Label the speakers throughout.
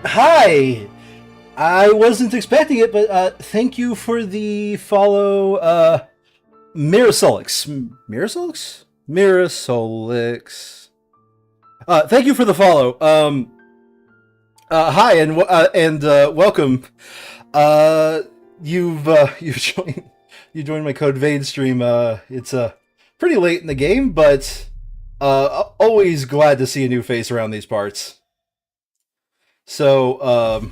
Speaker 1: Hi! I wasn't expecting it, but thank you for the follow, Mirasolix. Mirasolix? Mirasolix. Thank you for the follow. Hi and welcome. You've joined my Code Vein stream. It's pretty late in the game, but always glad to see a new face around these parts. So,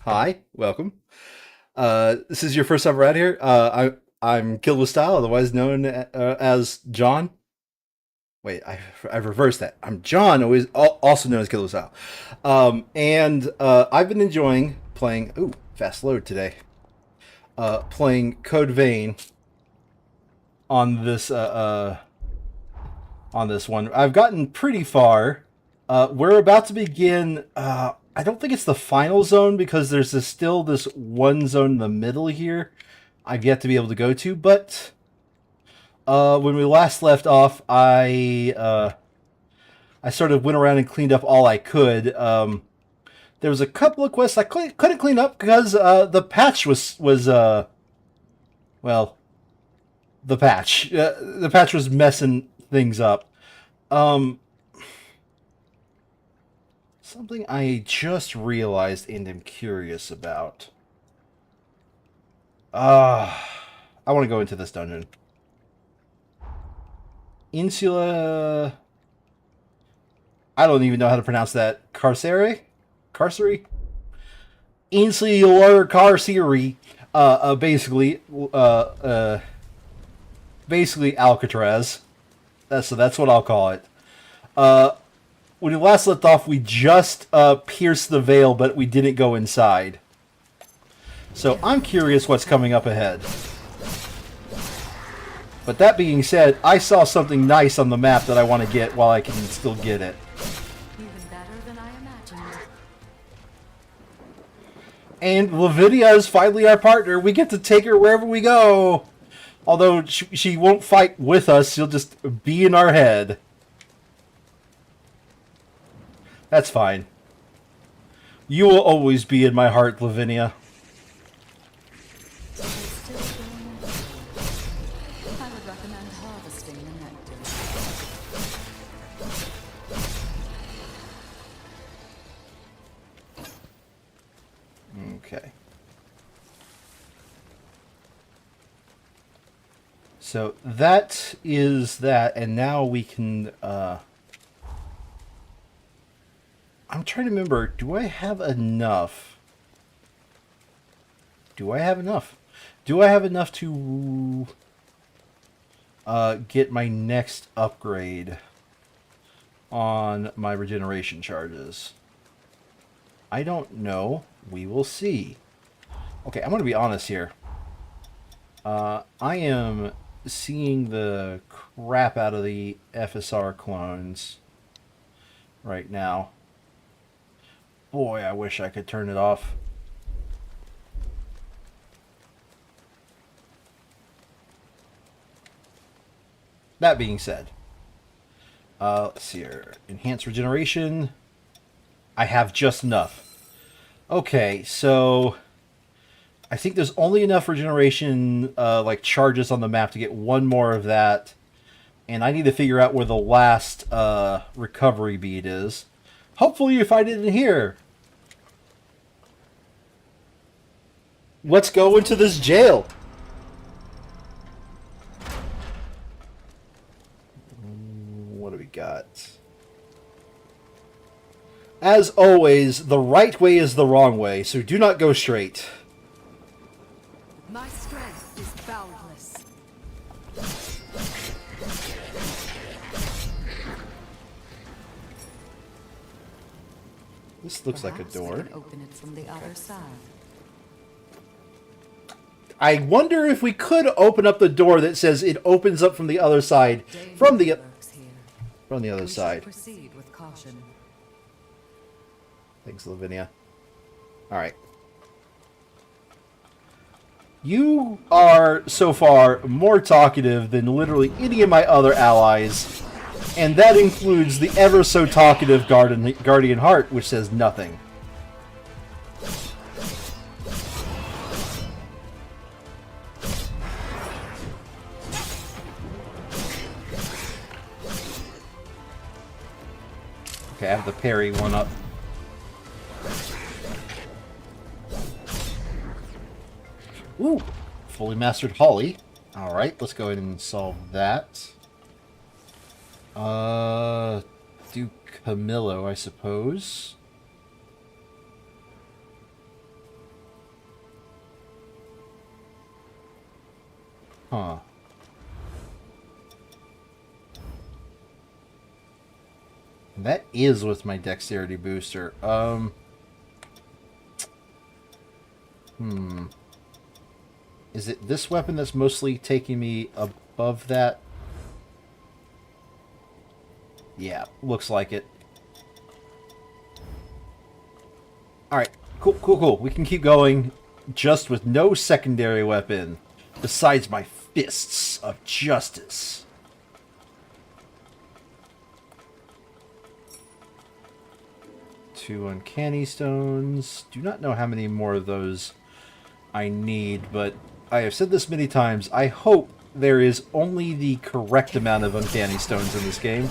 Speaker 1: hi, welcome. This is your first time around here. I'm KilledWithStyle, otherwise known as John. Wait, I reversed that. I'm John, also known as KilledWithStyle. And I've been enjoying playing. Ooh, fast load today. Playing Code Vein on this one. I've gotten pretty far. We're about to begin. I don't think it's the final zone because there's still this one zone in the middle here I've yet to be able to go to. But when we last left off, I sort of went around and cleaned up all I could. There was a couple of quests I couldn't clean up because the patch was well, the patch. The patch was messing things up. Something I just realized and am curious about. I want to go into this dungeon. Insula... I don't even know how to pronounce that. Carcere? Carcery? Insular Carcery. Basically Alcatraz. So that's what I'll call it. When we last left off, we just pierced the veil, but we didn't go inside. So I'm curious what's coming up ahead. But that being said, I saw something nice on the map that I want to get while I can still get it.
Speaker 2: Even better than I imagined.
Speaker 1: And Lavinia is finally our partner. We get to take her wherever we go. Although she won't fight with us, she'll just be in our head. That's fine. You will always be in my heart, Lavinia.
Speaker 2: I would recommend harvesting the nectar.
Speaker 1: Okay. So that is that, and now we can... I'm trying to remember, do I have enough? Do I have enough to get my next upgrade on my regeneration charges? I don't know. We will see. Okay, I'm going to be honest here. I am seeing the crap out of the FSR clones right now. Boy, I wish I could turn it off. That being said, let's see here. Enhanced regeneration. I have just enough. Okay, so I think there's only enough regeneration, like charges on the map to get one more of that. And I need to figure out where the last recovery bead is. Hopefully you find it in here. Let's go into this jail. What do we got? As always, the right way is the wrong way, so do not go straight.
Speaker 2: My strength is boundless.
Speaker 1: This looks like a
Speaker 2: Perhaps
Speaker 1: door.
Speaker 2: I can open it from the other side.
Speaker 1: I wonder if we could open up the door that says it opens up from the other side. From the other
Speaker 2: We
Speaker 1: side.
Speaker 2: should proceed with caution.
Speaker 1: Thanks, Lavinia. Alright. You are, so far, more talkative than literally any of my other allies. And that includes the ever-so-talkative Guardian Heart, which says nothing. Okay, I have the parry one up. Ooh, fully mastered Holly. Alright, let's go ahead and solve that. Do Camillo, I suppose. Huh. That is with my dexterity booster. Is it this weapon that's mostly taking me above that? Yeah, looks like it. Alright, cool. We can keep going just with no secondary weapon besides my fists of justice. Two uncanny stones. Do not know how many more of those I need, but I have said this many times. I hope there is only the correct amount of uncanny stones in this game.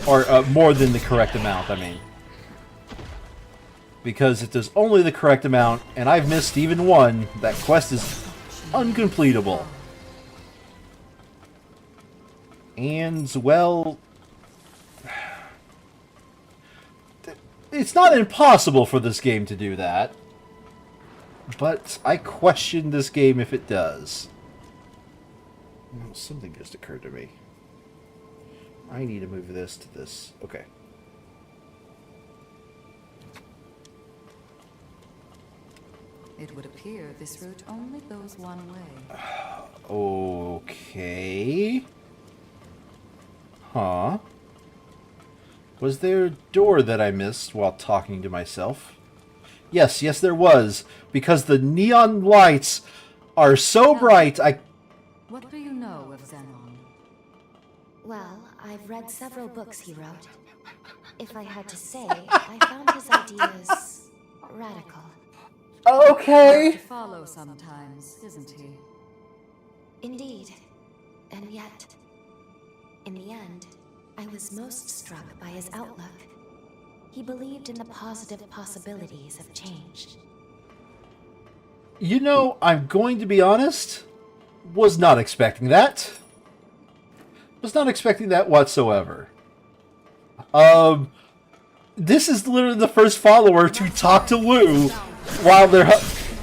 Speaker 1: Or more than the correct amount, I mean. Because if there's only the correct amount, and I've missed even one, that quest is uncompletable. And, well... it's not impossible for this game to do that. But I question this game if it does. Oh, something just occurred to me. I need to move this to this. Okay.
Speaker 2: It would appear this route only goes one way.
Speaker 1: Okay. Huh. Was there a door that I missed while talking to myself? Yes, there was. Because the neon lights are so bright,
Speaker 2: What do you know of Zenon?
Speaker 3: Well, I've read several books he wrote. If I had to say, I found his ideas radical.
Speaker 1: Okay.
Speaker 2: To follow sometimes, isn't he?
Speaker 3: Indeed. And yet, in the end, I was most struck by his outlook. He believed in the positive possibilities of change.
Speaker 1: You know, I'm going to be honest. Was not expecting that. Was not expecting that whatsoever. This is literally the first follower to talk to Lou while they're...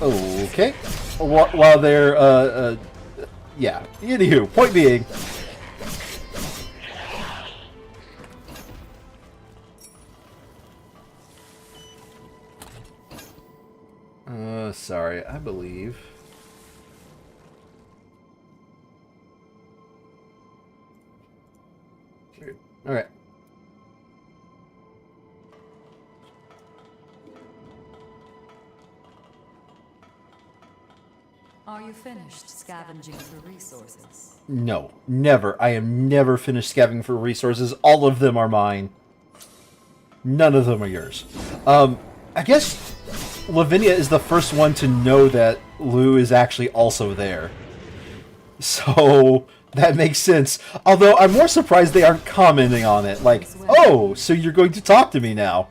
Speaker 1: okay. While they're, yeah. Anywho, point being... sorry, I believe... Okay.
Speaker 2: Are you finished scavenging for resources?
Speaker 1: No, never. I am never finished scavenging for resources. All of them are mine. None of them are yours. I guess Lavinia is the first one to know that Lou is actually also there. So that makes sense. Although I'm more surprised they aren't commenting on it. Like, oh, so you're going to talk to me now.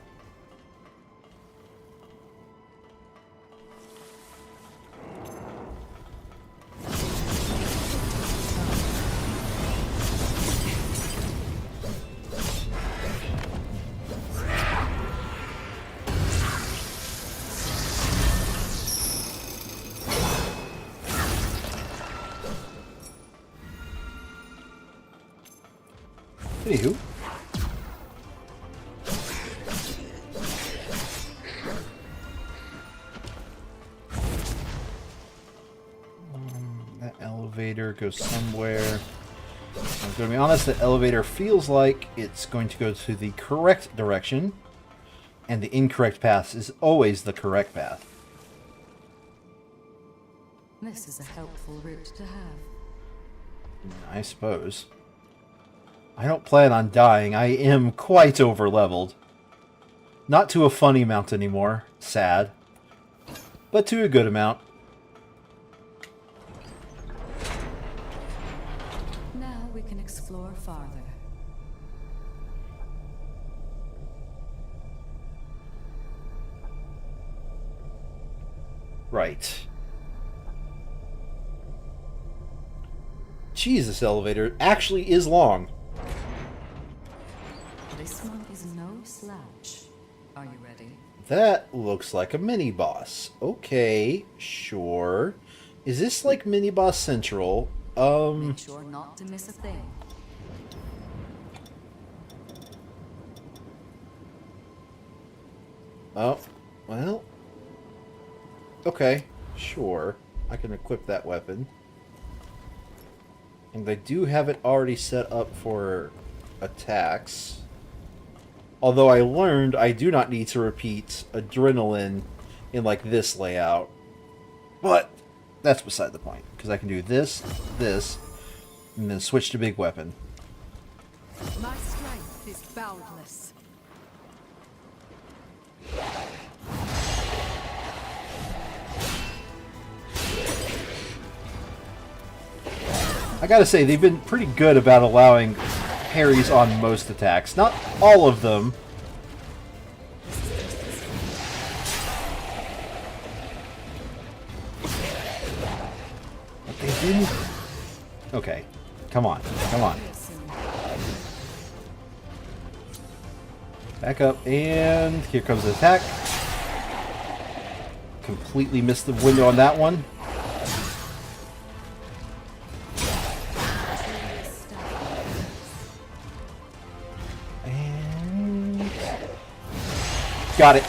Speaker 1: Anywho. That elevator goes somewhere. I'm going to be honest, the elevator feels like it's going to go to the correct direction, and the incorrect path is always the correct path.
Speaker 2: This is a helpful route to have.
Speaker 1: I suppose. I don't plan on dying. I am quite over-leveled. Not to a funny amount anymore. Sad. But to a good amount.
Speaker 2: Now we can explore farther.
Speaker 1: Right. Jeez, this elevator actually is long.
Speaker 2: This one is no slouch. Are you ready?
Speaker 1: That looks like a mini-boss. Okay, sure. Is this like mini-boss central?
Speaker 2: Make sure not to miss a thing.
Speaker 1: Oh, well. Okay, sure. I can equip that weapon. And I do have it already set up for attacks. Although I learned I do not need to repeat adrenaline in like this layout. But that's beside the point. Because I can do this, this, and then switch to big weapon.
Speaker 4: My strength is boundless.
Speaker 1: I gotta say, they've been pretty good about allowing parries on most attacks. Not all of them. But they didn't... Okay. Come on. Come on. Back up, and here comes the attack. Completely missed the window on that one. And... got it.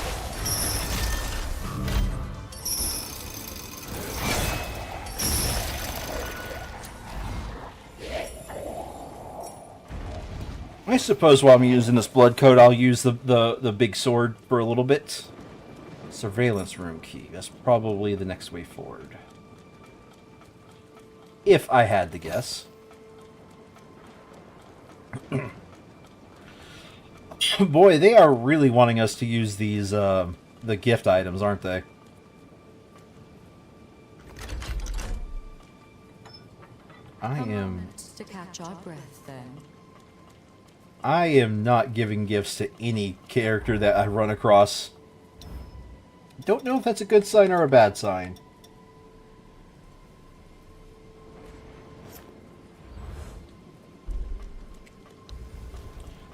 Speaker 1: I suppose while I'm using this blood code, I'll use the big sword for a little bit. Surveillance room key. That's probably the next way forward. If I had to guess. Boy, they are really wanting us to use these, the gift items, aren't they? I
Speaker 2: A
Speaker 1: am...
Speaker 2: moment to catch our breath, then.
Speaker 1: I am not giving gifts to any character that I run across. Don't know if that's a good sign or a bad sign.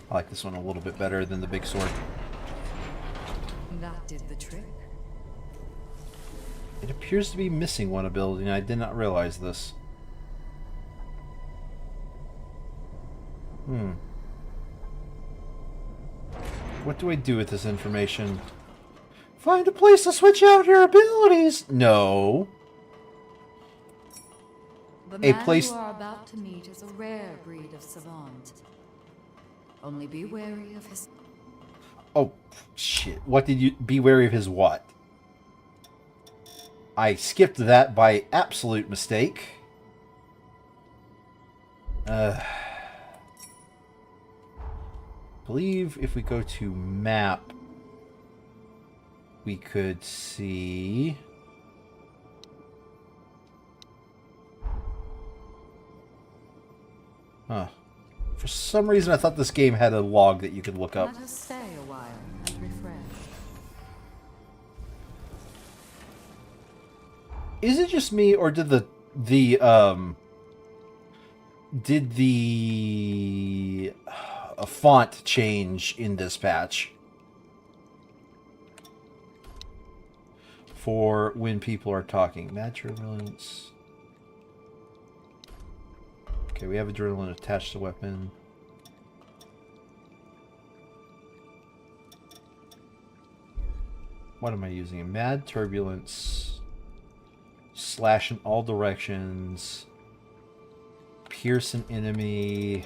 Speaker 1: I like this one a little bit better than the big sword.
Speaker 2: That did the trick.
Speaker 1: It appears to be missing one ability, and I did not realize this. What do I do with this information? Find a place to switch out your abilities! No.
Speaker 2: The
Speaker 1: A
Speaker 2: man
Speaker 1: place-
Speaker 2: you are about to meet is a rare breed of savant. Only be wary of his...
Speaker 1: Oh, shit. What did you... Be wary of his what? I skipped that by absolute mistake. Believe if we go to map, we could see... Huh. For some reason, I thought this game had a log that you could look up.
Speaker 2: Let us stay a while and refresh.
Speaker 1: Is it just me, or did the font change in this patch for when people are talking? Mad turbulence. Okay, we have adrenaline attached to weapon. What am I using? Mad turbulence. Slash in all directions. Pierce an enemy.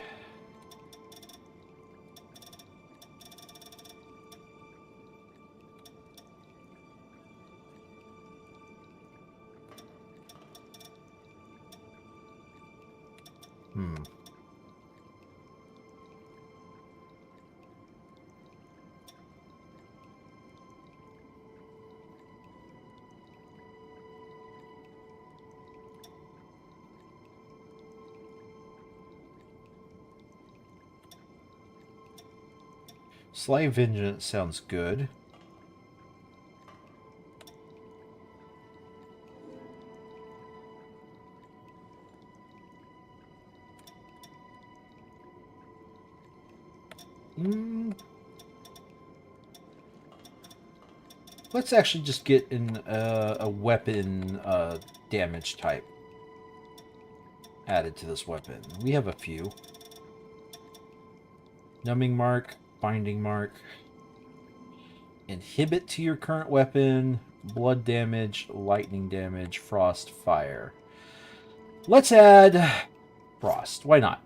Speaker 1: Slight Vengeance sounds good. Sly Vengeance sounds good. Sly Vengeance sounds good. Sly Vengeance sounds good. Sly Vengeance sounds good. Sly Vengeance sounds good. Sly Vengeance sounds good. Sly Vengeance sounds good. Sly Vengeance sounds good. Sly Vengeance sounds good. Sly Vengeance sounds good. Let's actually just get in a weapon damage type added to this weapon. We have a few. Numbing mark, binding mark. Inhibit to your current weapon, blood damage, lightning damage, frost, fire. Let's add frost. Why not?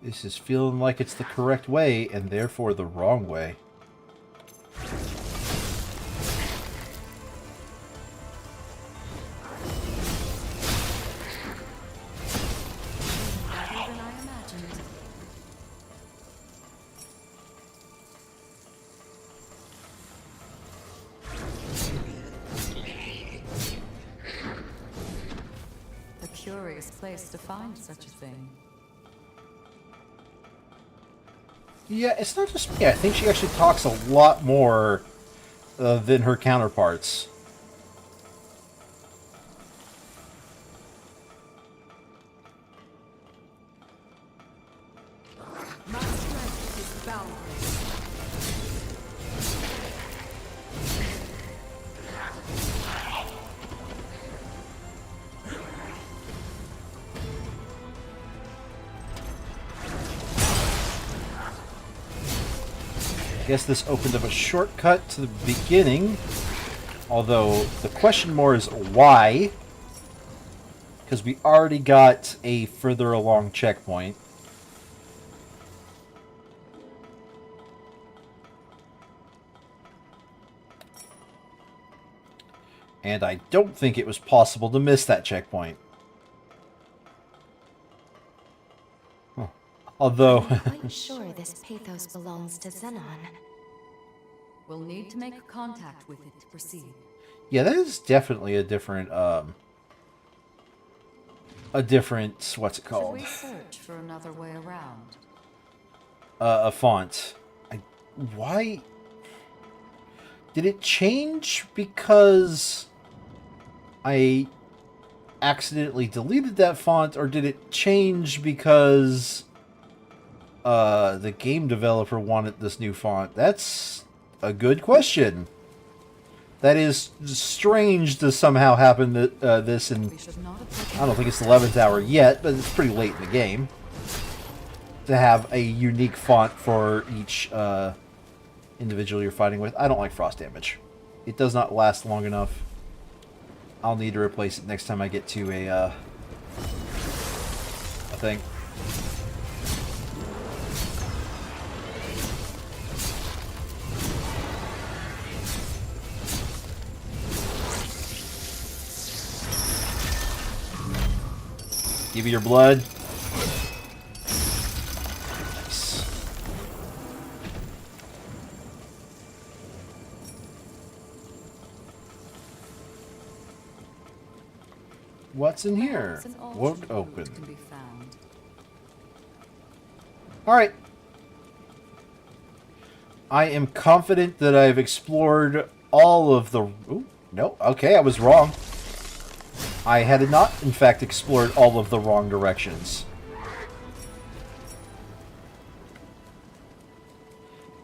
Speaker 1: This is feeling like it's the correct way, and therefore the wrong way.
Speaker 2: Better than I imagined. A curious place to find such a thing.
Speaker 1: Yeah, it's not just me. I think she actually talks a lot more than her counterparts.
Speaker 4: My strength is boundless.
Speaker 1: Guess this opened up a shortcut to the beginning. Although, the question more is why? Because we already got a further along checkpoint. And I don't think it was possible to miss that checkpoint. Huh. Although...
Speaker 3: I'm quite sure this pathos belongs to Xenon.
Speaker 2: We'll need to make contact with it to proceed.
Speaker 1: yeah, that is definitely a different, what's it
Speaker 2: Should
Speaker 1: called?
Speaker 2: we search for another way around?
Speaker 1: A font. Why... Did it change because I accidentally deleted that font, or did it change because the game developer wanted this new font? That's a good question. That is strange to somehow happen that this in...
Speaker 2: We should not have
Speaker 1: I don't think it's the 11th hour yet, but it's pretty late in the game to have a unique font for each individual you're fighting with. I don't like frost damage. It does not last long enough. I'll need to replace it next time I get to a thing. Give me your blood. Nice. What's in here?
Speaker 2: Perhaps an
Speaker 1: Won't
Speaker 2: alternate route
Speaker 1: open.
Speaker 2: can be found.
Speaker 1: Alright. I am confident that I've explored all of the... Ooh, no, okay, I was wrong. I had not, in fact, explored all of the wrong directions.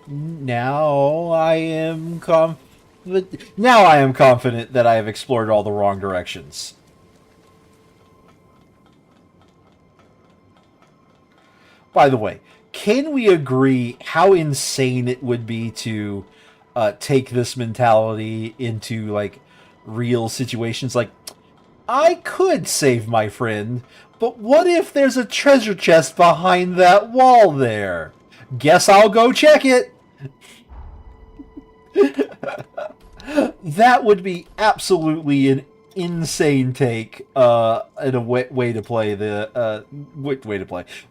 Speaker 1: Now I am Now I am confident that I have explored all the wrong directions. By the way, can we agree how insane it would be to take this mentality into, like, real situations? Like, I could save my friend, but what if there's a treasure chest behind that wall there? Guess I'll go check it. That would be absolutely an insane take, and a way to play the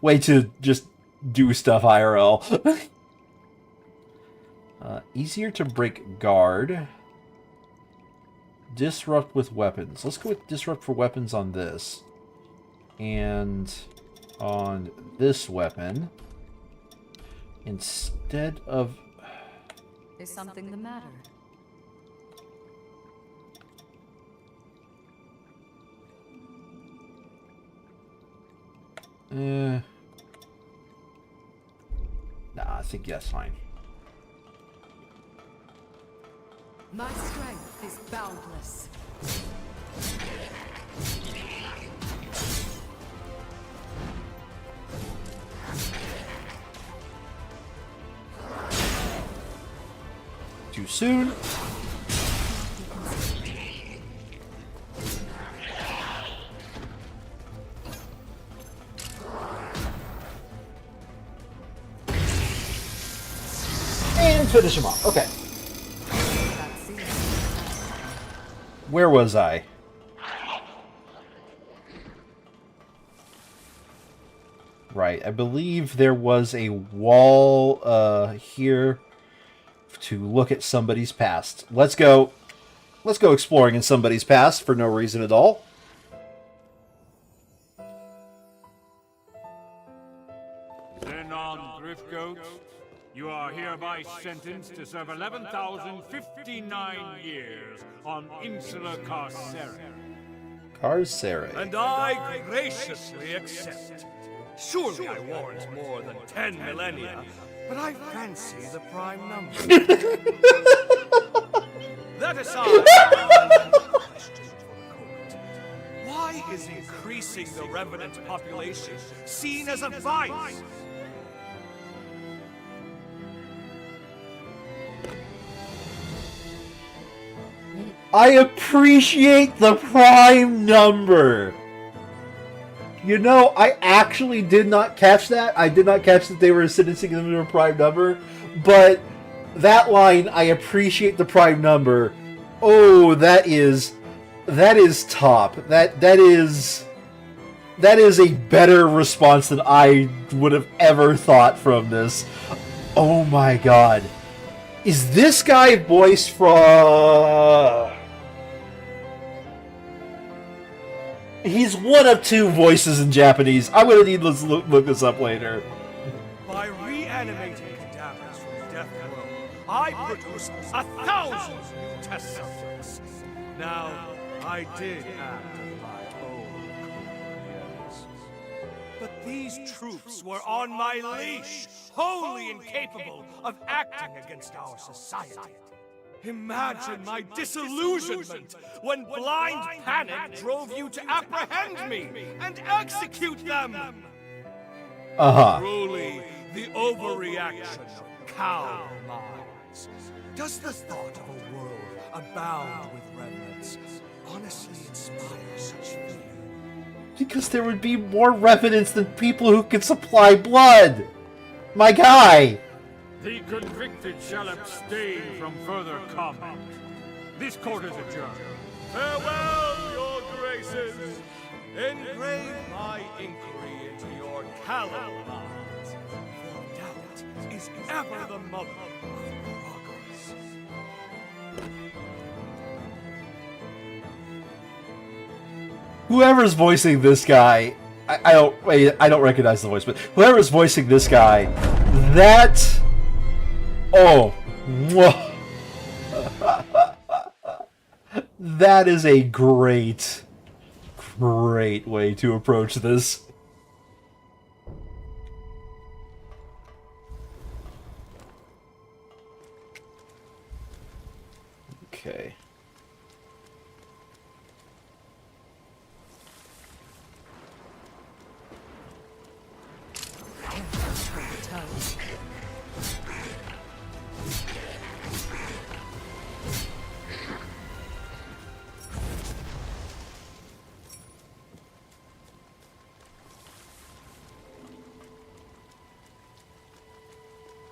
Speaker 1: way to just do stuff IRL. Easier to break guard. disrupt with weapons. Let's go with disrupt for weapons on this. And on this weapon, instead of...
Speaker 2: Is something the matter?
Speaker 1: Nah, I think that's fine.
Speaker 4: My strength is boundless.
Speaker 1: Too soon. And finish him off. Okay. Where was I? Right, I believe there was a wall here to look at somebody's past. Let's go exploring in somebody's past for no reason at all.
Speaker 5: Zenon Griffgoat, you are hereby sentenced to serve 11,059 years on Insula Carcere.
Speaker 1: Carcere.
Speaker 6: And I graciously accept. Surely I warrant more than 10 millennia, but I fancy the prime number. That aside, question for the court. Why is increasing the revenant population seen as a vice?
Speaker 1: I appreciate the prime number. You know, I actually did not catch that. I did not catch that they were sentencing them to a prime number. But that line, I appreciate the prime number. Oh, that is top. That is a better response than I would have ever thought from this. Oh my god. Is this guy voiced from... He's one of two voices in Japanese. I'm gonna need to look this up later.
Speaker 6: By reanimating cadavers from the death world, I produced 1,000 new test subjects. Now, I did act of my own yes. But these troops were on my leash, wholly incapable of acting against our society. Imagine my disillusionment when blind panic drove you to apprehend me and execute them! Truly, the overreaction of cow minds. Does the thought of a world abound with remnants honestly inspire such fear?
Speaker 1: Because there would be more revenants than people who could supply blood! My guy!
Speaker 5: The convicted shall abstain from further comment. This court is adjourned.
Speaker 6: Farewell, your graces! Engrave my inquiry into your callow minds, for doubt is ever the mother of progress.
Speaker 1: Whoever's voicing this guy, I don't recognize the voice, but whoever's voicing this guy, that... Oh, that is a great way to approach this. Okay.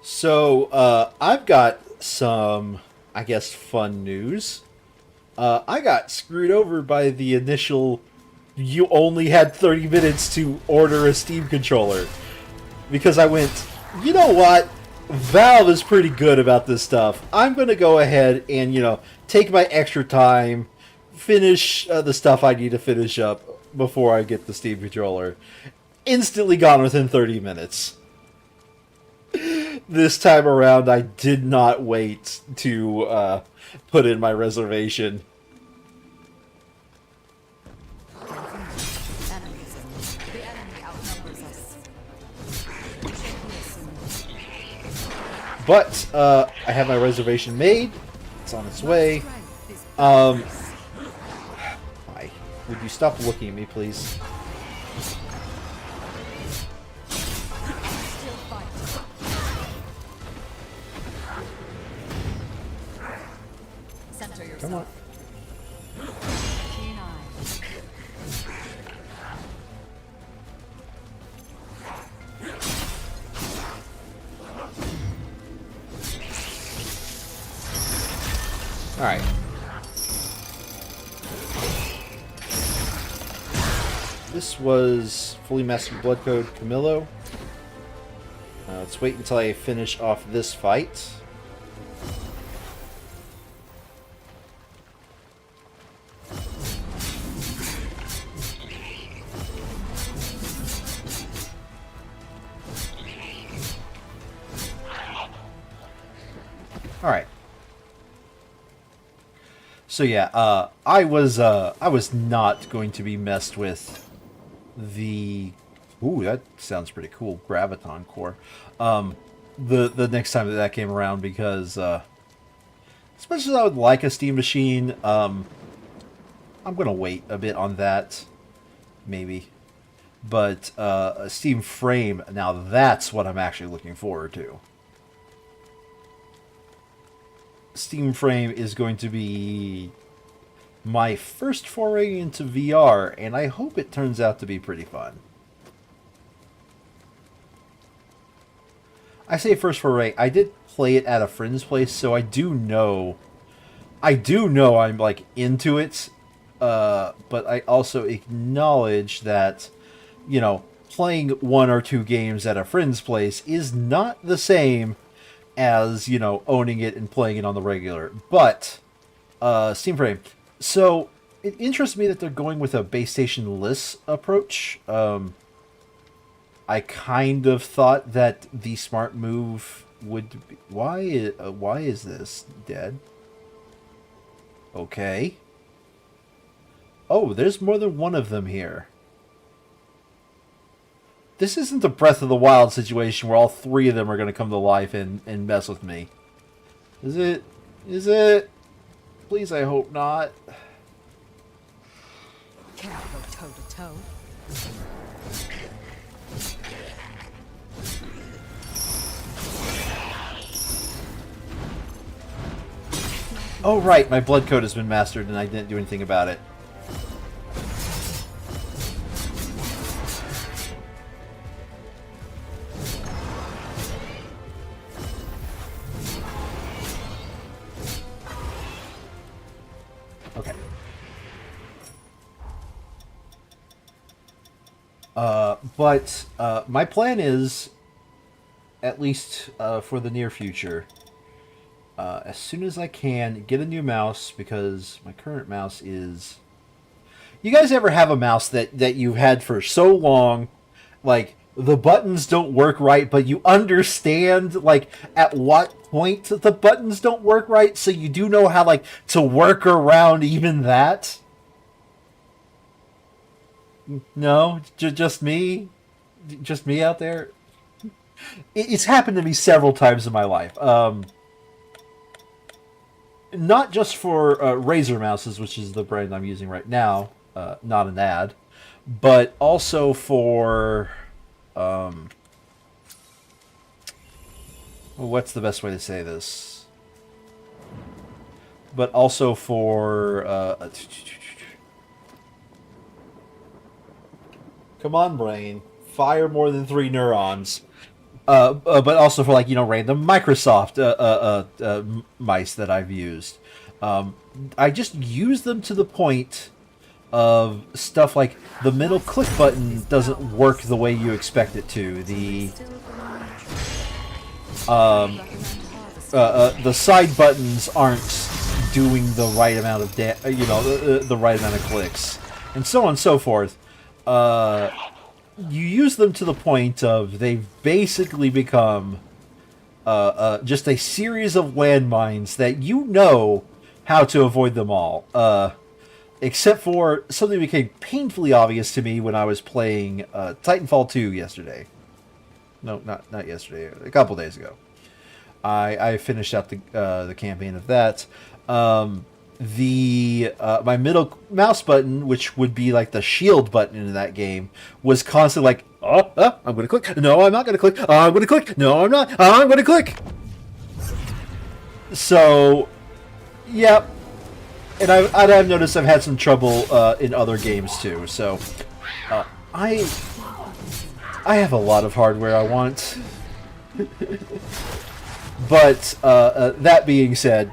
Speaker 1: So, I've got some, I guess, fun news. I got screwed over by the initial, you only had 30 minutes to order a Steam controller. Because I went, you know what? Valve is pretty good about this stuff. I'm going to go ahead and, take my extra time finish the stuff I need to finish up before I get the Steam controller. Instantly gone within 30 minutes. This time around, I did not wait to put in my reservation.
Speaker 2: Enemies. The enemy outnumbers us.
Speaker 1: But I have my reservation made. It's on its way. Hi. Would you stop looking at me, please?
Speaker 2: Center yourself.
Speaker 1: Come on.
Speaker 2: Keen eyes.
Speaker 1: Alright. This was fully mastered blood code Camillo. Let's wait until I finish off this fight. Alright. So yeah, I was not going to be messed with the... Ooh, that sounds pretty cool. Graviton core. The next time that came around, because as much as I would like a Steam Machine, I'm gonna wait a bit on that, maybe. But a Steam Frame, now that's what I'm actually looking forward to. Steam Frame is going to be my first foray into VR, and I hope it turns out to be pretty fun. I say first foray, I did play it at a friend's place, so I do know I'm like into it, but I also acknowledge that, you know, playing 1 or 2 games at a friend's place is not the same as, you know, owning it and playing it on the regular. But Steam Frame, so it interests me that they're going with a base station-less approach. I kind of thought that the smart move would be... Why is this dead? Okay. Oh, there's more than one of them here. This isn't a Breath of the Wild situation where all 3 of them are going to come to life and mess with me. Is it? Is it? Please, I hope not.
Speaker 4: Can't go toe to toe.
Speaker 1: Oh, right, my blood code has been mastered and I didn't do anything about it. Okay. But my plan is, at least for the near future, as soon as I can, get a new mouse, because my current mouse is... You guys ever have a mouse that you've had for so long, like, the buttons don't work right, but you understand, like, at what point the buttons don't work right, so you do know how, like, to work around even that? No? Just me? Just me out there? It's happened to me several times in my life. Not just for Razer mouses, which is the brand I'm using right now, not an ad, but also for... what's the best way to say this? But also for... come on, brain. Fire more than 3 neurons. But also for, like, you know, random Microsoft mice that I've used. I just use them to the point of stuff like the middle click button doesn't work the way you expect it to. The side buttons aren't doing the right amount of the right amount of clicks, and so on and so forth. You use them to the point of they've basically become just a series of landmines that you know how to avoid them all. Except for something became painfully obvious to me when I was playing Titanfall 2 yesterday. No, not yesterday. A couple days ago. I finished out the campaign of that. My middle mouse button, which would be like the shield button in that game, was constantly like, I'm going to click. No, I'm not going to click. I'm going to click. No, I'm not. I'm going to click. So, yep. And I've noticed I've had some trouble in other games too. So, I have a lot of hardware I want. But that being said,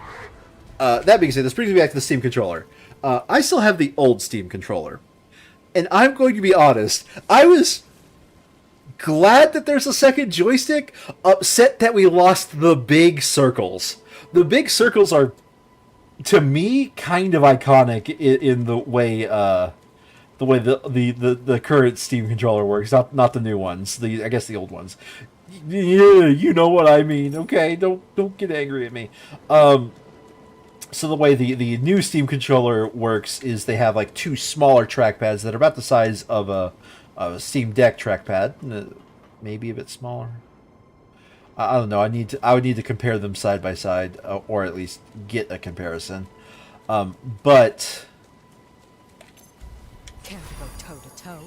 Speaker 1: this brings me back to the Steam controller. I still have the old Steam controller, and I'm going to be honest. I was glad that there's a second joystick. Upset that we lost the big circles. The big circles are, to me, kind of iconic in the way the current Steam controller works. Not the new ones. I guess the old ones. Yeah, you know what I mean. Okay, don't get angry at me. So the way the new Steam controller works is they have like two smaller trackpads that are about the size of a Steam Deck trackpad, maybe a bit smaller. I don't know. I would need to compare them side by side, or at least get a comparison. But
Speaker 4: Care to go toe to toe?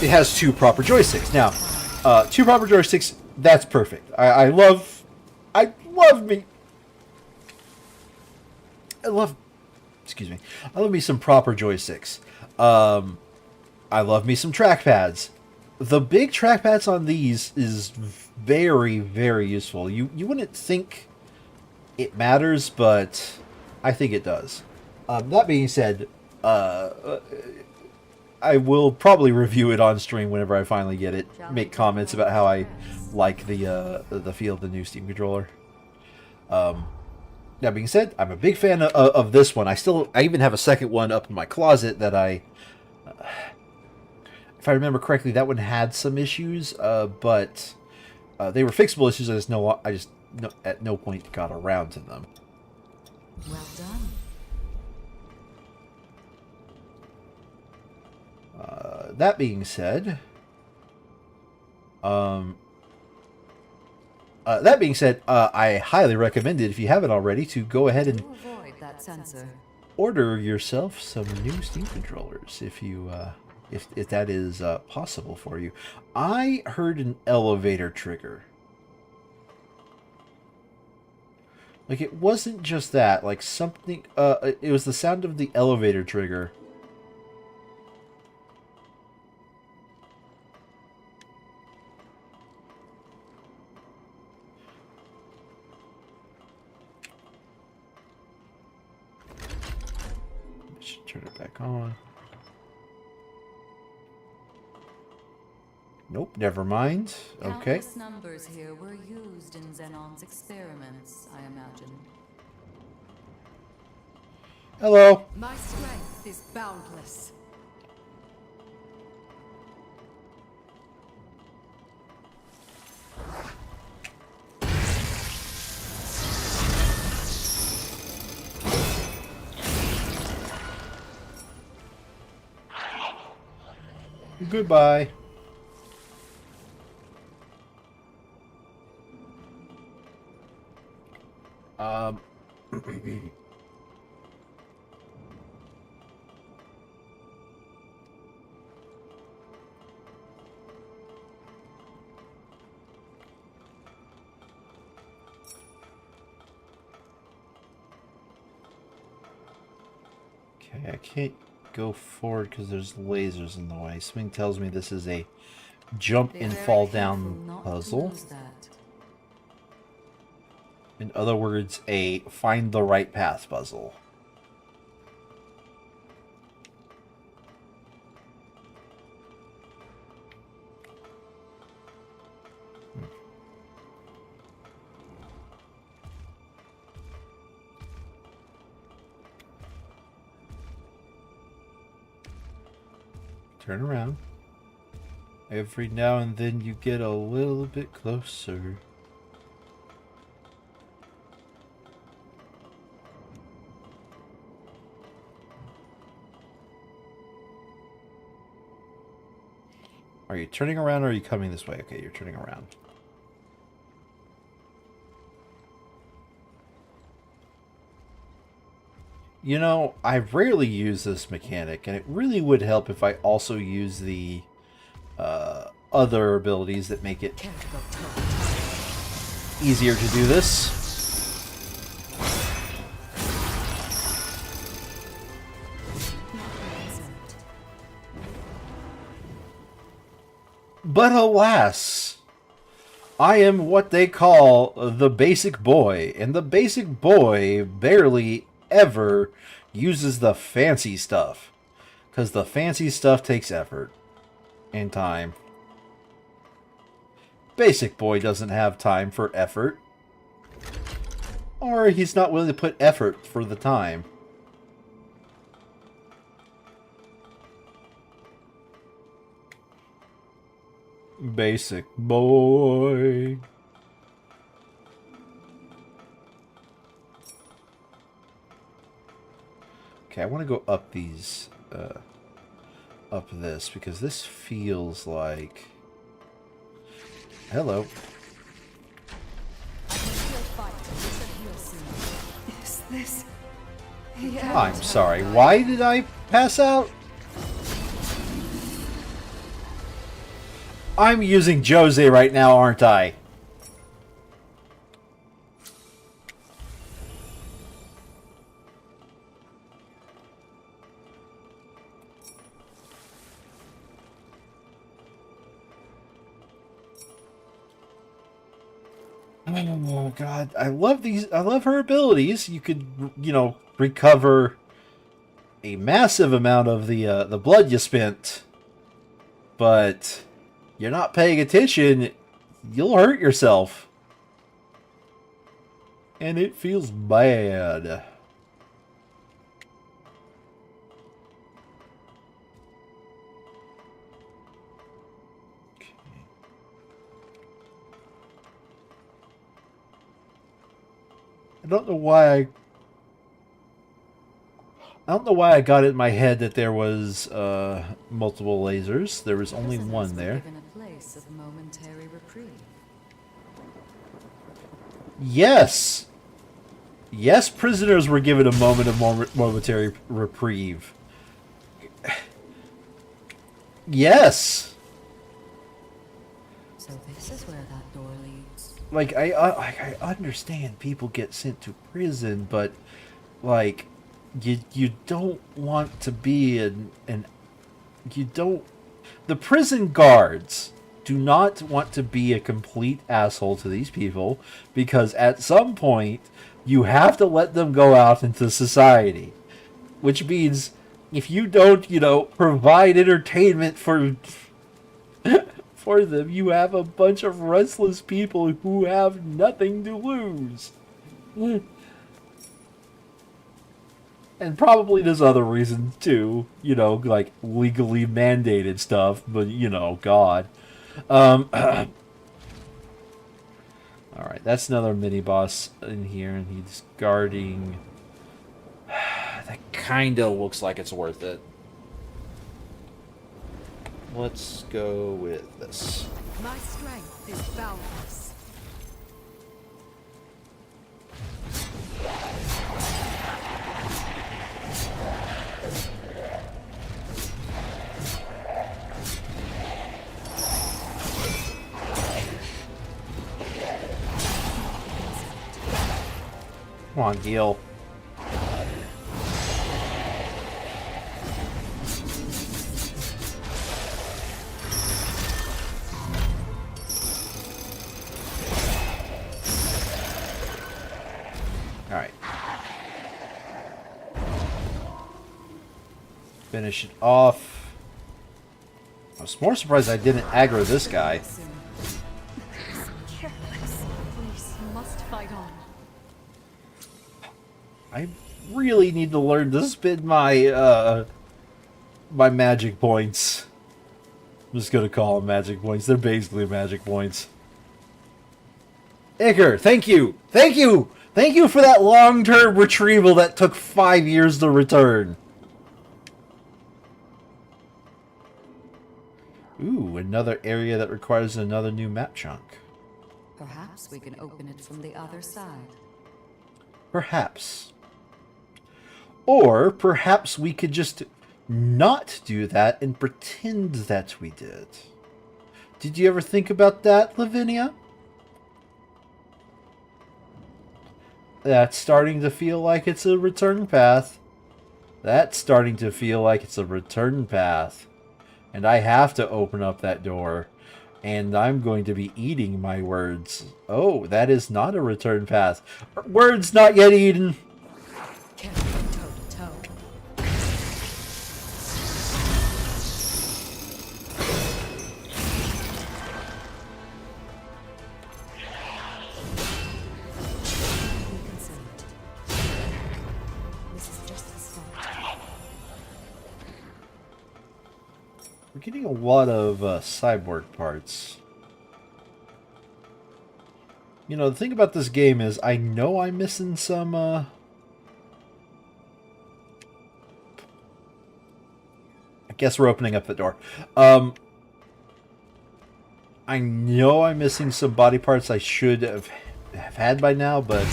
Speaker 1: it has two proper joysticks. Now, two proper joysticks, that's perfect. I love me some proper joysticks. I love me some trackpads. The big trackpads on these is very, very useful. You wouldn't think it matters, but I think it does. That being said, I will probably review it on stream whenever I finally get it. Make comments about how I like the feel of the new Steam controller. That being said, I'm a big fan of this one. I even have a second one up in my closet that if I remember correctly, that one had some issues, but they were fixable issues. I just at no point got around to them.
Speaker 2: Well done.
Speaker 1: That being said, I highly recommend it if you haven't already to go ahead and
Speaker 2: Avoid that sensor.
Speaker 1: order yourself some new Steam controllers if you if that is possible for you. I heard an elevator trigger. Like, it wasn't just that, like something it was the sound of the elevator trigger. Turn it back on. Nope, never mind. Okay.
Speaker 2: Countless numbers here were used in Xenon's experiments, I imagine.
Speaker 1: Hello.
Speaker 4: My strength is boundless.
Speaker 1: Goodbye. Okay, I can't go forward because there's lasers in the way. Swing tells me this is a jump and fall down puzzle. In other words, a find the right path puzzle. Turn around. Every now and then you get a little bit closer. Are you turning around or are you coming this way? Okay, you're turning around. You know, I rarely use this mechanic, and it really would help if I also use the other abilities that make it easier to do this. But alas, I am what they call the basic boy, and the basic boy barely ever uses the fancy stuff, because the fancy stuff takes effort and time. Basic boy doesn't have time for effort, or he's not willing to put effort for the time. Basic boy. Okay, I want to go up these, up this, because this feels like... Hello.
Speaker 4: Is this...
Speaker 1: I'm sorry, why did I pass out? I'm using Jose right now, aren't I? Oh god, I love these. I love her abilities. You could, you know, recover a massive amount of the blood you spent, but you're not paying attention, you'll hurt yourself. And it feels bad. Okay. I don't know why I got it in my head that there was multiple lasers. There was only one there.
Speaker 2: A place of momentary reprieve.
Speaker 1: Yes! Yes, prisoners were given a moment of momentary reprieve. Yes!
Speaker 2: So this is where that door leads.
Speaker 1: Like, I understand people get sent to prison, but, like... You don't want to be the prison guards do not want to be a complete asshole to these people, because at some point you have to let them go out into society, which means if you don't, you know, provide entertainment for for them, you have a bunch of restless people who have nothing to lose. And probably there's other reasons too, you know, like legally mandated stuff, but you know, God. Alright, that's another mini-boss in here, and he's guarding... That kinda looks like it's worth it. Let's go with this.
Speaker 4: My strength is boundless.
Speaker 1: Come on, heal. Alright. Finish it off. I was more surprised I didn't aggro this guy.
Speaker 4: Careless. We must fight on.
Speaker 1: I really need to learn to spend my my magic points. I'm just gonna call them magic points. They're basically magic points. Iker, thank you! Thank you! Thank you for that long-term retrieval that took 5 years to return. Ooh, another area that requires another new map chunk.
Speaker 2: Perhaps we can open it from the other side.
Speaker 1: Perhaps. Or perhaps we could just not do that and pretend that we did. Did you ever think about that, Lavinia? That's starting to feel like it's a return path. That's starting to feel like it's a return path. And I have to open up that door. And I'm going to be eating my words. Oh, that is not a return path. Words not yet eaten.
Speaker 2: Careful toe to toe. This is just the start.
Speaker 1: We're getting a lot of cyborg parts. You know, the thing about this game is I know I'm missing some... I guess we're opening up the door. I know I'm missing some body parts I should have had by now, but...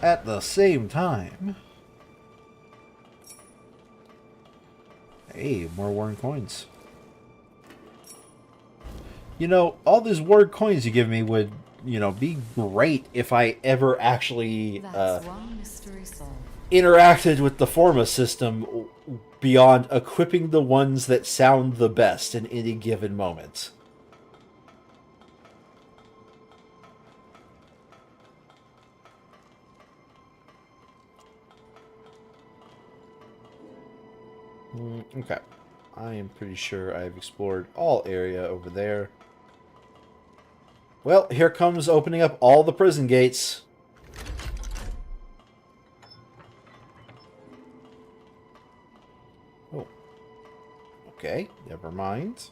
Speaker 1: at the same time... Hey, more worn coins. You know, all these word coins you give me would, you know, be great if I ever actually
Speaker 2: That's one mystery solved.
Speaker 1: interacted with the Forma system beyond equipping the ones that sound the best in any given moment. Okay. I am pretty sure I've explored all area over there. Well, here comes opening up all the prison gates. Oh. Okay, never mind.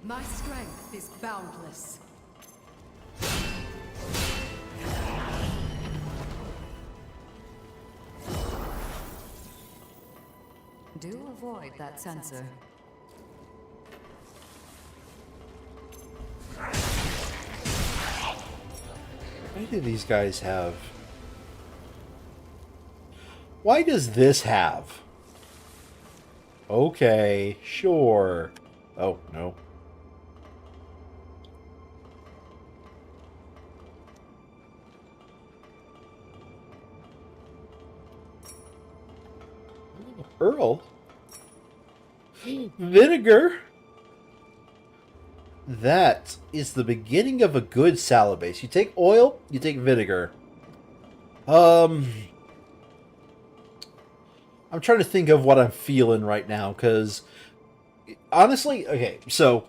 Speaker 4: My strength is boundless.
Speaker 2: Do avoid that sensor.
Speaker 1: Why do these guys have... Why does this have? Okay, sure. Oh, no. Earl? Vinegar? That is the beginning of a good salad base. You take oil, you take vinegar. I'm trying to think of what I'm feeling right now, because honestly, okay, so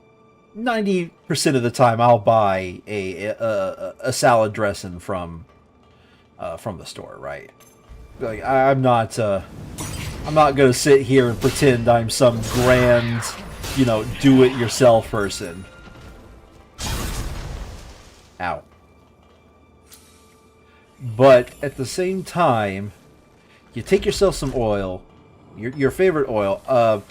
Speaker 1: 90% of the time I'll buy a salad dressing from the store, right? Like I'm not gonna sit here and pretend I'm some grand, you know, do-it-yourself person. Ow. But at the same time, you take yourself some oil, your favorite oil.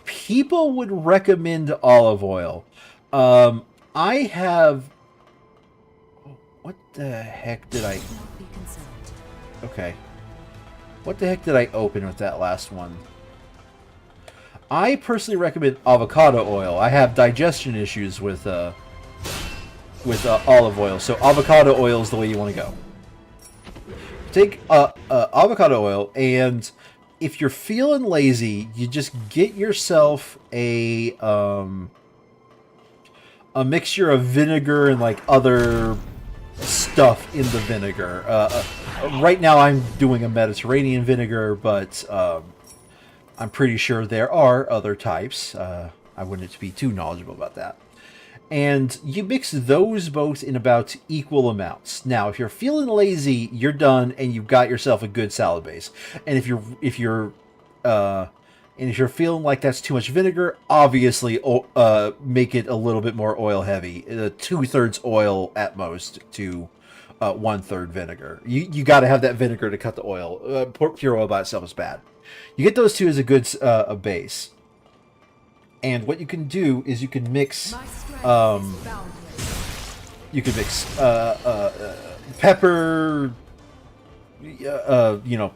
Speaker 1: People would recommend olive oil. I have... What the heck did I...
Speaker 2: Not be concerned.
Speaker 1: Okay. What the heck did I open with that last one? I personally recommend avocado oil. I have digestion issues with olive oil, so avocado oil is the way you want to go. Take avocado oil, and if you're feeling lazy, you just get yourself a mixture of vinegar and like other stuff in the vinegar. Right now I'm doing a Mediterranean vinegar, but I'm pretty sure there are other types. I wouldn't be too knowledgeable about that. And you mix those both in about equal amounts. Now, if you're feeling lazy, you're done, and you've got yourself a good salad base. And if you're feeling like that's too much vinegar, obviously make it a little bit more oil heavy. 2/3 oil at most to 1/3 vinegar. You got to have that vinegar to cut the oil. Pure oil by itself is bad. You get those two as a good a base. And what you can do is you can mix pepper. You know,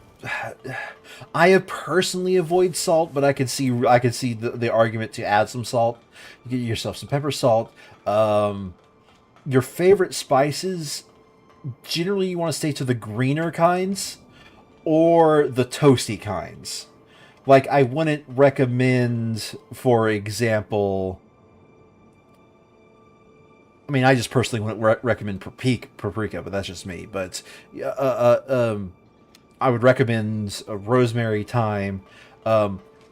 Speaker 1: I have personally avoid salt, but I can see the argument to add some salt. You get yourself some pepper, salt. Your favorite spices. Generally, you want to stay to the greener kinds or the toasty kinds. Like, I wouldn't recommend, for example... I mean, I just personally wouldn't recommend paprika, but that's just me. But I would recommend rosemary, thyme.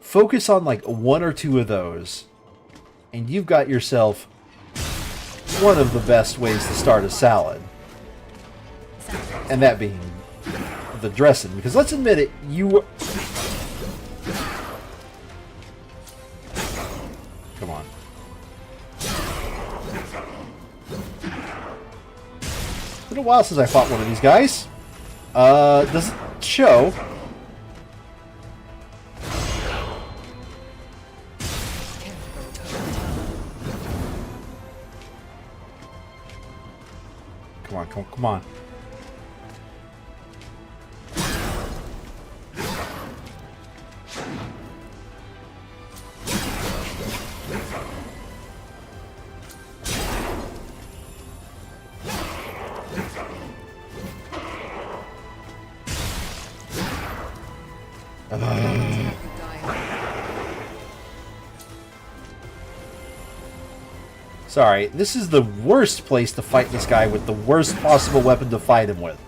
Speaker 1: Focus on, like, one or two of those, and you've got yourself one of the best ways to start a salad. And that being the dressing. Because let's admit it, Come on. It's been a while since I fought one of these guys. Does it show? Come on, come on. Sorry, this is the worst place to fight this guy with the worst possible weapon to fight him with.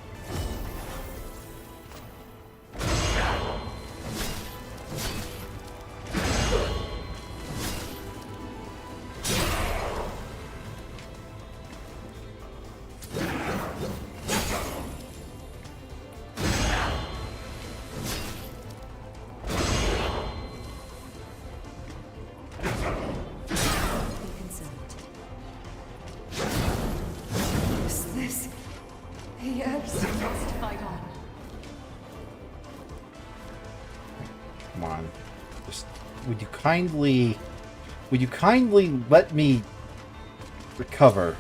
Speaker 4: Yes, you must fight on.
Speaker 1: Come on. Just would you kindly let me recover?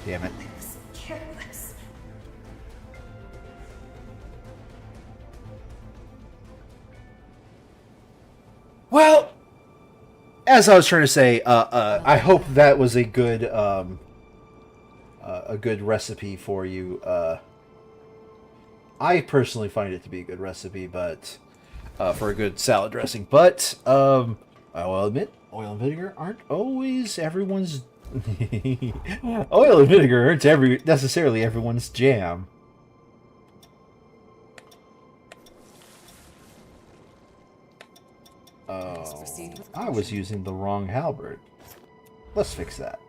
Speaker 1: Damn it.
Speaker 4: Careless.
Speaker 1: Well, as I was trying to say, I hope that was a good recipe for you. I personally find it to be a good recipe, but for a good salad dressing. But I will admit, oil and vinegar aren't always everyone's. Oil and vinegar aren't necessarily everyone's jam. Oh, I was using the wrong halberd. Let's fix that.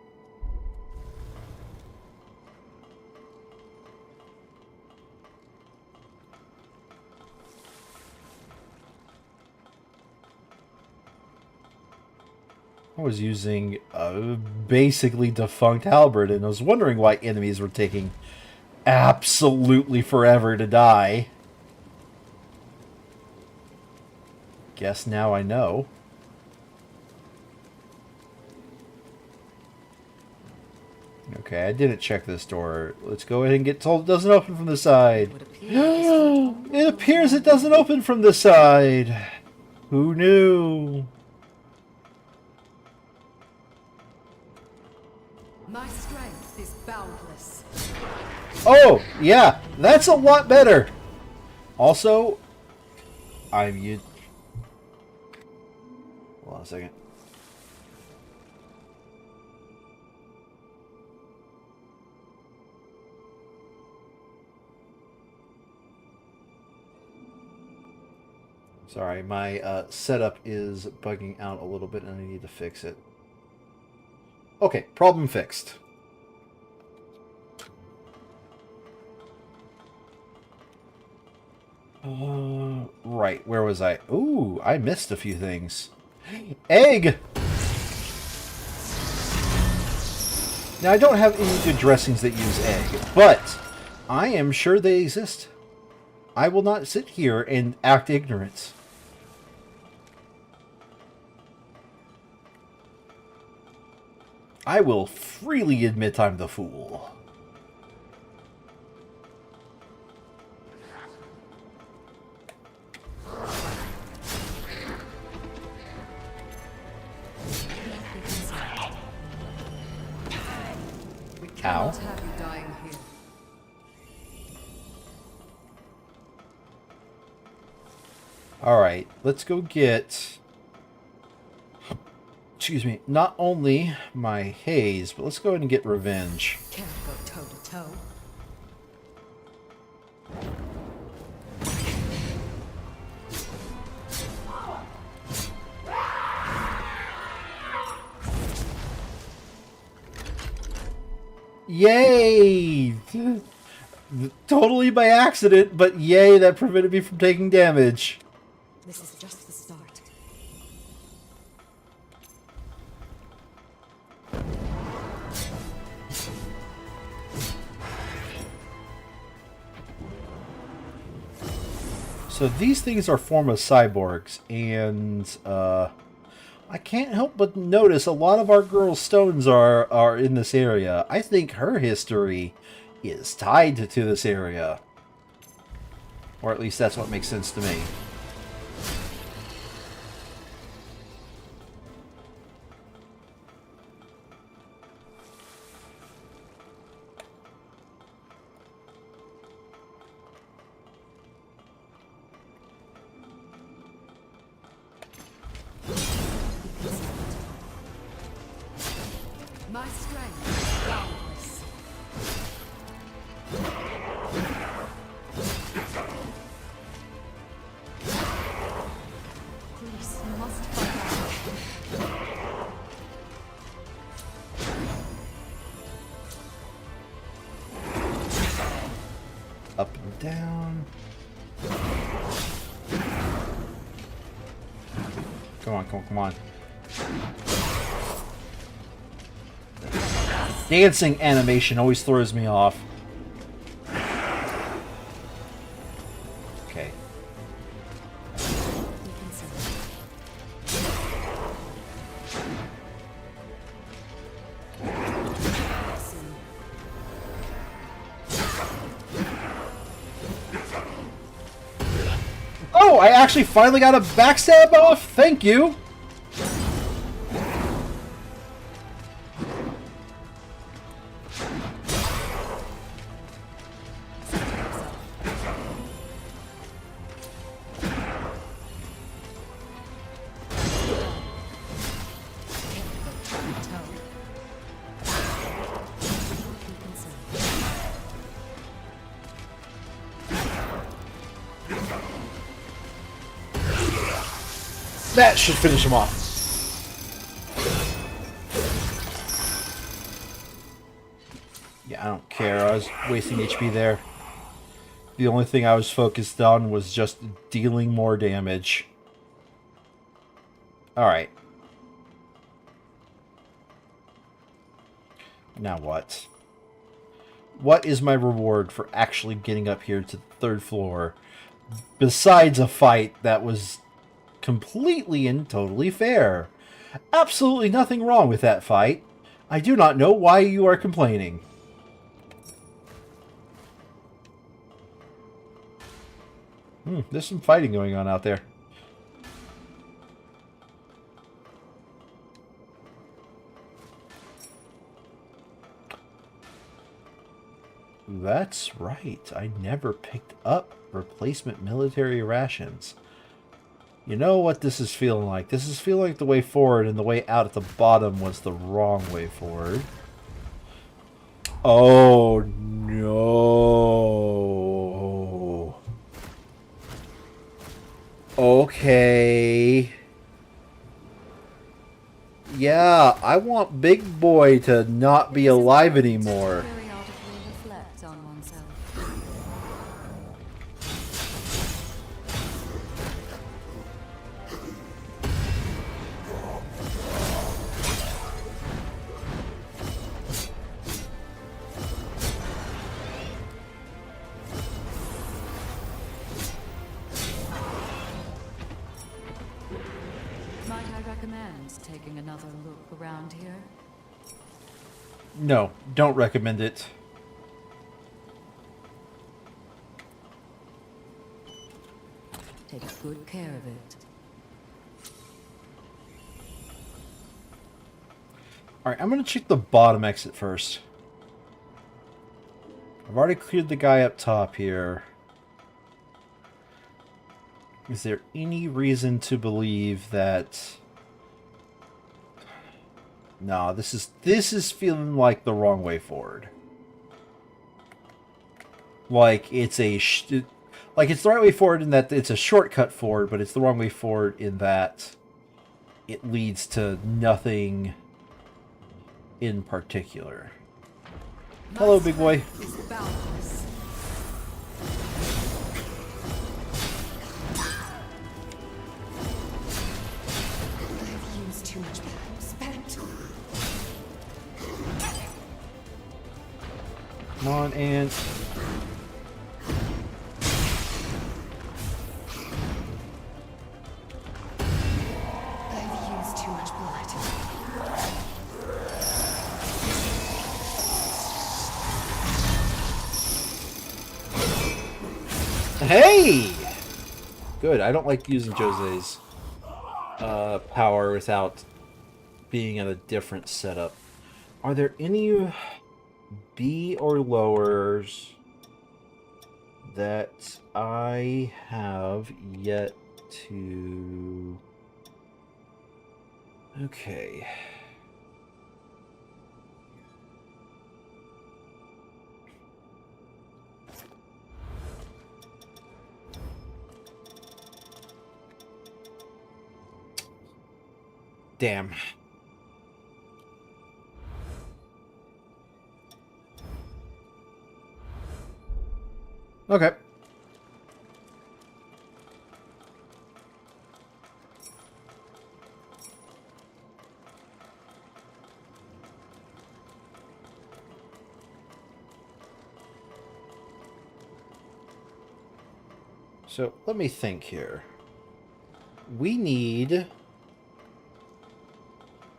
Speaker 1: I was using a basically defunct halberd, and I was wondering why enemies were taking absolutely forever to die. Guess now I know. Okay, I didn't check this door. Let's go ahead and get told it doesn't open from the side. It appears it doesn't open from the side. Who knew?
Speaker 4: My strength is boundless.
Speaker 1: Oh, yeah, that's a lot better. Also, Hold on a second. Sorry, my setup is bugging out a little bit and I need to fix it. Okay, problem fixed. Right, where was I? Ooh, I missed a few things. Egg! Now, I don't have any good dressings that use egg, but I am sure they exist. I will not sit here and act ignorant. I will freely admit I'm the fool. Ow.
Speaker 2: Cannot have you dying here.
Speaker 1: Alright, let's go get... Excuse me, not only my haze, but let's go ahead and get revenge.
Speaker 2: Can't go toe to toe.
Speaker 1: Yay! Totally by accident, but yay, that prevented me from taking damage.
Speaker 2: This is just the start.
Speaker 1: So these things are form of cyborgs, and I can't help but notice a lot of our girl's stones are in this area. I think her history is tied to this area. Or at least that's what makes sense to me.
Speaker 2: My strength is boundless. Please, you must fight out.
Speaker 1: Up and down. Come on, come on, come on. Dancing animation always throws me off. Okay. Oh, I actually finally got a backstab off. Thank you. That should finish him off. Yeah, I don't care. I was wasting HP there. The only thing I was focused on was just dealing more damage. Alright. Now what? What is my reward for actually getting up here to the 3rd floor? Besides a fight that was completely and totally fair. Absolutely nothing wrong with that fight. I do not know why you are complaining. There's some fighting going on out there. That's right. I never picked up replacement military rations. You know what this is feeling like? This is feeling like the way forward, and the way out at the bottom was the wrong way forward. Oh, no. Okay. Yeah, I want Big Boy to not be alive anymore.
Speaker 2: Very audibly reflect on oneself. Might I recommend taking another look around here?
Speaker 1: No, don't recommend it.
Speaker 2: Take good care of it.
Speaker 1: Alright, I'm gonna check the bottom exit first. I've already cleared the guy up top here. Is there any reason to believe that... No, this is feeling like the wrong way forward. Like it's like it's the right way forward in that it's a shortcut forward, but it's the wrong way forward in that it leads to nothing in particular. Hello, big boy.
Speaker 4: Is boundless. I've used too much blood. Spent.
Speaker 1: Come on, and
Speaker 4: I've used too much blood.
Speaker 1: hey! Good. I don't like using Jose's power without being in a different setup. Are there any B or lowers that I have yet to... Okay. Damn. Okay. So let me think here. We need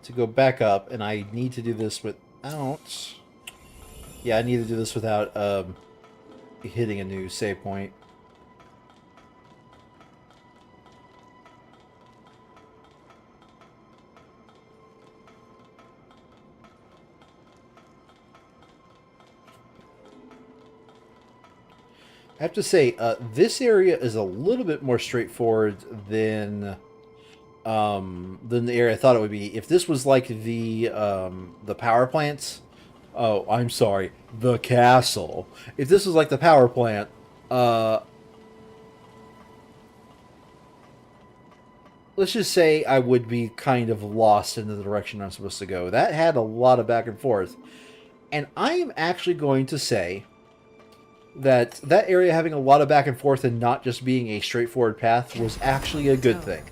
Speaker 1: to go back up, and I need to do this without... Yeah, I need to do this without hitting a new save point. I have to say, this area is a little bit more straightforward than the area I thought it would be. If this was like the power plants, oh, I'm sorry, the castle. If this was like the power plant, let's just say I would be kind of lost in the direction I'm supposed to go. That had a lot of back and forth, and I am actually going to say that area having a lot of back and forth and not just being a straightforward path was actually a good thing.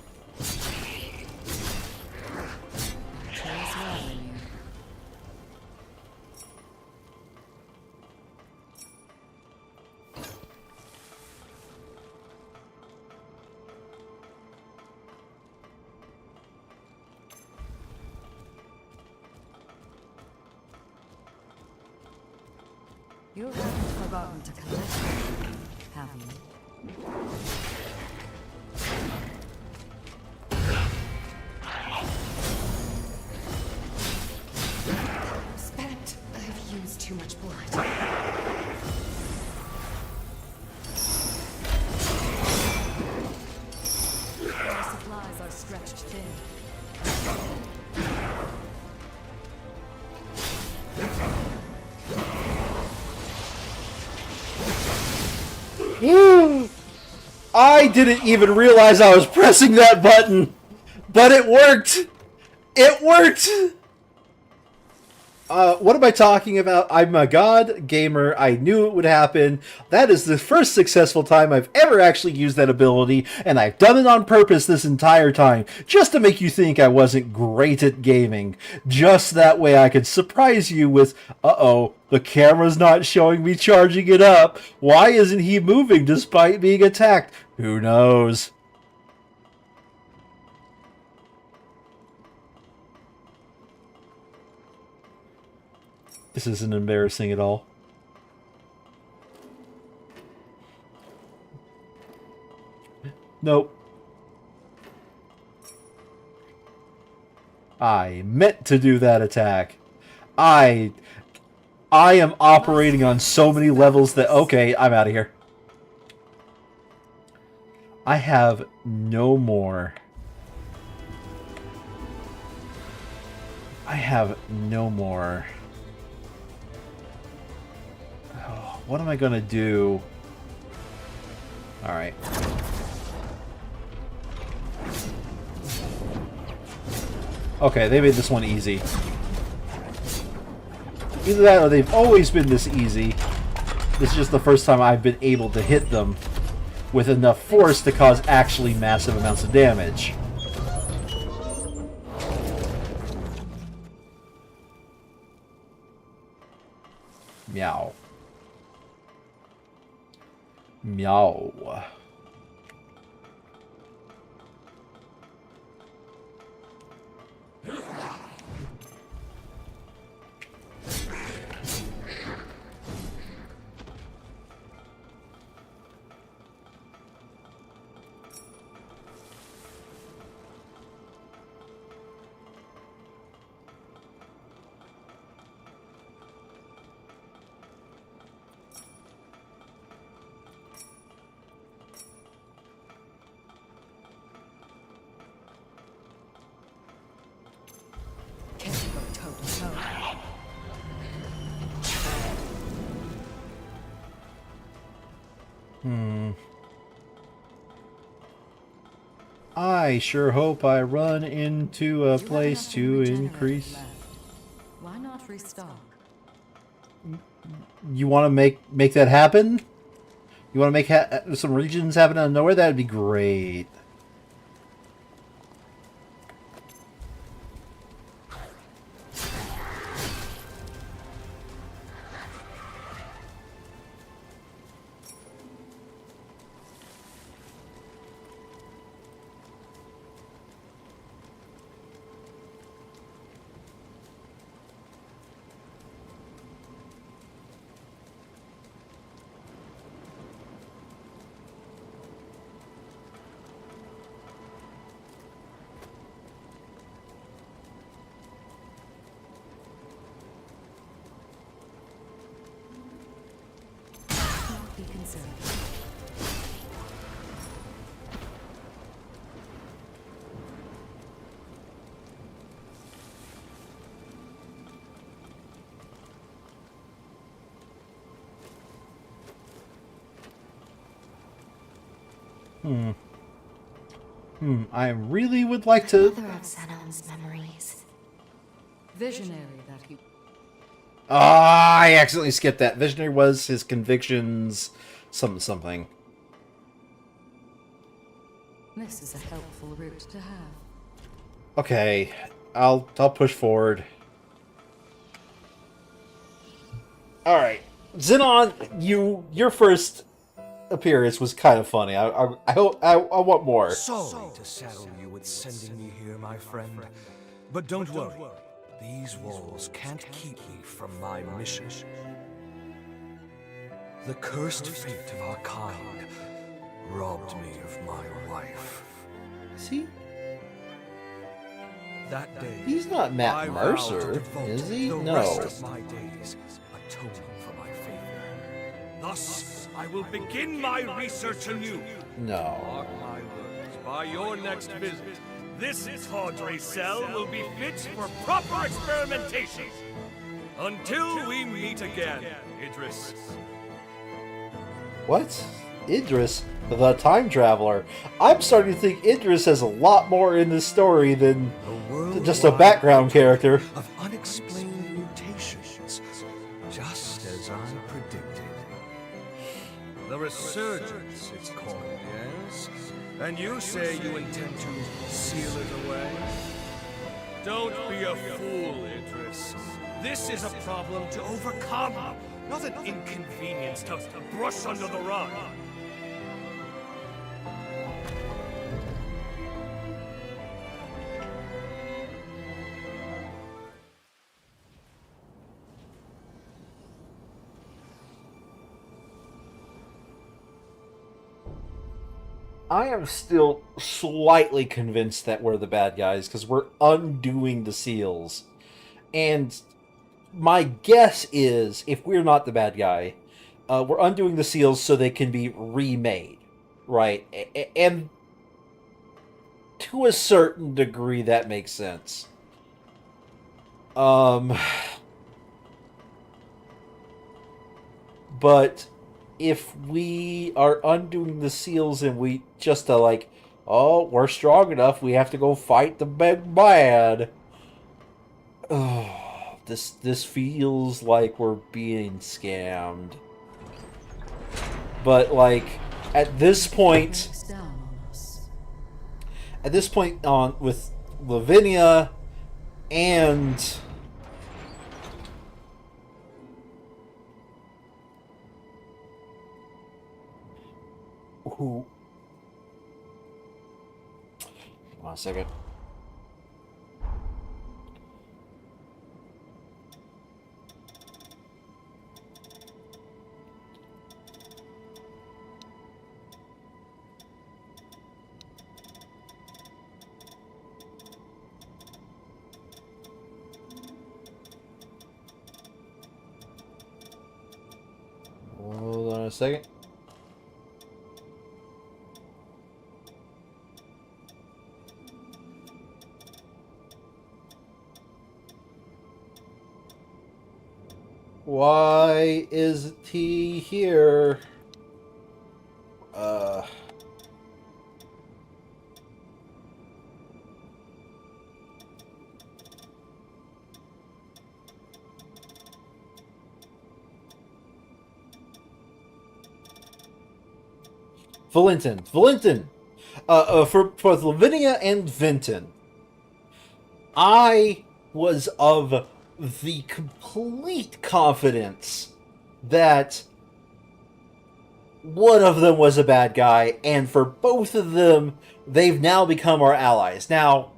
Speaker 2: You haven't forgotten to collect, have you?
Speaker 4: Spent. I've used too much blood.
Speaker 2: Our supplies are stretched thin.
Speaker 1: I didn't even realize I was pressing that button, but it worked. It worked. What am I talking about? I'm a god gamer. I knew it would happen. That is the first successful time I've ever actually used that ability, and I've done it on purpose this entire time, just to make you think I wasn't great at gaming. Just that way I could surprise you with, uh-oh, the camera's not showing me charging it up. Why isn't he moving despite being attacked? Who knows? This isn't embarrassing at all. Nope. I meant to do that attack. I am operating on so many levels that... Okay, I'm out of here. I have no more. I have no more. Oh, what am I gonna do? Alright. Okay, they made this one easy. Either that or they've always been this easy. This is just the first time I've been able to hit them with enough force to cause actually massive amounts of damage. Meow. Meow. I sure hope I run into a place to increase.
Speaker 2: Why not restock?
Speaker 1: You want to make that happen? You want to make some regions happen out of nowhere? That'd be great.
Speaker 2: Be concerned.
Speaker 1: I really would like to...
Speaker 3: Another of Zenon's memories.
Speaker 2: Visionary that he...
Speaker 1: Ah, I accidentally skipped that. Visionary was his convictions... something.
Speaker 2: This is a helpful route to have.
Speaker 1: Okay, I'll push forward. Alright. Zenon, your first appearance was kind of funny. I want more.
Speaker 6: Sorry to saddle you with sending me here, my friend. But don't worry. These walls can't keep me from my mission. The cursed fate of our kind robbed me of my wife.
Speaker 1: See?
Speaker 6: That day,
Speaker 1: He's not Matt
Speaker 6: I vowed to
Speaker 1: Mercer,
Speaker 6: devote
Speaker 1: is he?
Speaker 6: the
Speaker 1: No.
Speaker 6: rest of my days atoning for my failure. Thus, I will begin my research anew.
Speaker 1: No.
Speaker 6: Mark my words, by your next visit, this tawdry cell will be fit for proper experimentation. Until we meet again, Idris.
Speaker 1: What? Idris, the time traveler. I'm starting to think Idris has a lot more in this story than just a background character.
Speaker 6: Of unexplained mutations resurgence, it's called, yes? And you say you intend to seal it away? Don't be a fool, Idris. This is a problem to overcome, not an inconvenience to brush under the rug.
Speaker 1: I am still slightly convinced that we're the bad guys because we're undoing the seals. And my guess is, if we're not the bad guy, we're undoing the seals so they can be remade, right? And to a certain degree, that makes sense. But if we are undoing the seals and we just like, oh, we're strong enough, we have to go fight the big bad. Oh, this feels like we're being scammed. But like at this point, on with Lavinia and who? Hold on a second. Hold on a second. Why is he here? Valentin. For Lavinia and Vinton, I was of the complete confidence that one of them was a bad guy, and for both of them, they've now become our allies. Now,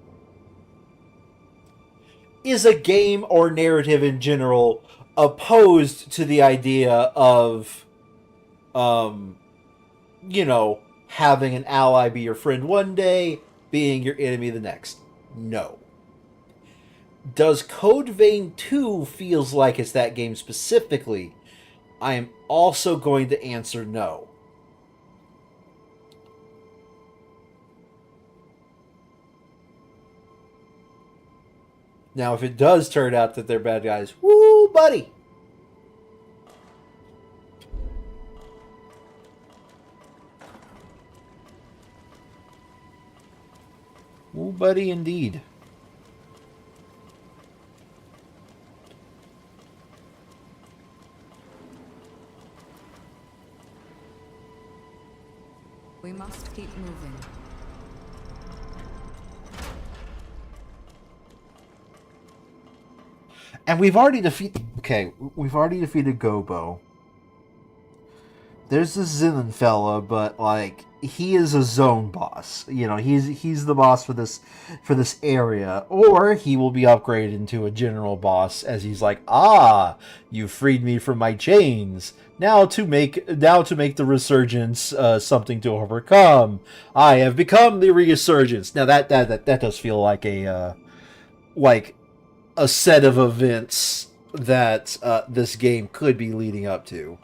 Speaker 1: is a game or narrative in general opposed to the idea of, you know, having an ally be your friend one day, being your enemy the next? No. Does Code Vein 2 feels like it's that game specifically? I am also going to answer no. Now, if it does turn out that they're bad guys, woo, buddy! Woo, buddy, indeed.
Speaker 2: We must keep moving.
Speaker 1: And we've already defeated... Okay, we've already defeated Gobo. There's this Zinnan fella, but, like, he is a zone boss. You know, he's the boss for this area. Or he will be upgraded into a general boss as he's like, ah, you freed me from my chains. Now to make the resurgence something to overcome. I have become the resurgence. Now that does feel like a set of events that this game could be leading up to.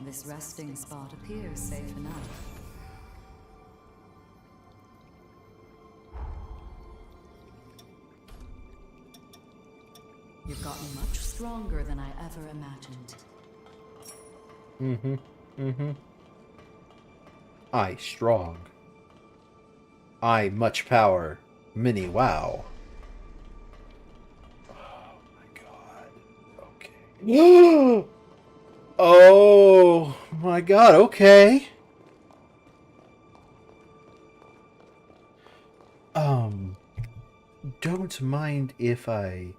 Speaker 2: This resting spot appears safe enough. You've gotten much stronger than I ever imagined.
Speaker 1: I strong. I much power. Many wow. Oh my god, okay. Don't mind if I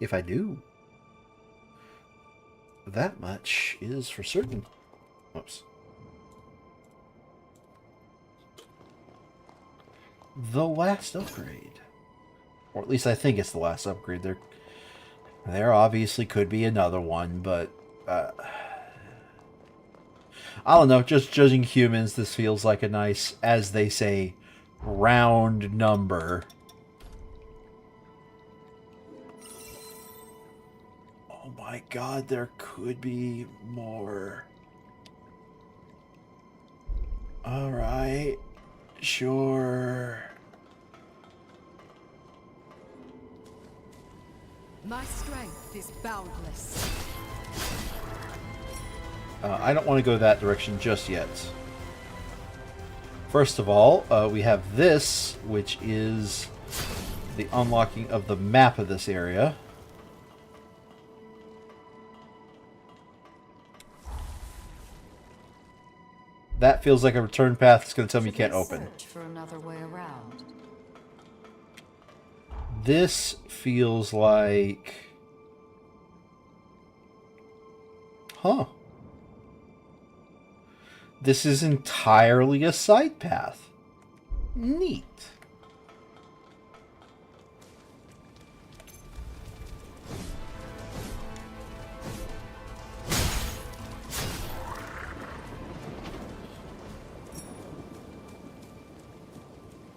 Speaker 1: do. That much is for certain. Oops. The last upgrade. Or at least I think it's the last upgrade. There obviously could be another one, but I don't know, just judging humans, this feels like a nice, as they say, round number. Oh my god, there could be more. Alright, sure.
Speaker 4: My strength is boundless.
Speaker 1: I don't want to go that direction just yet. First of all, we have this, which is the unlocking of the map of this area. That feels like a return path that's going to tell me you can't open.
Speaker 2: Search for another way around.
Speaker 1: This feels like... Huh. This is entirely a side path. Neat.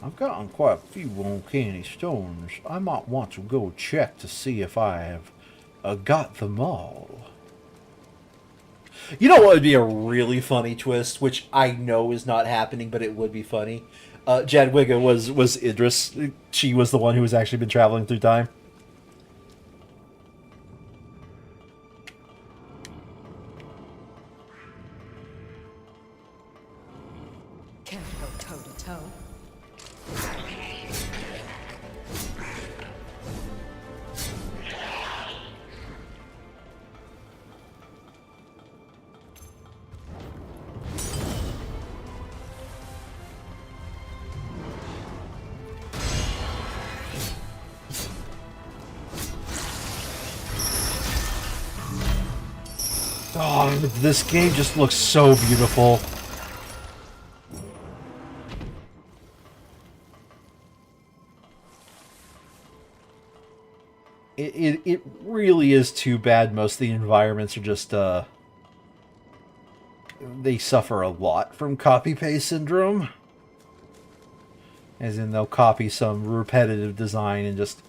Speaker 1: I've gotten quite a few uncanny stones. I might want to go check to see if I have got them all. You know what would be a really funny twist, which I know is not happening, but it would be funny? Jadwiga was Idris. She was the one who has actually been traveling through time.
Speaker 4: Can't go toe to toe.
Speaker 1: Oh, this game just looks so beautiful. It really is too bad most of the environments are just, they suffer a lot from copy-paste syndrome. As in, they'll copy some repetitive design and just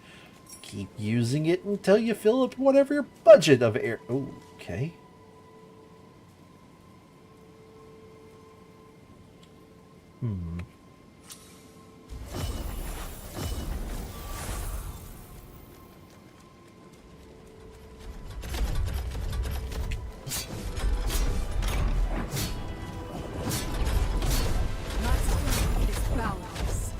Speaker 1: keep using it until you fill up whatever your budget of air... Ooh, okay.
Speaker 4: My strength is boundless.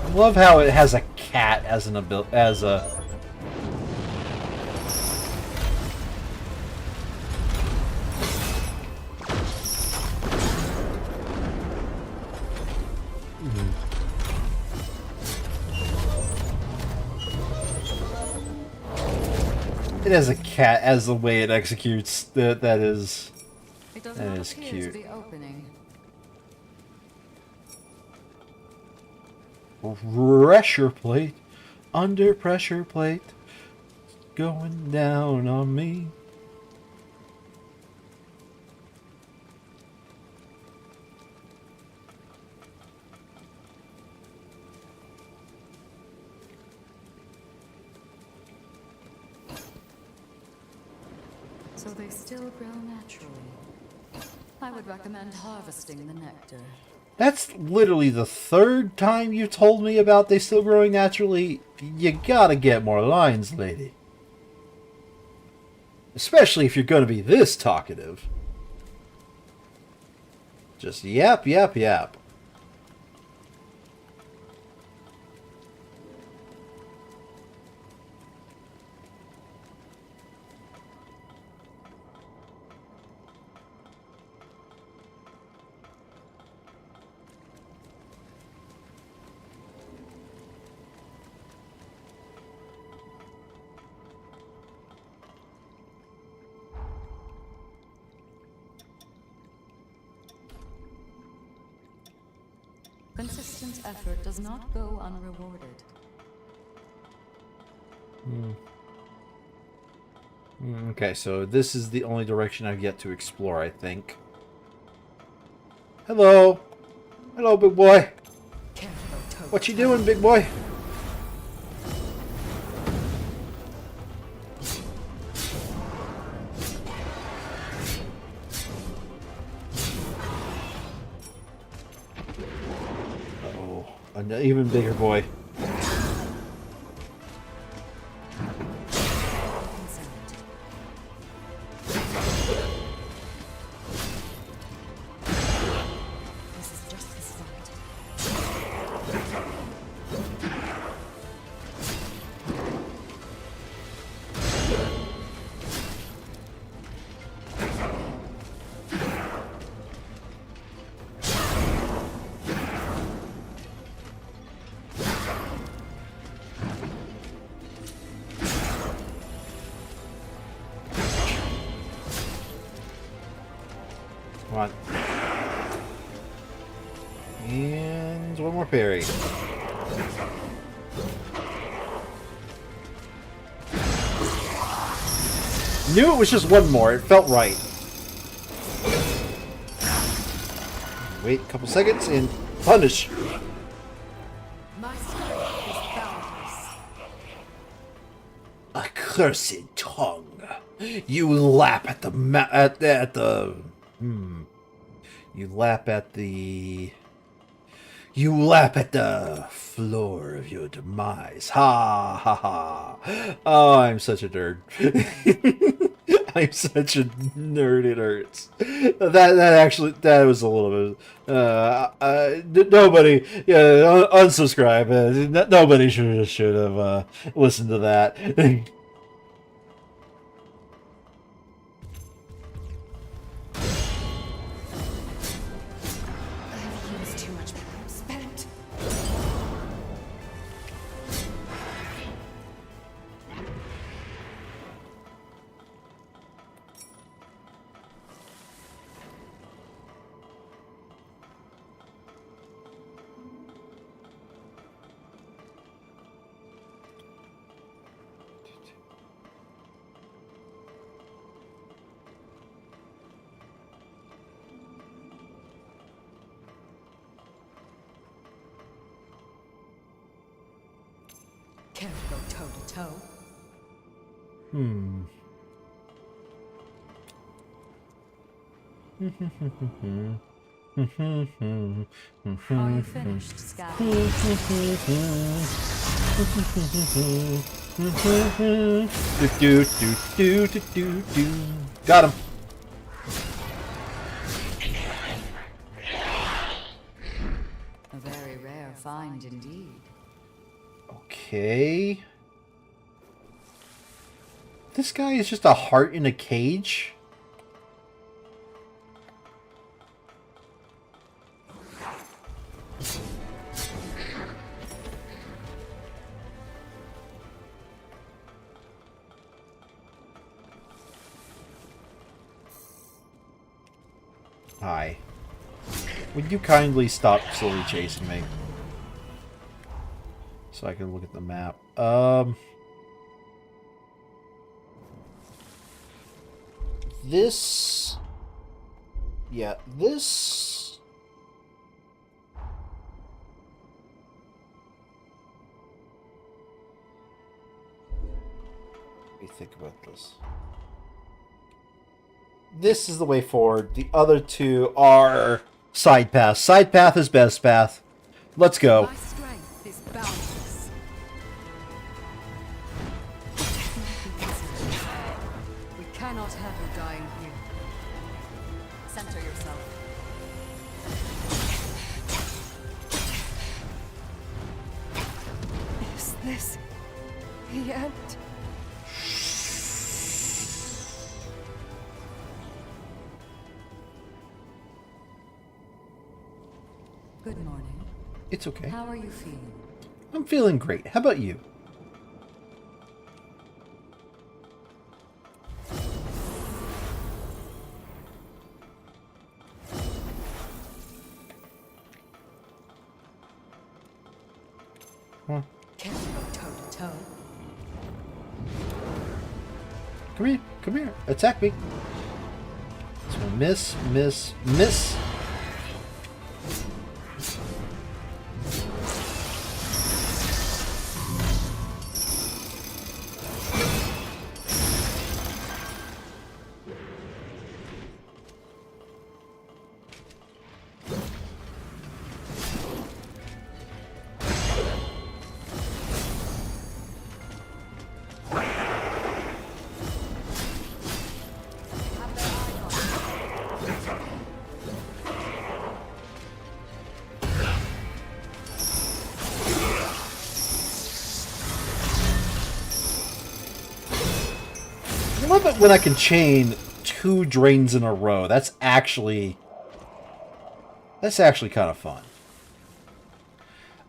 Speaker 1: I love how it has a cat as an as a... It has a cat as the way it executes. That is...
Speaker 2: It does
Speaker 1: That
Speaker 2: not
Speaker 1: is
Speaker 2: appear
Speaker 1: cute.
Speaker 2: to be opening.
Speaker 1: Pressure plate. Under pressure plate. Going down on me.
Speaker 2: So they still grow naturally. I would recommend harvesting the nectar.
Speaker 1: That's literally the third time you told me about they still growing naturally. You gotta get more lines, lady. Especially if you're gonna be this talkative. Just yap, yap, yap.
Speaker 2: Consistent effort does not go unrewarded.
Speaker 1: Okay, so this is the only direction I've yet to explore, I think. Hello. Hello, big boy. What you doing, big boy? Uh-oh. An even bigger boy.
Speaker 2: This is just the start.
Speaker 1: Come on. And one more parry. Knew it was just one more. It felt right. Wait a couple seconds and punish.
Speaker 4: My strength is boundless.
Speaker 1: Accursed tongue. You lap at the You lap at the floor of your demise. Ha ha ha. Oh, I'm such a nerd. I'm such a nerd, it hurts. That was a little bit nobody unsubscribe. Nobody should have listened to that.
Speaker 4: I've used too much time spent. Can't go toe to toe.
Speaker 2: Are you finished, Scout?
Speaker 1: Got him.
Speaker 2: A very rare find indeed.
Speaker 1: Okay. This guy is just a heart in a cage? Hi. Would you kindly stop slowly chasing me? So I can look at the map. This... Yeah, this... Let me think about this. This is the way forward. The other two are Side path. Side path is best path. Let's go.
Speaker 2: My strength is boundless. We cannot have you dying here. Center yourself.
Speaker 4: Is this the end?
Speaker 2: Good morning.
Speaker 1: It's okay.
Speaker 2: How are you feeling?
Speaker 1: I'm feeling great. How about you?
Speaker 2: Can we go toe to toe?
Speaker 1: Come here. Come here. Attack me. So miss, miss, miss. I love it when I can chain 2 drains in a row. That's actually kind of fun.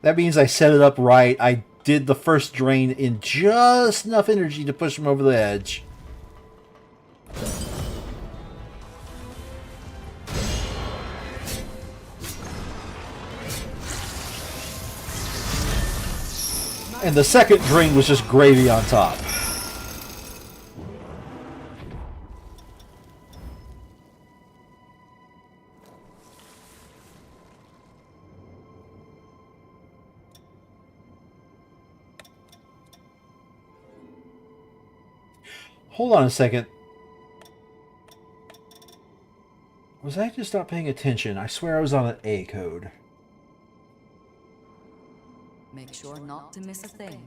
Speaker 1: That means I set it up right. I did the first drain in just enough energy to push him over the edge. And the second drain was just gravy on top. Hold on a second. Was I just not paying attention? I swear I was on an A code.
Speaker 2: Make sure not to miss a thing.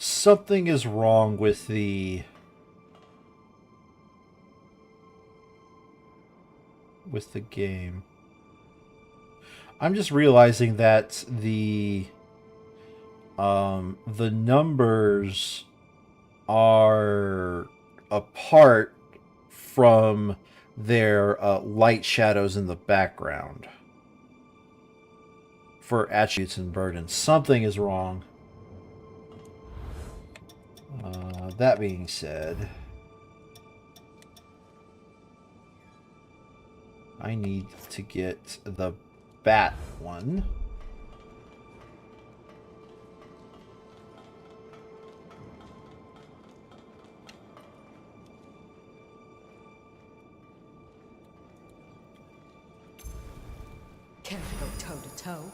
Speaker 1: Something is wrong with the game. I'm just realizing that the numbers are apart from their light shadows in the background for attributes and burdens. Something is wrong. That being said, I need to get the bat one.
Speaker 2: Can we go toe to toe?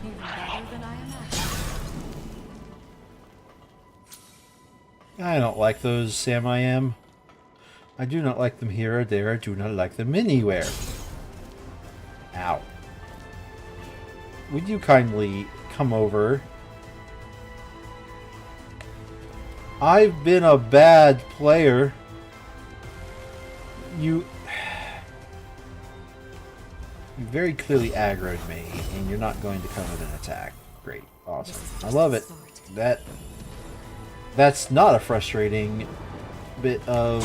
Speaker 2: Even better than I imagined.
Speaker 1: I don't like those, Sam I am. I do not like them here or there. I do not like them anywhere. Ow. Would you kindly come over? I've been a bad player. You very clearly aggroed me, and you're not going to come with an attack. Great. Awesome. I love it. That's not a frustrating bit of...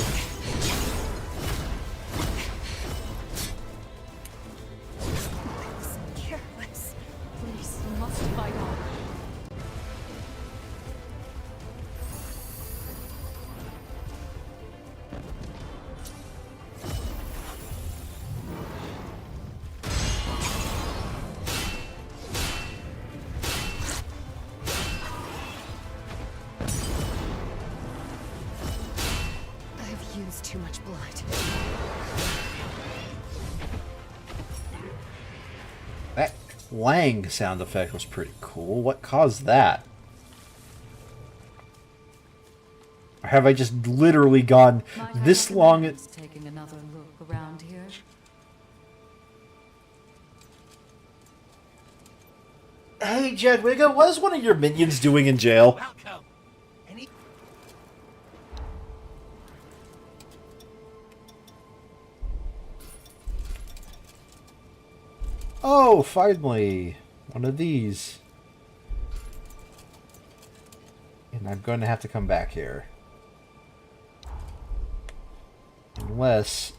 Speaker 4: Careless. Please, you must fight on. I've used too much blood.
Speaker 1: That clang sound effect was pretty cool. What caused that? Or have I just literally gone
Speaker 2: Might I
Speaker 1: this long?
Speaker 2: recommend taking another look around here.
Speaker 1: Hey, Jedwigga, what is one of your minions doing in jail?
Speaker 6: Welcome. Any
Speaker 1: Oh, finally. One of these. And I'm going to have to come back here. Unless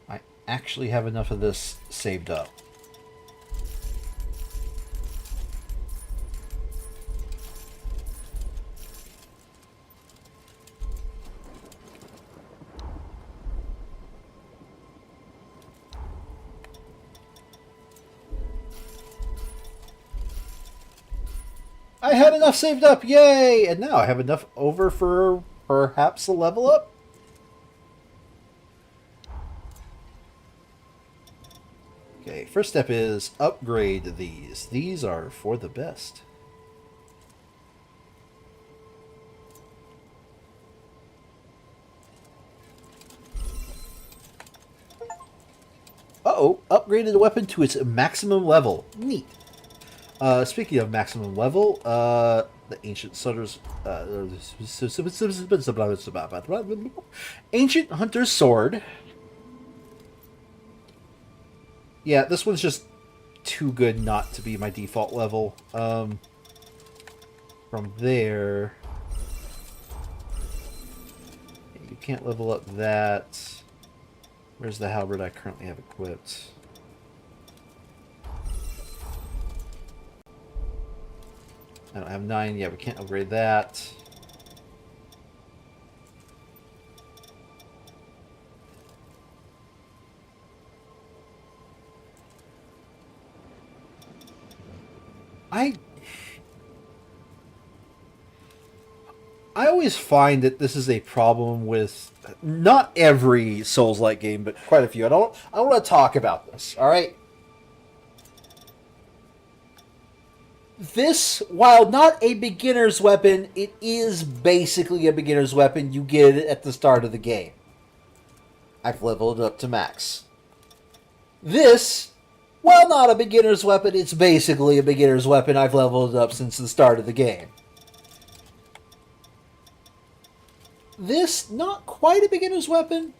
Speaker 1: I actually have enough of this saved up. I had enough saved up, yay! And now I have enough over for perhaps a level up? Okay, first step is upgrade these. These are for the best. Uh-oh, upgraded the weapon to its maximum level. Neat. Speaking of maximum level, the Ancient Hunter's Ancient Hunter's Sword. Yeah, this one's just too good not to be my default level. From there, you can't level up that. Where's the halberd I currently have equipped? I don't have 9. Yeah, we can't upgrade that. I always find that this is a problem with not every Souls-like game, but quite a few. I don't want to talk about this, all right? This, while not a beginner's weapon, it is basically a beginner's weapon. You get it at the start of the game. I've leveled it up to max. This, while not a beginner's weapon, it's basically a beginner's weapon. I've leveled it up since the start of the game. This, not quite a beginner's weapon,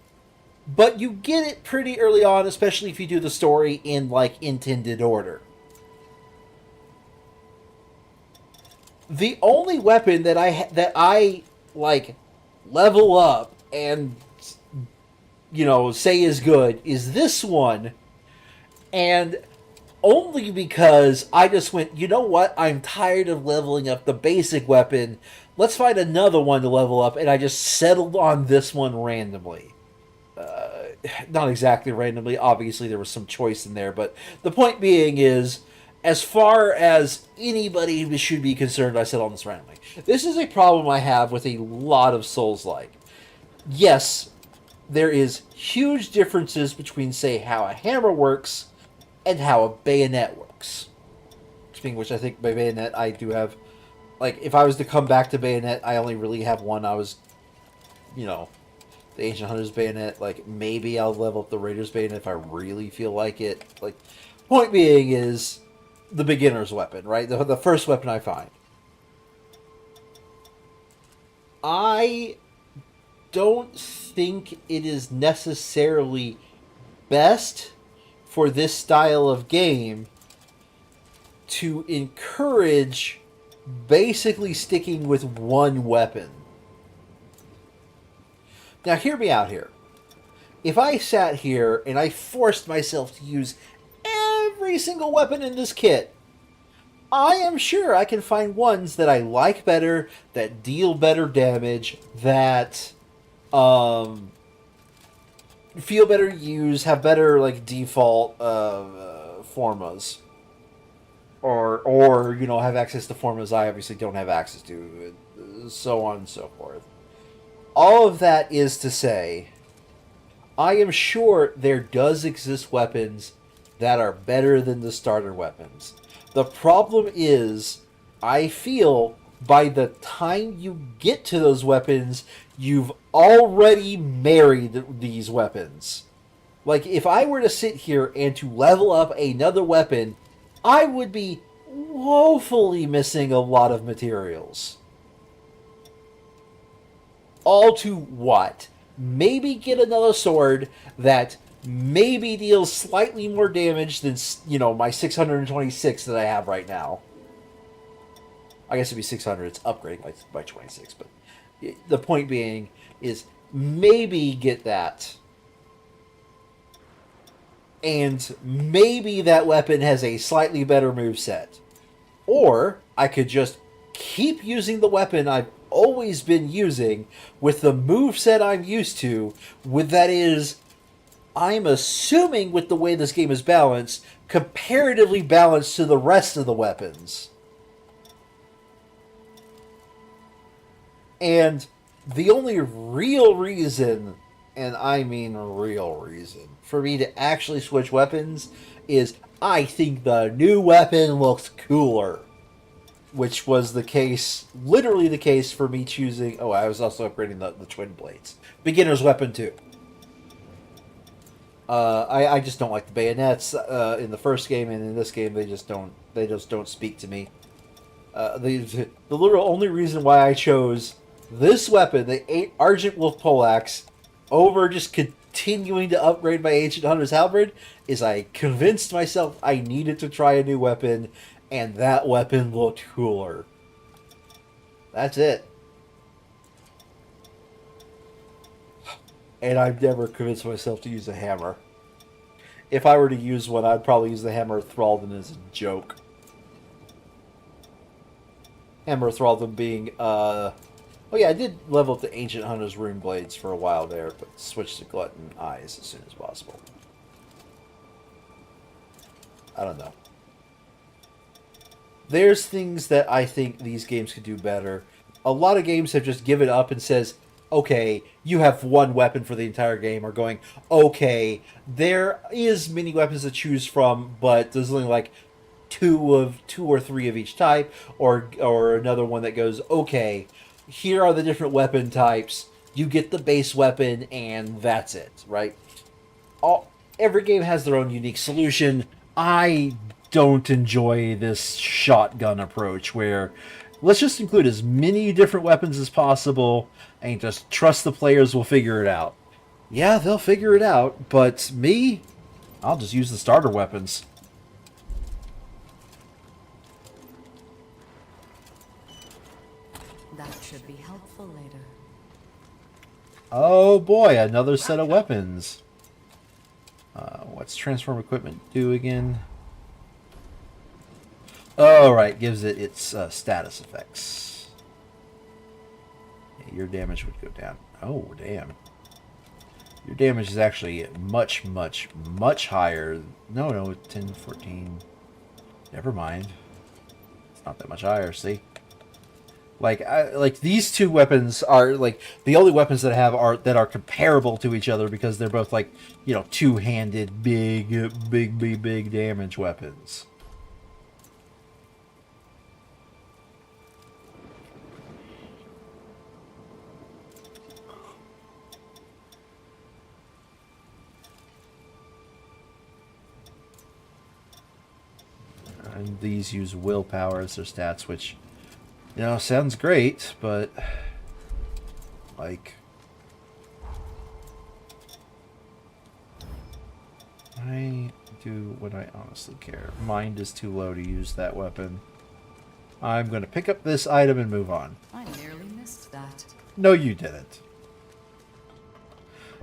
Speaker 1: but you get it pretty early on, especially if you do the story in, like, intended order. The only weapon that I like level up and, you know, say is good is this one, and only because I just went, you know what, I'm tired of leveling up the basic weapon, let's find another one to level up, and I just settled on this one randomly. Not exactly randomly, obviously there was some choice in there, but the point being is, as far as anybody should be concerned, I settled on this randomly. This is a problem I have with a lot of Souls-like. Yes, there is huge differences between, say, how a hammer works and how a bayonet works. Speaking of which, I think by bayonet I do have, like, if I was to come back to bayonet, I only really have one. I was, you know, the Ancient Hunter's bayonet. Like, maybe I'll level up the Raider's bayonet if I really feel like it. Like, point being is the beginner's weapon, right? The first weapon I find. I don't think it is necessarily best for this style of game to encourage basically sticking with one weapon. Now, hear me out here. If I sat here and I forced myself to use every single weapon in this kit, I am sure I can find ones that I like better, that deal better damage, that feel better to use, have better like default formas, or you know, have access to formas I obviously don't have access to, so on and so forth. All of that is to say, I am sure there does exist weapons that are better than the starter weapons. The problem is, I feel by the time you get to those weapons, you've already married these weapons. Like, if I were to sit here and to level up another weapon, I would be woefully missing a lot of materials. All to what? Maybe get another sword that maybe deals slightly more damage than, you know, my 626 that I have right now. I guess it'd be 600. It's upgrading by 26, but the point being is maybe get that. And maybe that weapon has a slightly better moveset. Or I could just keep using the weapon I've always been using with the moveset I'm used to, with that is, I'm assuming with the way this game is balanced, comparatively balanced to the rest of the weapons. And the only real reason, and I mean real reason, for me to actually switch weapons is I think the new weapon looks cooler. Which was the case, literally the case for me choosing... Oh, I was also upgrading the twin blades. Beginner's weapon too. I just don't like the bayonets in the first game, and in this game they just don't speak to me. The literal only reason why I chose this weapon, the Argent Wolf Poleaxe, over just continuing to upgrade my Ancient Hunter's Halberd, is I convinced myself I needed to try a new weapon, and that weapon looked cooler. That's it. And I've never convinced myself to use a hammer. If I were to use one, I'd probably use the Hammer of Thraldom as a joke. Hammer of Thraldom being, oh yeah, I did level up the Ancient Hunter's Rune Blades for a while there, but switched to Glutton Eyes as soon as possible. I don't know. There's things that I think these games could do better. A lot of games have just given up and says, okay, you have one weapon for the entire game, or going, okay, there is many weapons to choose from, but there's only like two or three of each type, or another one that goes, okay, here are the different weapon types, you get the base weapon, and that's it, right? Every game has their own unique solution. I don't enjoy this shotgun approach where let's just include as many different weapons as possible and just trust the players will figure it out. Yeah, they'll figure it out, but me, I'll just use the starter weapons.
Speaker 2: That should be helpful later.
Speaker 1: Oh boy, another set of weapons. What's transform equipment do again? Oh, right, gives it its status effects. Yeah, your damage would go down. Oh, damn. Your damage is actually much, much, much higher. No, 10, 14. Never mind. It's not that much higher, see? Like these two weapons are like the only weapons that I have that are comparable to each other because they're both like, you know, two-handed, big damage weapons. And these use willpower as their stats, which, you know, sounds great, but like, I do what I honestly care. Mind is too low to use that weapon. I'm going to pick up this item and move on.
Speaker 2: I nearly missed that.
Speaker 1: No, you didn't.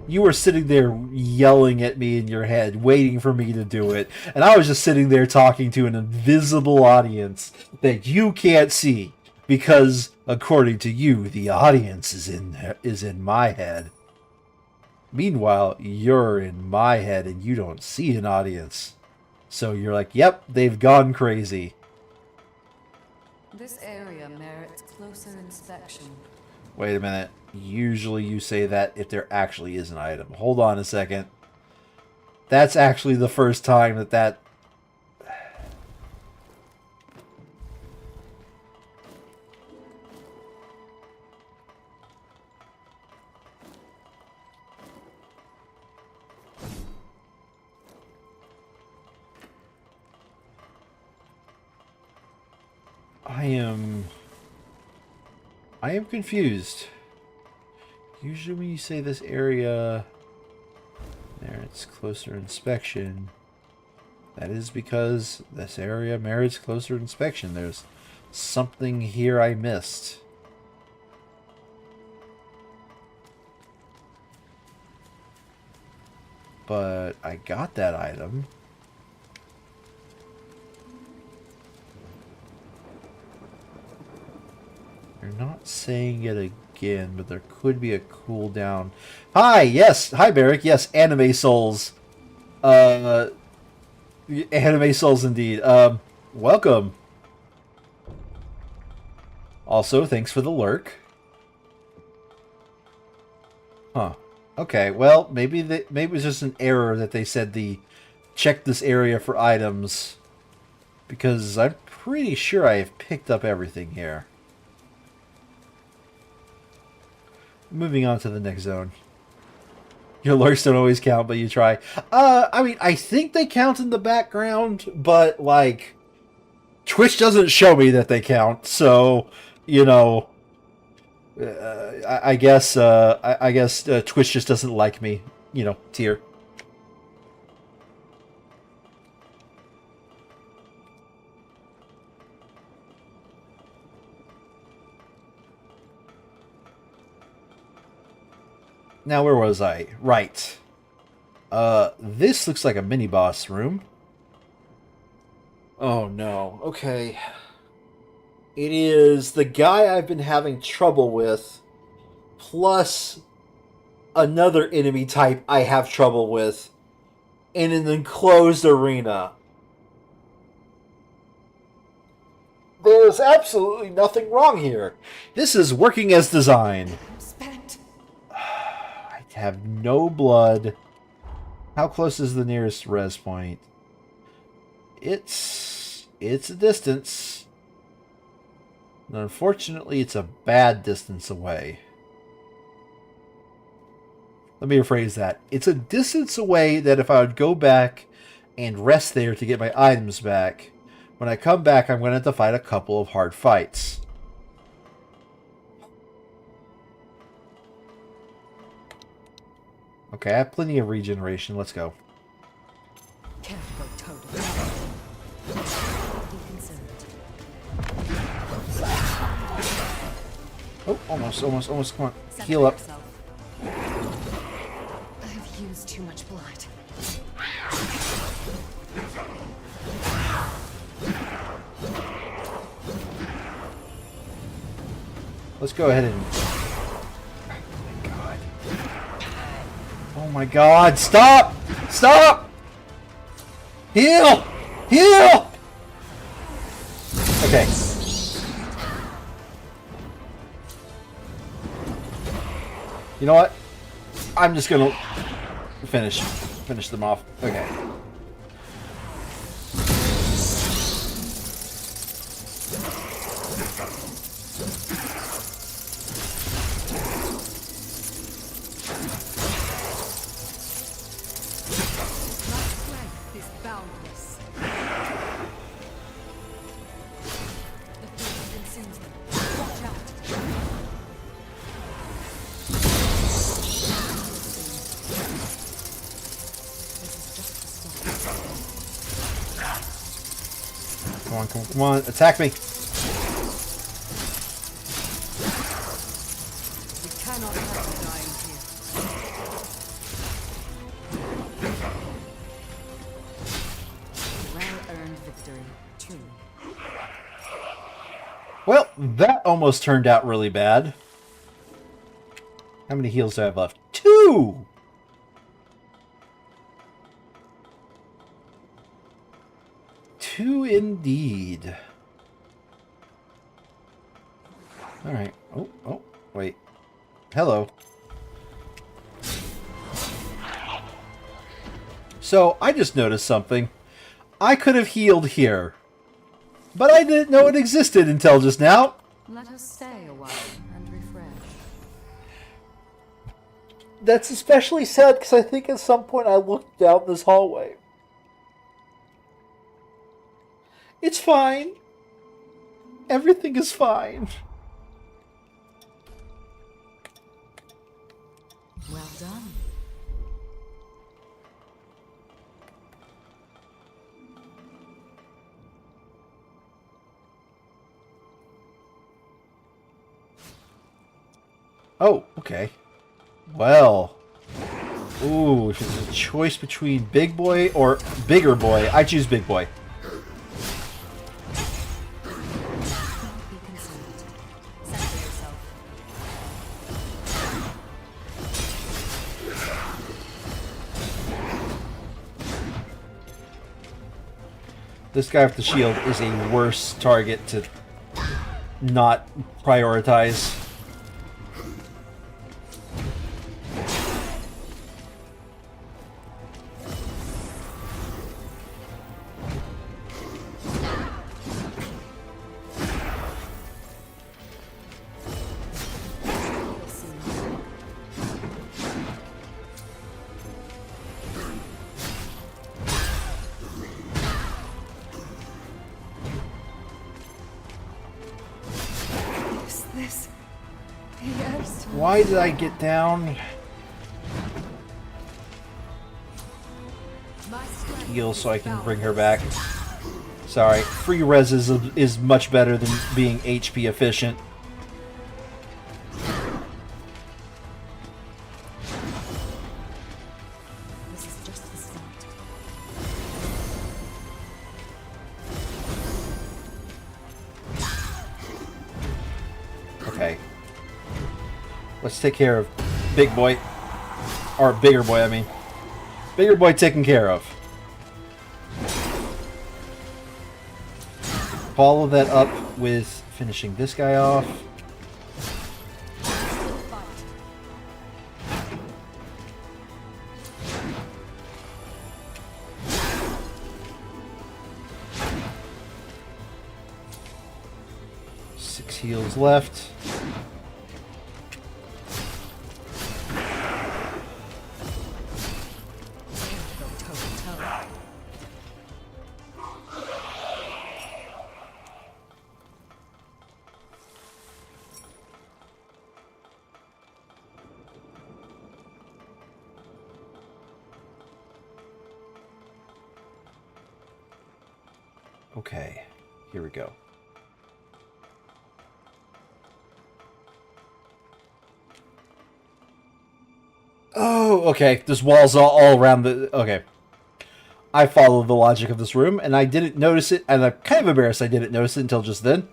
Speaker 1: You were sitting there yelling at me in your head, waiting for me to do it. And I was just sitting there talking to an invisible audience that you can't see. Because, according to you, the audience is in my head. Meanwhile, you're in my head and you don't see an audience. So you're like, yep, they've gone crazy.
Speaker 2: This area merits closer inspection.
Speaker 1: Wait a minute. Usually you say that if there actually is an item. Hold on a second. That's actually the first time that... I am confused. Usually when you say this area, there it's closer inspection. That is because this area merits closer inspection. There's something here I missed. But I got that item. You're not saying it again, but there could be a cooldown. Hi, yes, hi Barrick, yes, anime souls. Anime souls indeed. Welcome. Also, thanks for the lurk. Huh. Okay, well, maybe it was just an error that they said check this area for items. Because I'm pretty sure I have picked up everything here. Moving on to the next zone. Your lurks don't always count, but you try. I mean, I think they count in the background, but, like, Twitch doesn't show me that they count, so, you know, I guess Twitch just doesn't like me, you know, tier. Now, where was I? Right. This looks like a mini-boss room. Oh, no. Okay. It is the guy I've been having trouble with, plus another enemy type I have trouble with, in an enclosed arena. There's absolutely nothing wrong here. This is working as designed. I have no blood. How close is the nearest res point? It's a distance. And unfortunately, it's a bad distance away. Let me rephrase that. It's a distance away that if I would go back and rest there to get my items back, when I come back, I'm going to have to fight a couple of hard fights. Okay, I have plenty of regeneration. Let's go. Oh, almost. Come on. Heal up.
Speaker 4: I've used too much blood.
Speaker 1: Let's go ahead and... Oh my god, stop! Stop! Heal! Heal! Okay. You know what? I'm just gonna finish them off. Okay. Come on, attack me.
Speaker 2: victory, truly.
Speaker 1: Well, that almost turned out really bad. How many heals do I have left? 2! Two indeed. Alright. Oh, wait. Hello. So, I just noticed something. I could have healed here. But I didn't know it existed until just now.
Speaker 2: Let us stay a while and refresh.
Speaker 1: That's especially sad because I think at some point I looked down this hallway. It's fine. Everything is fine.
Speaker 2: Well done.
Speaker 1: Oh, okay. Well. Ooh, if it's a choice between Big Boy or Bigger Boy, I choose Big Boy.
Speaker 2: Be consumed. Center yourself.
Speaker 1: This guy with the shield is a worse target to not prioritize.
Speaker 4: Is this... Yes.
Speaker 1: Why did I get down?
Speaker 2: My strength
Speaker 1: Heal so I can
Speaker 2: is
Speaker 1: bring her back. Sorry, free res is much better than being HP efficient.
Speaker 2: This is just the start.
Speaker 1: Okay. Let's take care of Big Boy. Or Bigger Boy, I mean. Bigger Boy taken care of. Follow that up with finishing this guy off. Six heals left.
Speaker 2: Go toe to toe.
Speaker 1: Okay, here we go. Oh, okay. There's walls all around the... Okay. I follow the logic of this room, and I didn't notice it, and I'm kind of embarrassed I didn't notice it until just then.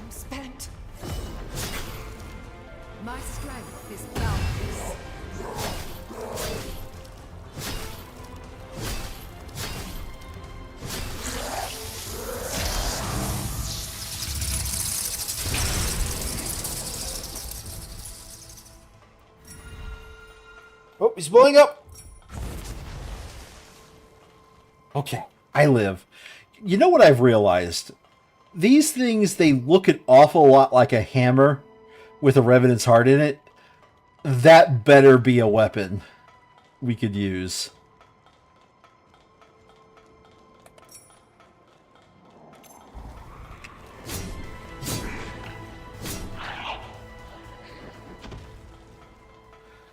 Speaker 4: I'm spent.
Speaker 2: My strength is boundless.
Speaker 1: Oh, he's blowing up! Okay, I live. You know what I've realized? These things, they look an awful lot like a hammer with a Revenant's heart in it. That better be a weapon we could use.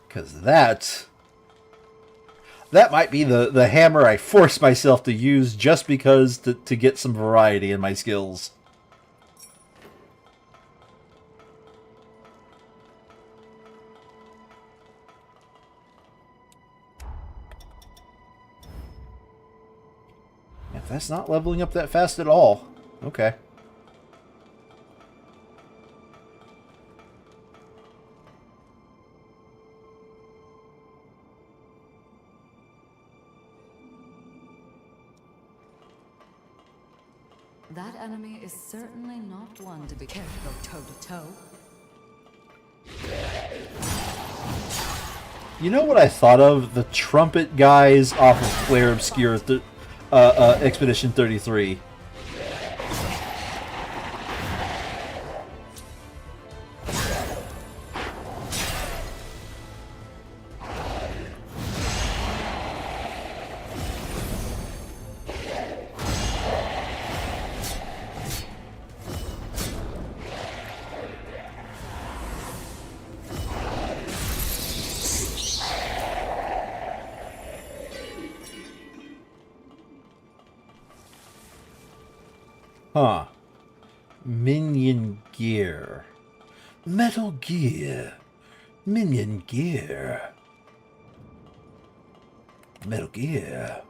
Speaker 1: Because that... That might be the hammer I force myself to use just because to get some variety in my skills. If that's not leveling up that fast at all. Okay.
Speaker 2: That enemy is certainly not one to be carried toe to toe.
Speaker 1: You know what I thought of? The trumpet guys off of Flare Obscure Expedition 33. Huh. Minion Gear. Metal Gear. Minion Gear. Metal Gear.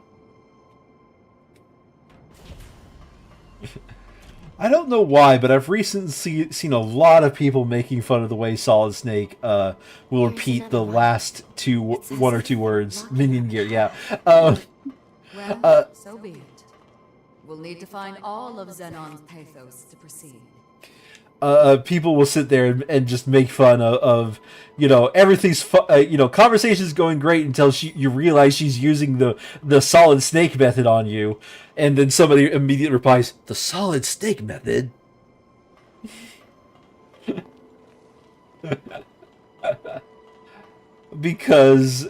Speaker 1: I don't know why, but I've recently seen a lot of people making fun of the way Solid Snake will repeat the last one or two words. Minion Gear, yeah.
Speaker 2: Well, so be it. We'll need to find all of Xenon's pathos to proceed.
Speaker 1: People will sit there and just make fun of everything's conversation's going great until you realize she's using the Solid Snake method on you, and then somebody immediately replies, "The Solid Snake method." Because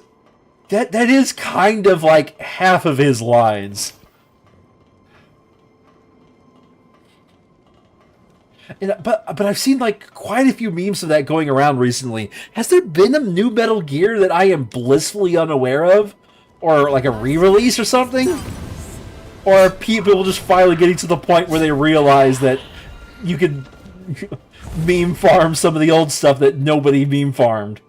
Speaker 1: that is kind of like half of his lines. But I've seen like quite a few memes of that going around recently. Has there been a new Metal Gear that I am blissfully unaware of? Or like a re-release or something? Or are people just finally getting to the point where they realize that you can meme farm some of the old stuff that nobody meme farmed?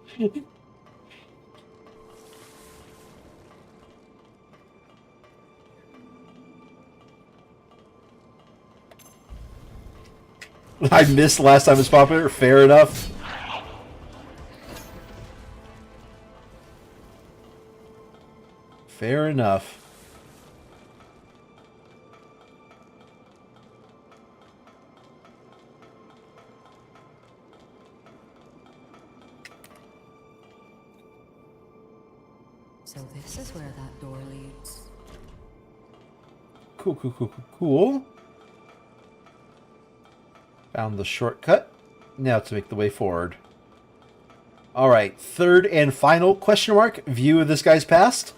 Speaker 1: I missed last time it was popular. Fair enough. Fair enough.
Speaker 2: So this is where that door leads.
Speaker 1: Cool. Found the shortcut. Now to make the way forward. Alright, third and final question mark. View of this guy's past.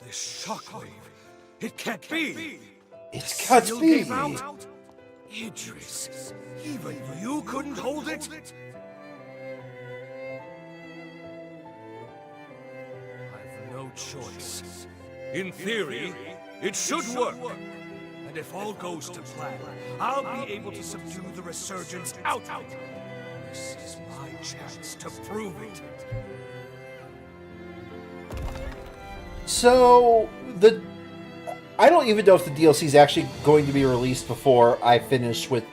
Speaker 6: This shockwave. It can't be.
Speaker 1: It's got to be.
Speaker 6: Idris, even you couldn't hold it? I've no choice. In theory, it should work. And if all goes to plan, I'll be able to subdue the resurgence out. This is my chance to prove it.
Speaker 1: So, I don't even know if the DLC is actually going to be released before I finish with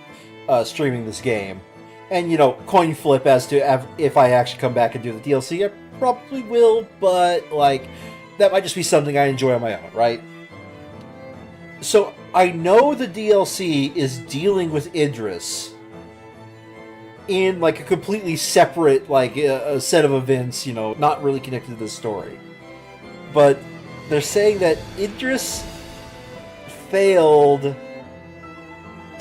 Speaker 1: streaming this game. And, coin flip as to if I actually come back and do the DLC. I probably will, but, that might just be something I enjoy on my own, right? So, I know the DLC is dealing with Idris in, a completely separate, a set of events, not really connected to the story. But they're saying that Idris failed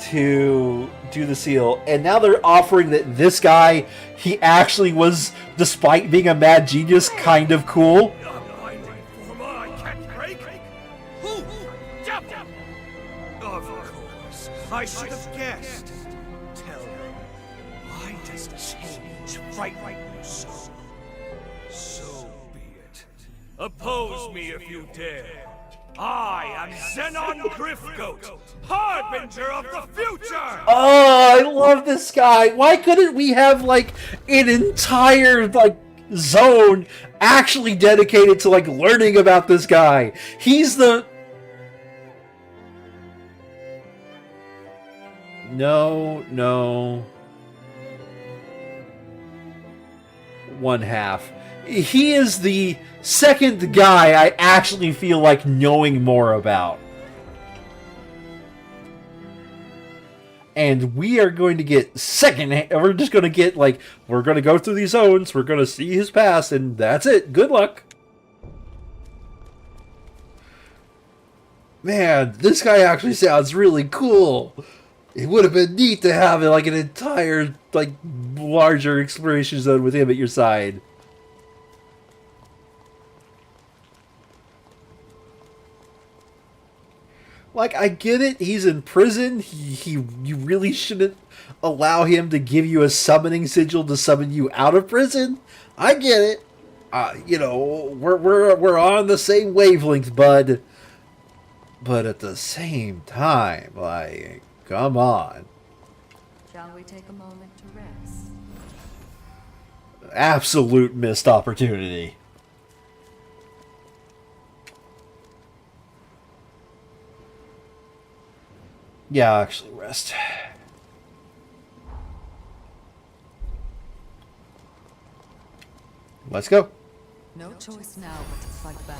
Speaker 1: to do the seal, and now they're offering that this guy, he actually was, despite being a mad genius, kind of cool.
Speaker 6: Of course. I should have guessed. Tell me, why does change frighten you so? So be it. Oppose me if you dare. I am Xenon Griffgoat, Harbinger of the Future!
Speaker 1: Oh, I love this guy. Why couldn't we have, like, an entire, like, zone actually dedicated to, like, learning about this guy? He's the... No. One half. He is the second guy I actually feel like knowing more about. And we are going to get we're just going to get, like, we're going to go through these zones, we're going to see his past, and that's it. Good luck. Man, this guy actually sounds really cool. It would have been neat to have, like, an entire, like, larger exploration zone with him at your side. Like, I get it, he's in prison, you really shouldn't allow him to give you a summoning sigil to summon you out of prison. I get it. You know, we're on the same wavelength, bud. But at the same time, like, come on.
Speaker 2: Shall we take a moment to rest?
Speaker 1: Absolute missed opportunity. Yeah, actually rest. Let's go.
Speaker 2: No choice now but to fight back.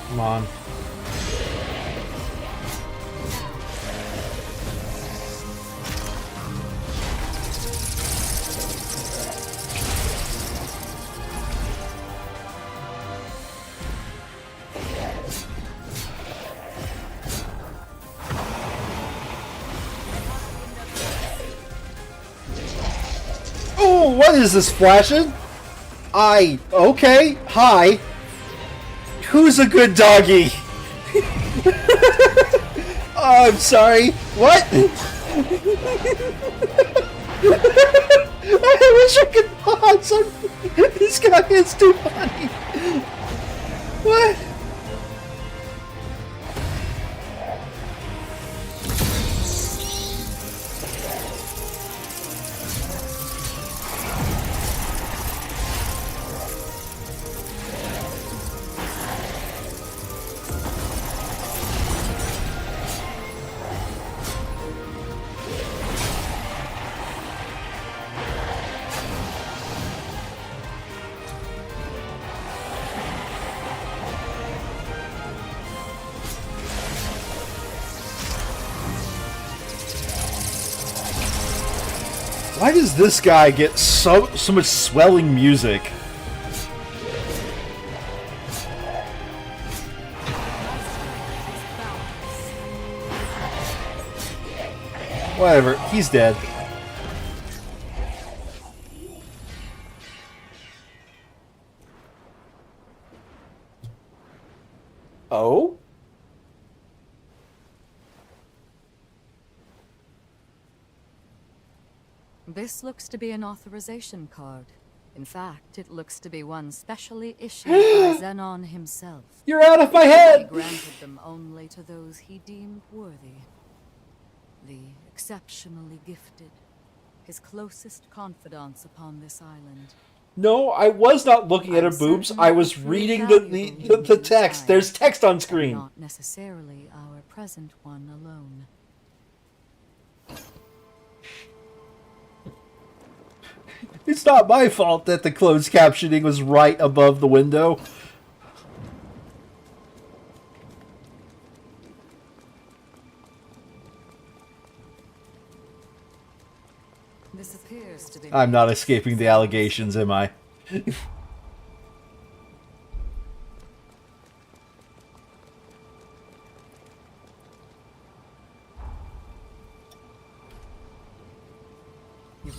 Speaker 1: Come on. Oh, what is this flashing? Okay, hi. Who's a good doggy? Oh, I'm sorry. What? I wish I could pause. This guy is too funny. What? Why does this guy get so much swelling music? Whatever, he's dead. Oh?
Speaker 2: This looks to be an authorization card. In fact, it looks to be one specially issued by Xenon himself.
Speaker 1: You're out of my
Speaker 2: He
Speaker 1: head!
Speaker 2: granted them only to those he deemed worthy. The exceptionally gifted. His closest confidants upon this island.
Speaker 1: No, I was not looking at her boobs. I was reading the text. There's text on screen.
Speaker 2: Not necessarily our present one alone.
Speaker 1: It's not my fault that the closed captioning was right above the window.
Speaker 2: This appears to be.
Speaker 1: I'm not escaping the allegations, am I?
Speaker 2: You've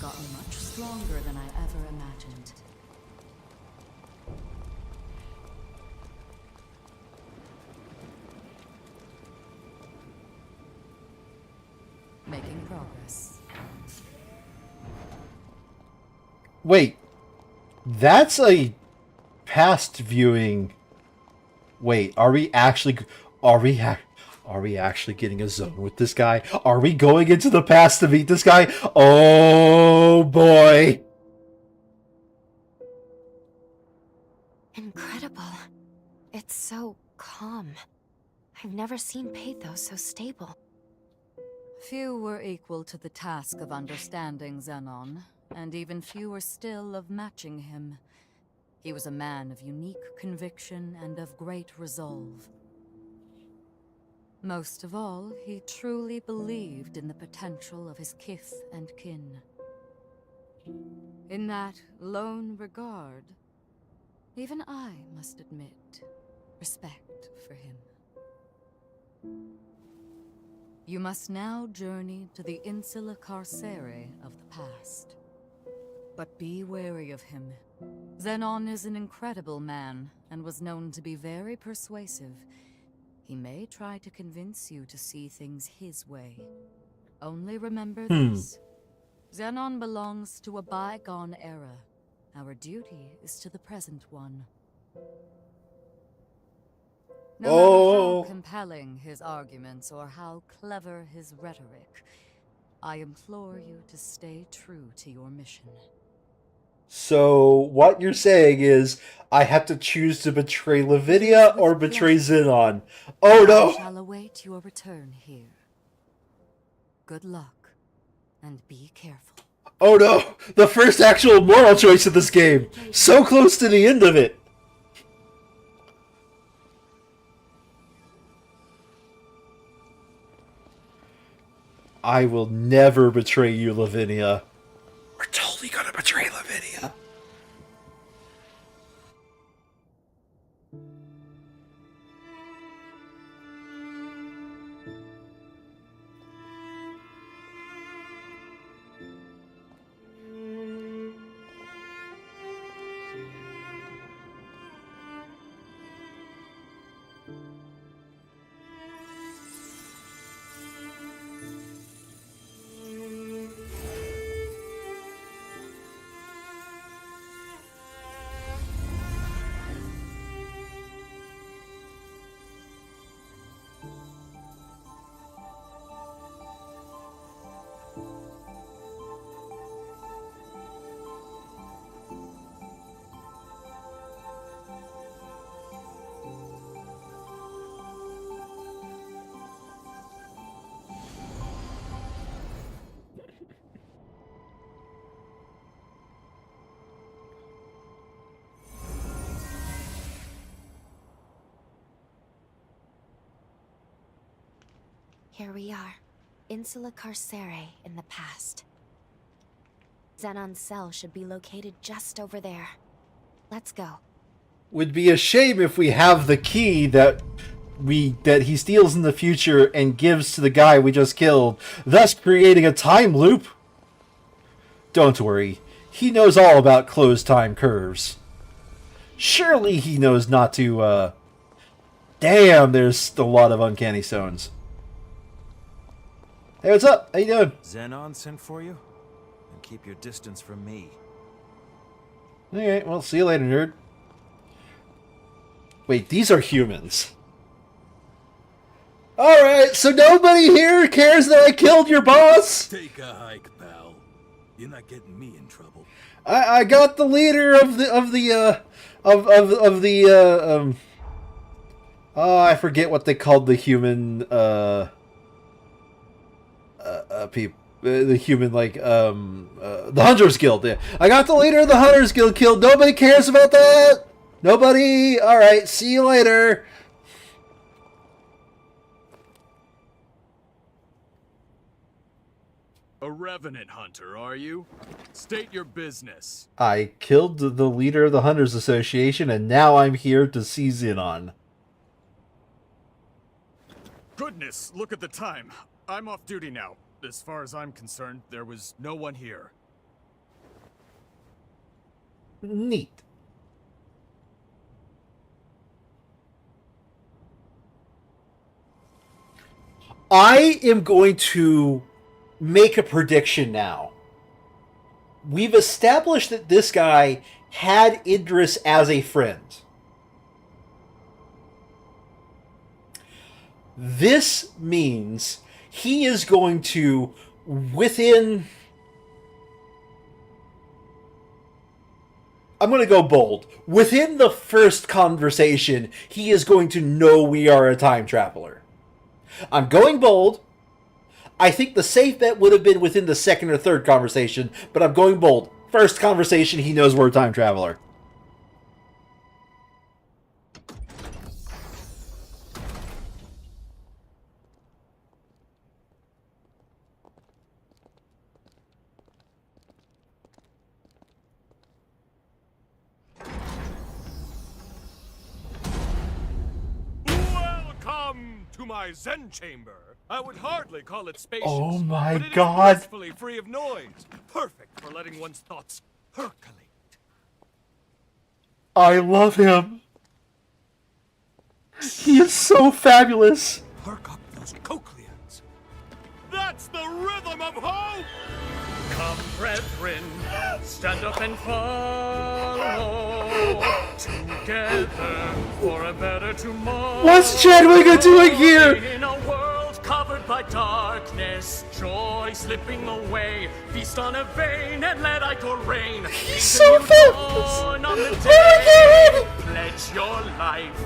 Speaker 2: gotten much stronger than I ever imagined. Making progress.
Speaker 1: Wait, that's a past viewing. Wait, are we actually getting a zone with this guy? Are we going into the past to meet this guy? Oh boy.
Speaker 3: Incredible. It's so calm. I've never seen pathos so stable.
Speaker 2: Few were equal to the task of understanding Xenon, and even fewer still of matching him. He was a man of unique conviction and of great resolve. Most of all, he truly believed in the potential of his kith and kin. In that lone regard, even I must admit respect for him. You must now journey to the Insula Carcere of the past. But be wary of him. Xenon is an incredible man, and was known to be very persuasive. He may try to convince you to see things his way. Only remember this. Xenon belongs to a bygone era. Our duty is to the present one. No matter how compelling his arguments or how clever his rhetoric, I implore you to stay true to your mission.
Speaker 1: So what you're saying is I have to choose to betray Lavinia or betray Xenon. Oh no!
Speaker 2: I shall await your return here. Good luck, and be careful.
Speaker 1: Oh no! The first actual moral choice of this game! So close to the end of it! I will never betray you, Lavinia. We're totally gonna betray Lavinia.
Speaker 3: Here we are, Insula Carcere in the past. Xenon's cell should be located just over there. Let's go.
Speaker 1: Would be a shame if we have the key that he steals in the future and gives to the guy we just killed, thus creating a time loop. Don't worry, he knows all about closed time curves. Surely he knows not to, Damn, there's a lot of uncanny stones. Hey, what's up? How you doing?
Speaker 6: Xenon sent for you? And keep your distance from me.
Speaker 1: Alright, well, see you later, nerd. Wait, these are humans. Alright, so nobody here cares that I killed your boss?
Speaker 7: Take a hike, pal. You're not getting me in trouble.
Speaker 1: I got the leader of the oh, I forget what they called the human people, the human, like, the Hunters Guild. Yeah, I got the leader of the Hunters Guild killed. Nobody cares about that. Nobody. All right, see you later.
Speaker 8: A revenant hunter, are you? State your business.
Speaker 1: I killed the leader of the Hunters Association, and now I'm here to seize in on.
Speaker 8: Goodness, look at the time. I'm off duty now. As far as I'm concerned, there was no one here.
Speaker 1: Neat. I am going to make a prediction now. We've established that this guy had Idris as a friend. This means he is going to, within... I'm going to go bold. Within the first conversation, he is going to know we are a time traveler. I'm going bold. I think the safe bet would have been within the second or third conversation, but I'm going bold. First conversation, he knows we're a time traveler.
Speaker 6: Welcome to my Zen chamber. I would hardly call it spacious.
Speaker 1: Oh my
Speaker 6: but it is
Speaker 1: God.
Speaker 6: blissfully free of noise. Perfect for letting one's thoughts percolate.
Speaker 1: I love him. He is so fabulous.
Speaker 6: Perk up those cochlears. That's the rhythm of hope!
Speaker 9: Come, brethren, stand up and follow together for a better tomorrow.
Speaker 1: What's Chadwick doing here?
Speaker 9: In a world covered by darkness, joy slipping away. Feast on a vein and let idle rain.
Speaker 1: He's so fabulous.
Speaker 9: On the
Speaker 1: Oh
Speaker 9: day.
Speaker 1: my God.
Speaker 9: Pledge your life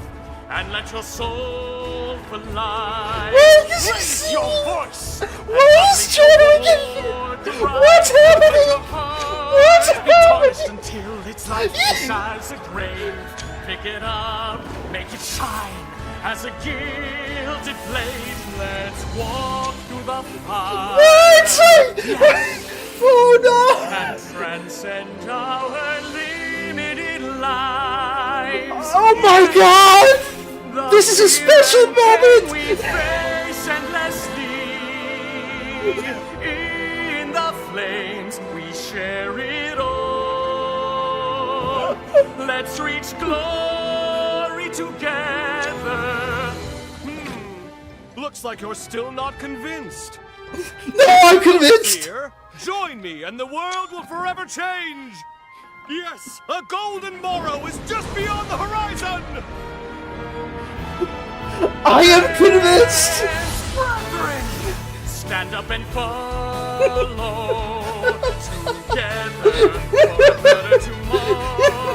Speaker 9: and let your soul fly.
Speaker 1: Raise
Speaker 9: your voice.
Speaker 1: What is Chadwick? What's happening? What's happening?
Speaker 9: Until its life decides a grave. Pick it up, make it shine as a gilded blaze. Let's walk through the fire.
Speaker 1: Oh no!
Speaker 9: And transcend our limited lives.
Speaker 1: Oh my God! This is a special moment!
Speaker 9: We face endlessly. In the flames, we share it all. Let's reach glory together.
Speaker 6: Looks like you're still not convinced.
Speaker 1: No, I'm convinced!
Speaker 6: Here, join me and the world will forever change. Yes, a golden morrow is just beyond the horizon.
Speaker 1: I am convinced!
Speaker 9: Brethren, stand up and follow together for a better tomorrow.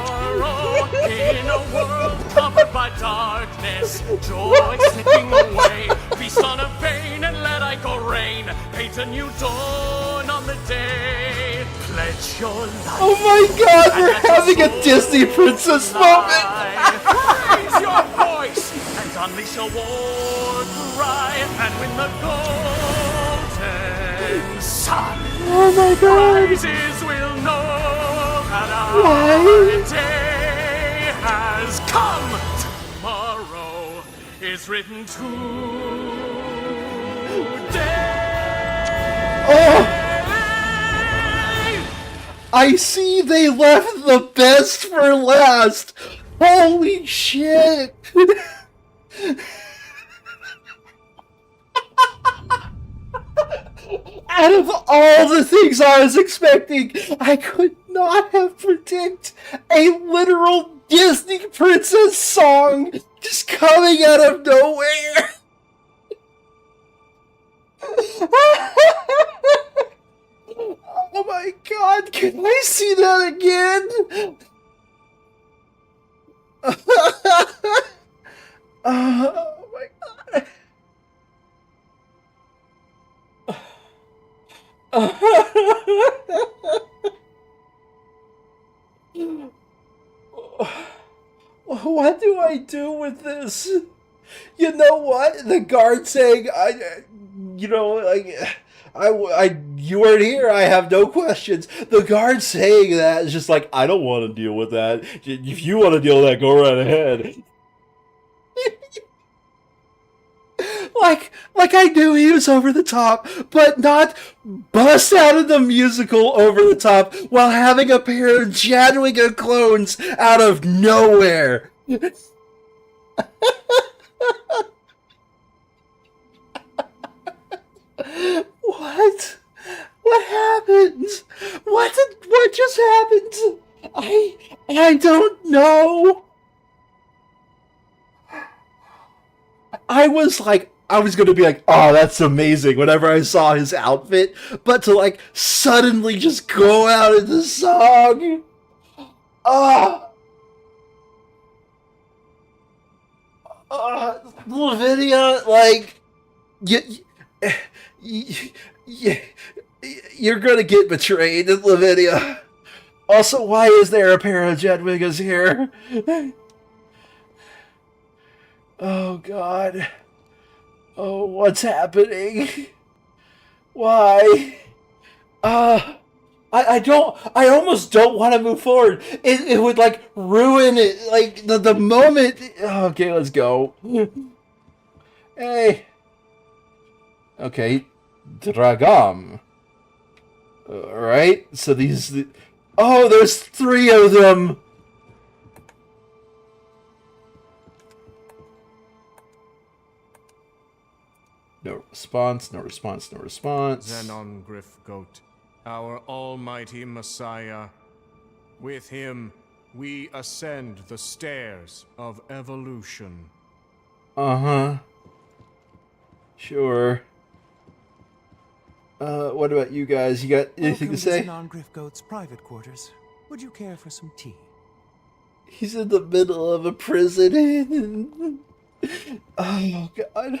Speaker 9: In a world covered by darkness, joy slipping away. Feast on a vein and let idle rain. Paint a new dawn on the day. Pledge your life.
Speaker 1: Oh my God, we're having a Disney princess moment!
Speaker 9: Raise your voice and unleash a war cry. And when the golden sun rises, we'll know that our day has come. Tomorrow is written today.
Speaker 1: Oh! I see they left the best for last! Holy shit! Out of all the things I was expecting, I could not have predicted a literal Disney princess song just coming out of nowhere! Oh my God, can I see that again? Oh my God. What do I do with this? You know what? The guard saying, you weren't here. I have no questions. The guard saying that is just like, I don't want to deal with that. If you want to deal with that, go right ahead. like I knew he was over the top, but not bust out of the musical over the top while having a pair of Jadwiga clones out of nowhere. What? What happened? What just happened? I don't know. I was gonna be like, oh, that's amazing whenever I saw his outfit, but to like suddenly just go out in the song. Lavinia, like, you're gonna get betrayed, Lavinia. Also, why is there a pair of Jadwigas here? Oh, God. Oh, what's happening? Why? I almost don't want to move forward. It would, like, ruin it, like, the moment. Okay, let's go. Hey. Okay. Dragam. Alright, so these... Oh, there's 3 of them! No response, no response, no response.
Speaker 9: Xenon Griffgoat, our almighty Messiah. With him, we ascend the stairs of evolution.
Speaker 1: Uh-huh. Sure. What about you guys? You got anything to say?
Speaker 6: Welcome to Xenon Griffgoat's private quarters. Would you care for some tea?
Speaker 1: He's in the middle of a prison. Oh, God.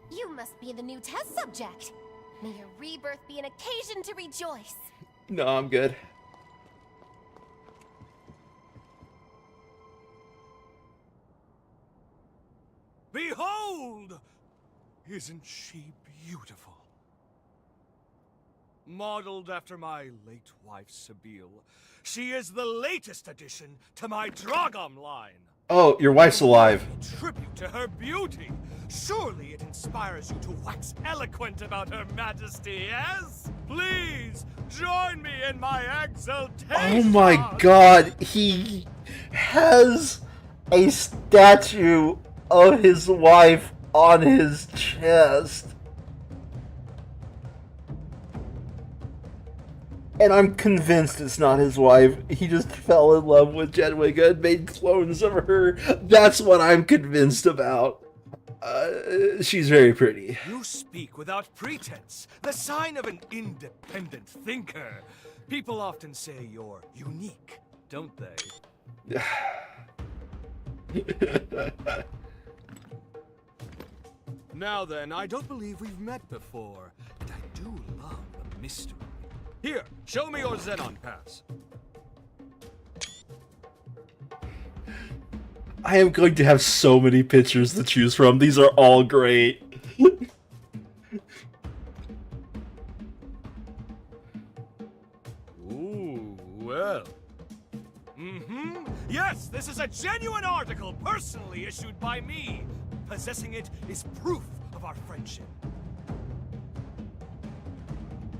Speaker 3: You must be the new test subject. May your rebirth be an occasion to rejoice.
Speaker 1: No, I'm good.
Speaker 6: Behold! Isn't she beautiful? Modeled after my late wife, Sabine, she is the latest addition to my Dragom line.
Speaker 1: Oh, your wife's alive.
Speaker 6: A tribute to her beauty. Surely it inspires you to wax eloquent about her majesty, yes? Please, join me in my exultation!
Speaker 1: Oh my God, he has a statue of his wife on his chest. And I'm convinced it's not his wife. He just fell in love with Jadwiga and made clones of her. That's what I'm convinced about. She's very pretty.
Speaker 6: You speak without pretense, the sign of an independent thinker. People often say you're unique, don't they? Now then, I don't believe we've met before, but I do love a mystery. Here, show me your Xenon pass.
Speaker 1: I am going to have so many pictures to choose from. These are all great.
Speaker 6: Ooh, well. Yes, this is a genuine article personally issued by me. Possessing it is proof of our friendship.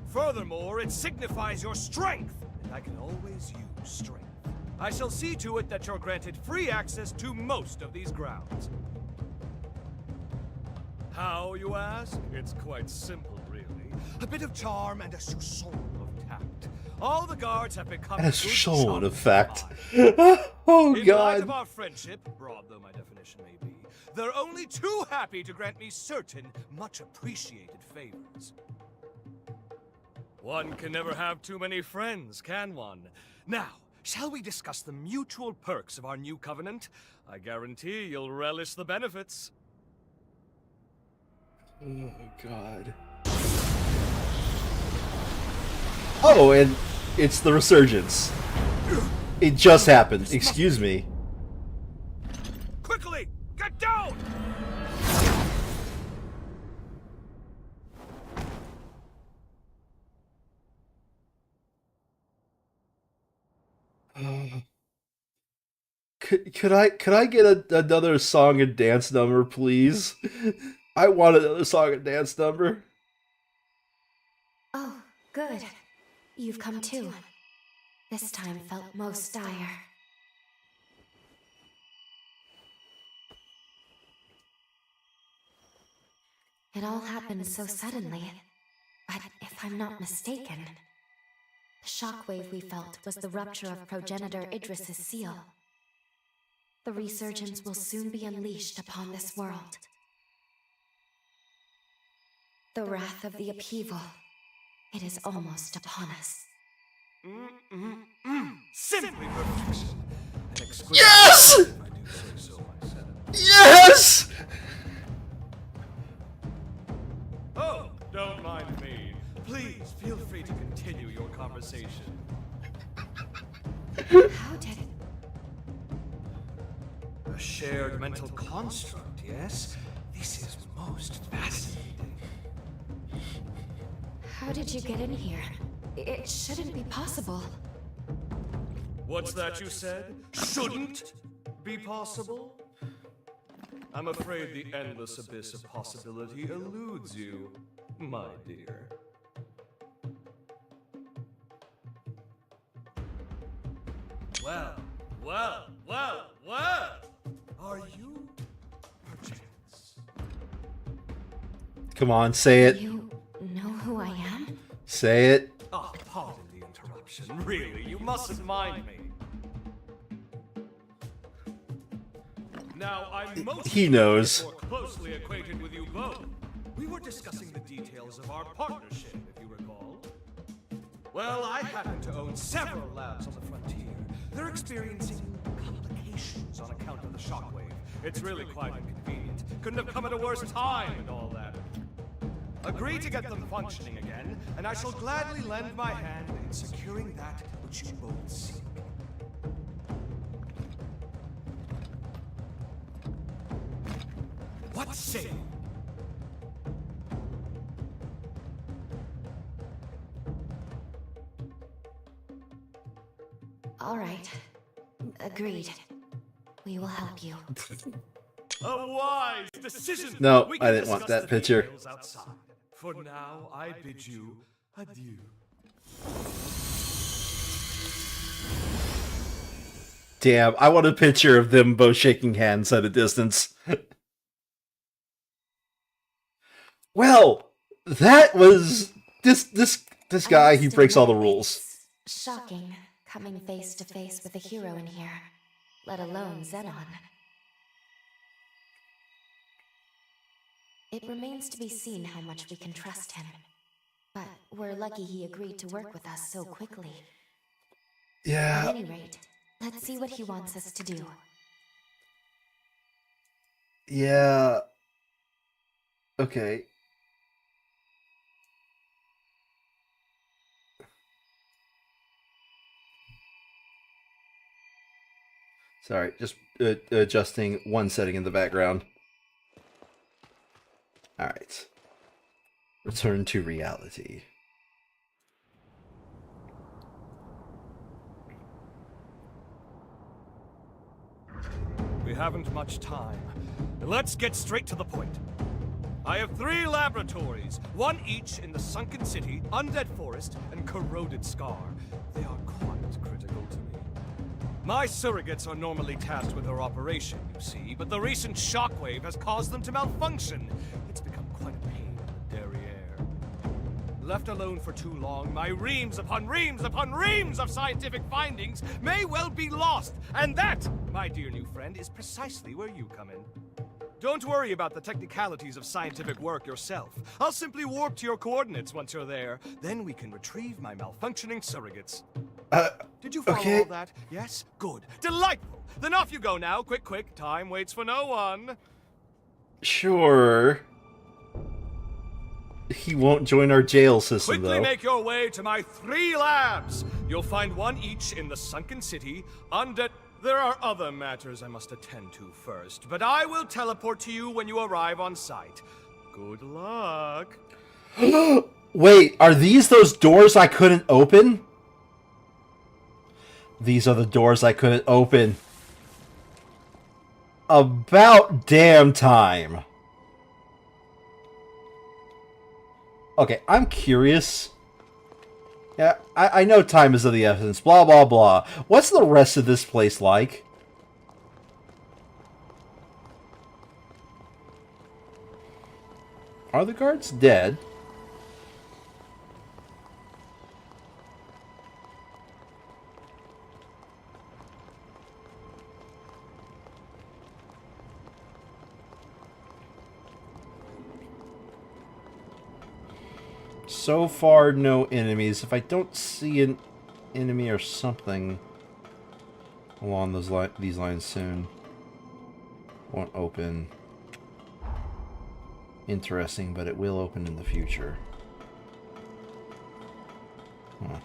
Speaker 6: Furthermore, it signifies your strength, and I can always use strength. I shall see to it that you're granted free access to most of these grounds. How, you ask? It's quite simple, really. A bit of charm and a soupçon of tact. All the guards have become
Speaker 1: And a
Speaker 6: good
Speaker 1: soupçon of
Speaker 6: shots
Speaker 1: fact.
Speaker 6: of
Speaker 1: Oh,
Speaker 6: In light
Speaker 1: God.
Speaker 6: of our friendship, broad though my definition may be, they're only too happy to grant me certain, much appreciated favors. One can never have too many friends, can one? Now, shall we discuss the mutual perks of our new covenant? I guarantee you'll relish the benefits.
Speaker 1: Oh, God. Oh, and it's the resurgence. It just happened. Excuse me.
Speaker 6: Quickly, get down
Speaker 1: Could I get another song and dance number, please? I want another song and dance number.
Speaker 3: Oh, good. You've come too. This time felt most dire. It all happened so suddenly, but if I'm not mistaken, the shockwave we felt was the rupture of progenitor Idris's seal. The resurgence will soon be unleashed upon this world. The wrath of the upheaval, it is almost upon us.
Speaker 6: Simply perfection. An exquisite
Speaker 1: Yes!
Speaker 6: if I do say so myself.
Speaker 1: Yes!
Speaker 6: Oh, don't mind me. Please feel free to continue your conversation.
Speaker 3: How did it?
Speaker 6: A shared mental construct, yes? This is most fascinating.
Speaker 3: How did you get in here? It shouldn't be possible.
Speaker 6: What's that you said? Shouldn't be possible? I'm afraid the endless abyss of possibility eludes you, my dear. Well, well, well, well! Are you perchance?
Speaker 1: Come on, say it.
Speaker 3: You know who I am?
Speaker 1: Say it.
Speaker 6: Oh, pardon the interruption. Really, you mustn't mind me. Now, I'm most
Speaker 1: He knows.
Speaker 6: more closely acquainted with you both. We were discussing the details of our partnership, if you recall. Well, I happen to own several labs on the frontier. They're experiencing complications on account of the shockwave. It's really quite inconvenient. Couldn't have come at a worse time and all that. Agree to get them functioning again, and I shall gladly lend my hand in securing that which you both seek. What say you?
Speaker 3: All right. Agreed. We will help you.
Speaker 6: A wise decision.
Speaker 1: No,
Speaker 6: We
Speaker 1: I
Speaker 6: can
Speaker 1: didn't want
Speaker 6: discuss
Speaker 1: that
Speaker 6: the
Speaker 1: picture.
Speaker 6: details outside. For now, I bid you adieu.
Speaker 1: Damn, I want a picture of them both shaking hands at a distance. Well, that was this guy. He breaks all the rules.
Speaker 3: It's shocking coming face to face with a hero in here, let alone Xenon. It remains to be seen how much we can trust him. But we're lucky he agreed to work with us so quickly. At
Speaker 1: Yeah.
Speaker 3: any rate, let's see what he wants us to do.
Speaker 1: Yeah. Okay. Sorry, just adjusting one setting in the background. Alright. Return to reality.
Speaker 6: We haven't much time. Let's get straight to the point. I have 3 laboratories, one each in the Sunken City, Undead Forest, and Corroded Scar. They are quite critical to me. My surrogates are normally tasked with their operation, you see, but the recent shockwave has caused them to malfunction. It's become quite a pain in the derriere. Left alone for too long, my reams upon reams upon reams of scientific findings may well be lost. And that, my dear new friend, is precisely where you come in. Don't worry about the technicalities of scientific work yourself. I'll simply warp to your coordinates once you're there. Then we can retrieve my malfunctioning surrogates. Did you follow
Speaker 1: okay.
Speaker 6: all that? Yes? Good. Delightful! Then off you go now. Quick, quick. Time waits for no one.
Speaker 1: Sure. He won't join our jail system,
Speaker 6: Quickly
Speaker 1: though.
Speaker 6: make your way to my 3 labs. You'll find one each in the Sunken City, Undead... There are other matters I must attend to first, but I will teleport to you when you arrive on site. Good luck.
Speaker 1: Wait, are these those doors I couldn't open? These are the doors I couldn't open. About damn time. Okay, I'm curious. Yeah, I know time is of the essence, blah, blah, blah. What's the rest of this place like? Are the guards dead? So far, no enemies. If I don't see an enemy or something along these lines soon, won't open. Interesting, but it will open in the future. Huh.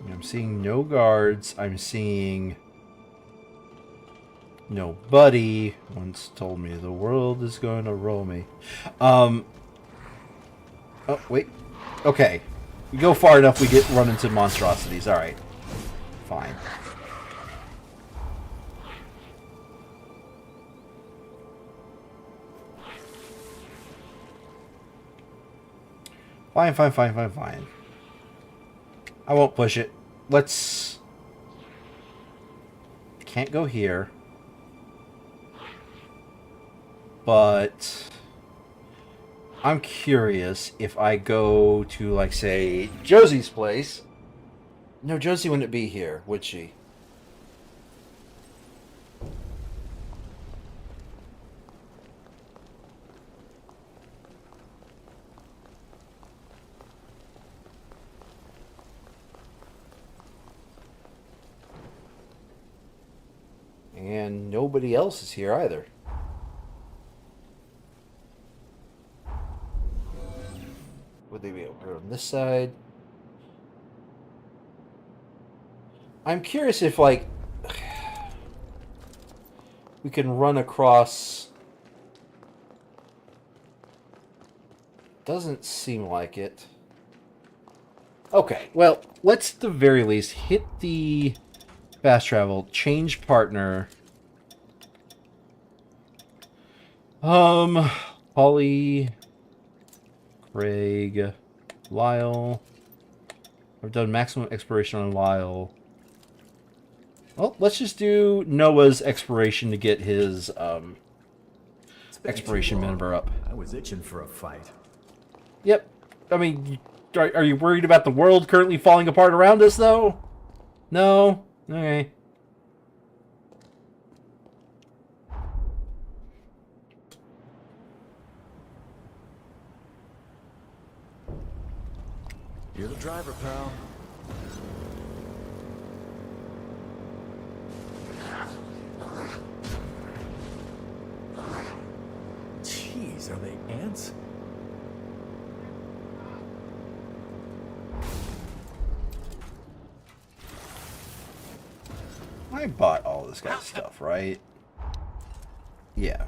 Speaker 1: I'm seeing no guards. I'm seeing nobody. Once told me the world is going to roll me. Oh, wait. Okay. We go far enough, we run into monstrosities. Alright. Fine. Fine. I won't push it. Let's... Can't go here. But... I'm curious if I go to, like, say, Josie's place. No, Josie wouldn't be here, would she? And nobody else is here either. Would they be over on this side? I'm curious if, like, we can run across... Doesn't seem like it. Okay, well, let's at the very least hit the fast travel, change partner. Holly, Craig, Lyle. I've done maximum exploration on Lyle. Well, let's just do Noah's exploration to get his exploration member up.
Speaker 7: I was itching for a fight.
Speaker 1: Yep. I mean, are you worried about the world currently falling apart around us, though? No? Okay.
Speaker 7: You're the driver, pal. Jeez, are they ants?
Speaker 1: I bought all this guy's stuff, right? Yeah.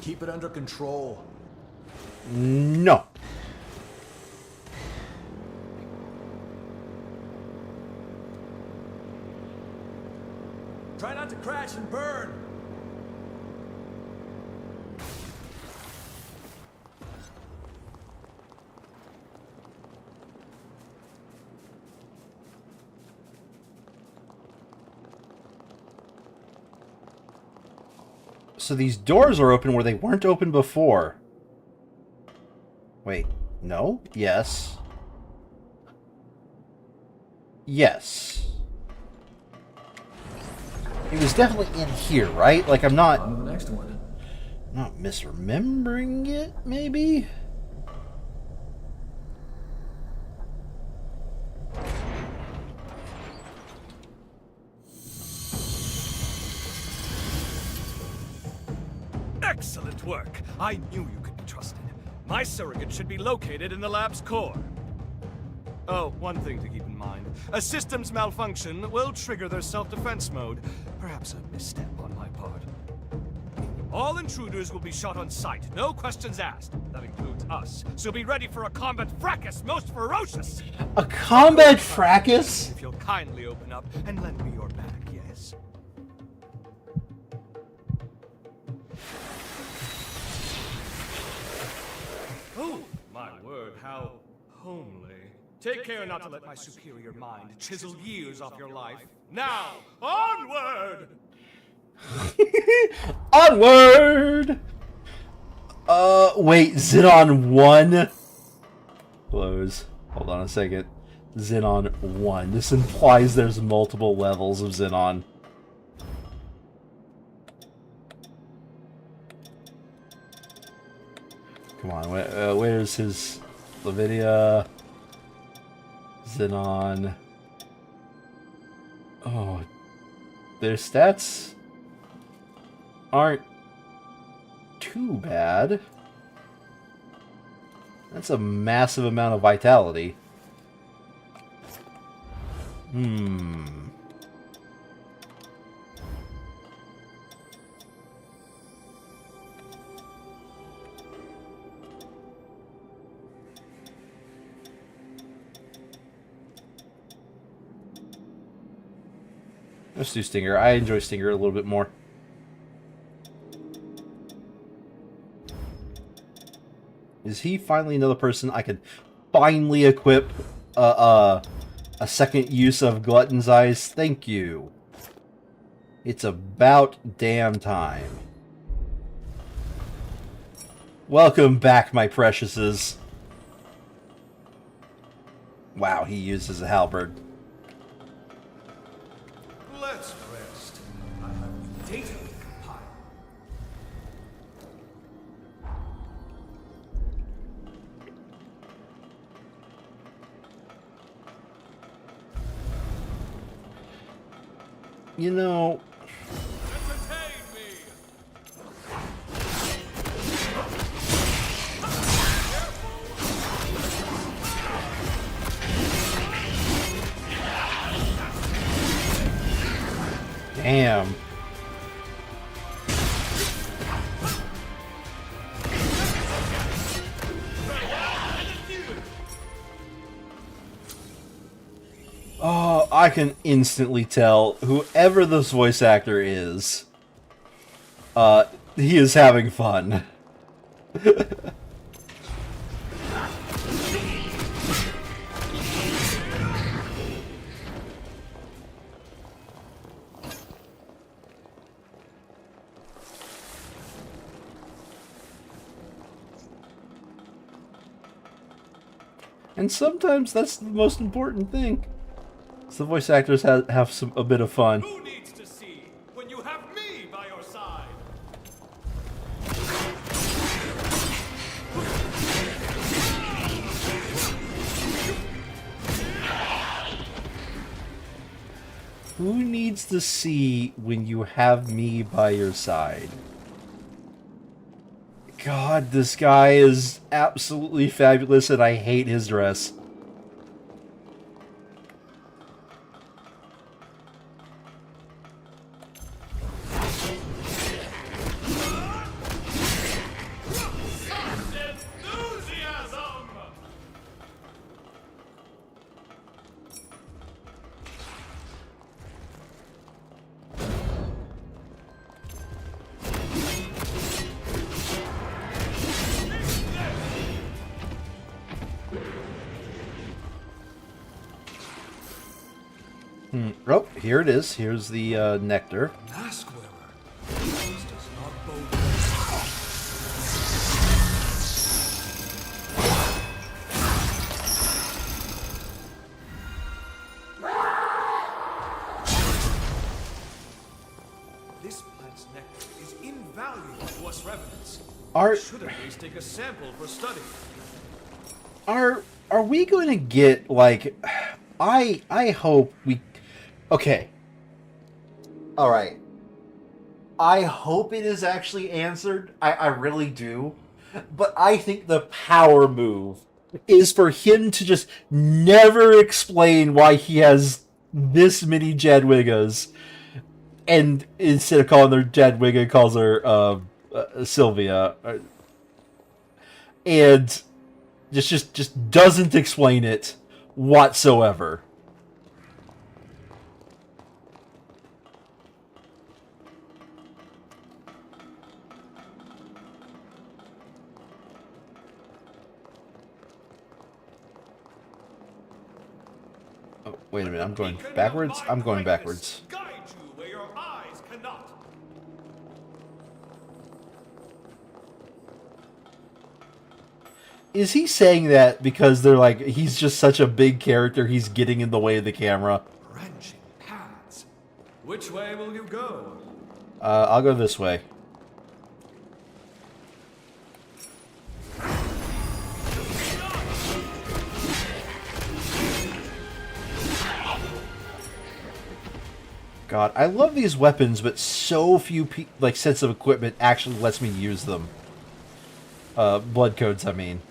Speaker 7: Keep it under control.
Speaker 1: No.
Speaker 7: Try not to crash and burn.
Speaker 1: So these doors are open where they weren't open before. Wait, no? Yes. Yes. It was definitely in here, right? Like, I'm not...
Speaker 7: On to the next one.
Speaker 1: Not misremembering it, maybe?
Speaker 6: Excellent work. I knew you could be trusted. My surrogate should be located in the lab's core. Oh, one thing to keep in mind. A system's malfunction will trigger their self-defense mode. Perhaps a misstep on my part. All intruders will be shot on sight, no questions asked. That includes us. So be ready for a combat fracas most ferocious!
Speaker 1: A combat fracas?
Speaker 6: If you'll kindly open up and lend me your back, yes? Oh, my word, how homely. Take care not to let my superior mind chisel years off your life. Now, onward!
Speaker 1: Onward! Wait, Xenon 1? Close. Hold on a second. Xenon 1. This implies there's multiple levels of Xenon. Come on, where's his Lavidia? Xenon. Oh, their stats aren't too bad. That's a massive amount of vitality. Let's do Stinger. I enjoy Stinger a little bit more. Is he finally another person I could finally equip a second use of Glutton's Eyes? Thank you. It's about damn time. Welcome back, my preciouses. Wow, he uses a halberd.
Speaker 6: Let's rest. I have data to compile.
Speaker 1: You know...
Speaker 6: Entertain me!
Speaker 1: Damn. Oh, I can instantly tell whoever this voice actor is, he is having fun. And sometimes that's the most important thing. So the voice actors have a bit of fun.
Speaker 6: Who needs to see when you have me by your side?
Speaker 1: Who needs to see when you have me by your side? God, this guy is absolutely fabulous and I hate his dress.
Speaker 6: Enthusiasm!
Speaker 1: Oh, here it is. Here's the nectar.
Speaker 6: Mask wearer. This does not bode well. This plant's nectar is invaluable to us revenants. We should at least take a sample for study.
Speaker 1: Are we going to get, like, I hope we... Okay. Alright. I hope it is actually answered. I really do. But I think the power move is for him to just never explain why he has this many Jadwiggas. And instead of calling her Jadwigga, calls her, Sylvia, and just doesn't explain it whatsoever. Oh, wait a minute, I'm going backwards? I'm going backwards.
Speaker 6: Guide you where your eyes cannot.
Speaker 1: Is he saying that because they're like, he's just such a big character, he's getting in the way of the camera?
Speaker 6: Branching paths. Which way will you go?
Speaker 1: I'll go this way. God, I love these weapons, but so few sets of equipment actually lets me use them. Blood codes, I mean.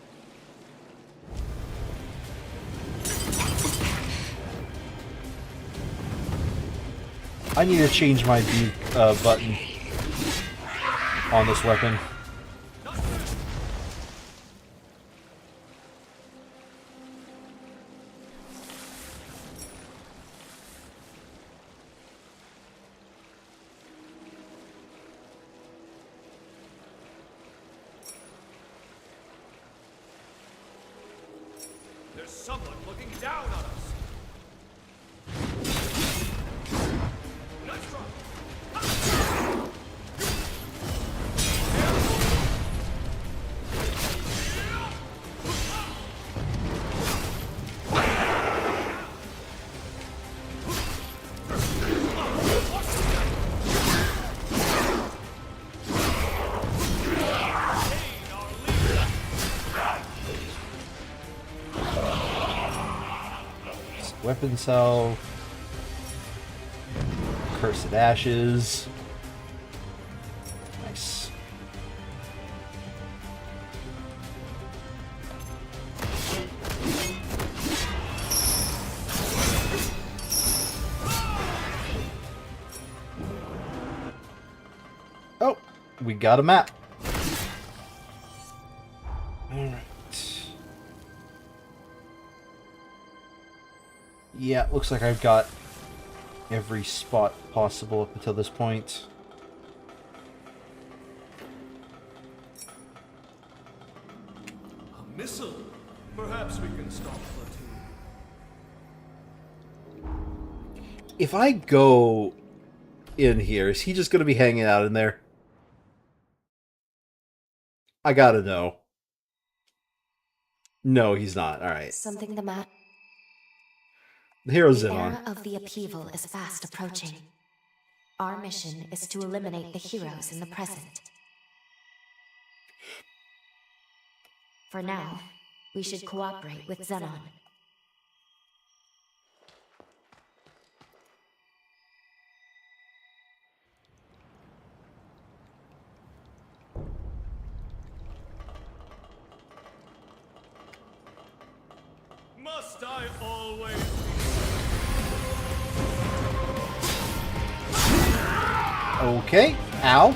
Speaker 1: I need to change my B button on this weapon.
Speaker 6: There's someone looking down on us. Let's try.
Speaker 1: Weapon cell. Cursed ashes. Nice. Oh, we got a map. Alright. Yeah, looks like I've got every spot possible up until this point.
Speaker 6: A missile. Perhaps we can stop platoon.
Speaker 1: If I go in here, is he just going to be hanging out in there? I gotta know. No, he's not. Alright.
Speaker 3: Something the matter?
Speaker 1: The hero's
Speaker 3: The
Speaker 1: in
Speaker 3: era
Speaker 1: on.
Speaker 3: of the upheaval is fast approaching. Our mission is to eliminate the heroes in the present. For now, we should cooperate with Xenon.
Speaker 6: Must I always
Speaker 1: Okay. Ow.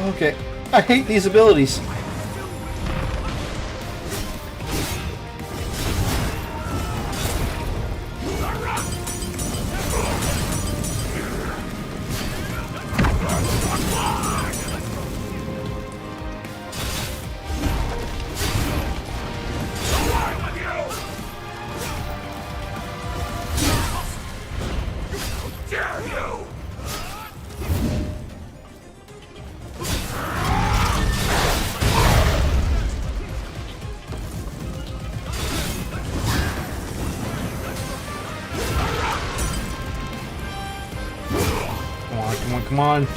Speaker 1: Okay. I hate these abilities. Come on.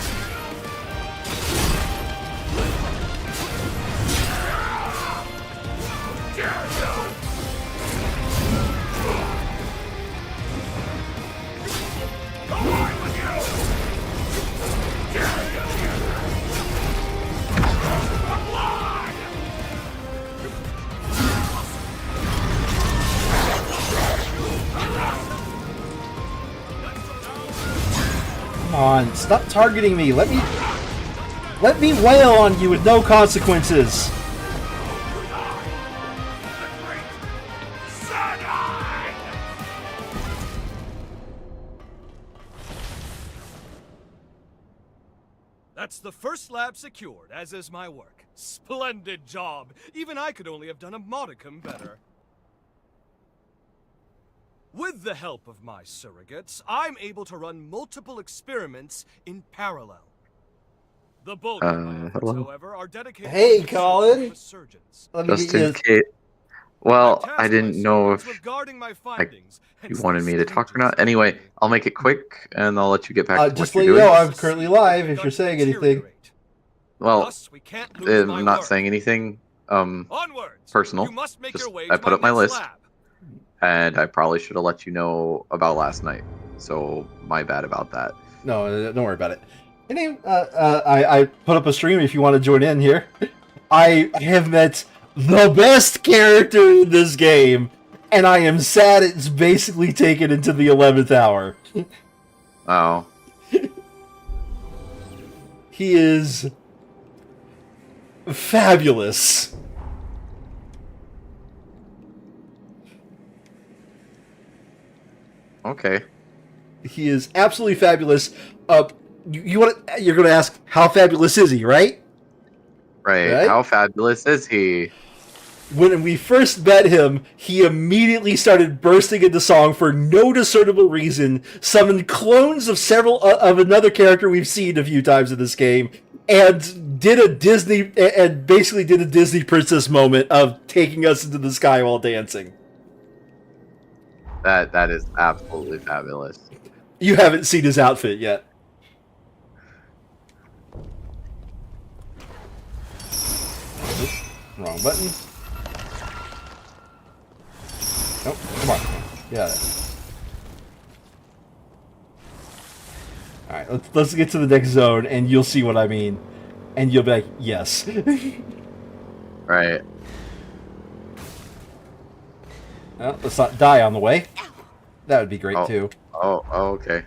Speaker 1: Come on, stop targeting me. Let me wail on you with no consequences.
Speaker 6: That's the first lab secured, as is my work. Splendid job. Even I could only have done a modicum better. With the help of my surrogates, I'm able to run multiple experiments in parallel. The bulk of my efforts, however, are dedicated
Speaker 1: Hey,
Speaker 6: to
Speaker 1: Colin.
Speaker 6: resurgence.
Speaker 1: Let me
Speaker 10: Just
Speaker 1: get
Speaker 10: in
Speaker 1: you.
Speaker 10: case. Well,
Speaker 6: I've
Speaker 10: I
Speaker 6: tasked
Speaker 10: didn't
Speaker 6: my
Speaker 10: know
Speaker 6: surrogates
Speaker 10: if
Speaker 6: with guarding my
Speaker 10: you
Speaker 6: findings, hence
Speaker 10: wanted
Speaker 6: the
Speaker 10: me to talk or not.
Speaker 6: stringency
Speaker 10: Anyway,
Speaker 6: of me.
Speaker 10: I'll make it quick, and I'll let you get back to
Speaker 1: Just
Speaker 10: what
Speaker 1: let
Speaker 10: you're
Speaker 1: you know,
Speaker 10: doing.
Speaker 1: I'm currently live. If you're saying anything.
Speaker 10: Well,
Speaker 6: Thus, we can't lose my
Speaker 10: I'm not
Speaker 6: work.
Speaker 10: saying anything
Speaker 6: Onwards.
Speaker 10: personal.
Speaker 6: You must make
Speaker 10: Just
Speaker 6: your way
Speaker 10: I
Speaker 6: to
Speaker 10: put
Speaker 6: my
Speaker 10: up my
Speaker 6: next
Speaker 10: list,
Speaker 6: lab.
Speaker 10: and I probably should have let you know about last night. So my bad about that.
Speaker 1: No, don't worry about it. Anyway, I put up a stream if you want to join in here. I have met the best character in this game, and I am sad it's basically taken into the 11th hour.
Speaker 10: Oh.
Speaker 1: He is fabulous.
Speaker 10: Okay.
Speaker 1: He is absolutely fabulous. You're going to ask, how fabulous is he, right?
Speaker 10: Right. How fabulous is he?
Speaker 1: When we first met him, he immediately started bursting into song for no discernible reason, summoned clones of several of another character we've seen a few times in this game, and basically did a Disney princess moment of taking us into the sky while dancing.
Speaker 10: That is absolutely fabulous.
Speaker 1: You haven't seen his outfit yet. Oops, wrong button. Nope, come on. Got it. Alright, let's get to the next zone, and you'll see what I mean. And you'll be like, yes.
Speaker 10: Right.
Speaker 1: Well, let's not die on the way. That would be great, too.
Speaker 10: Oh, okay.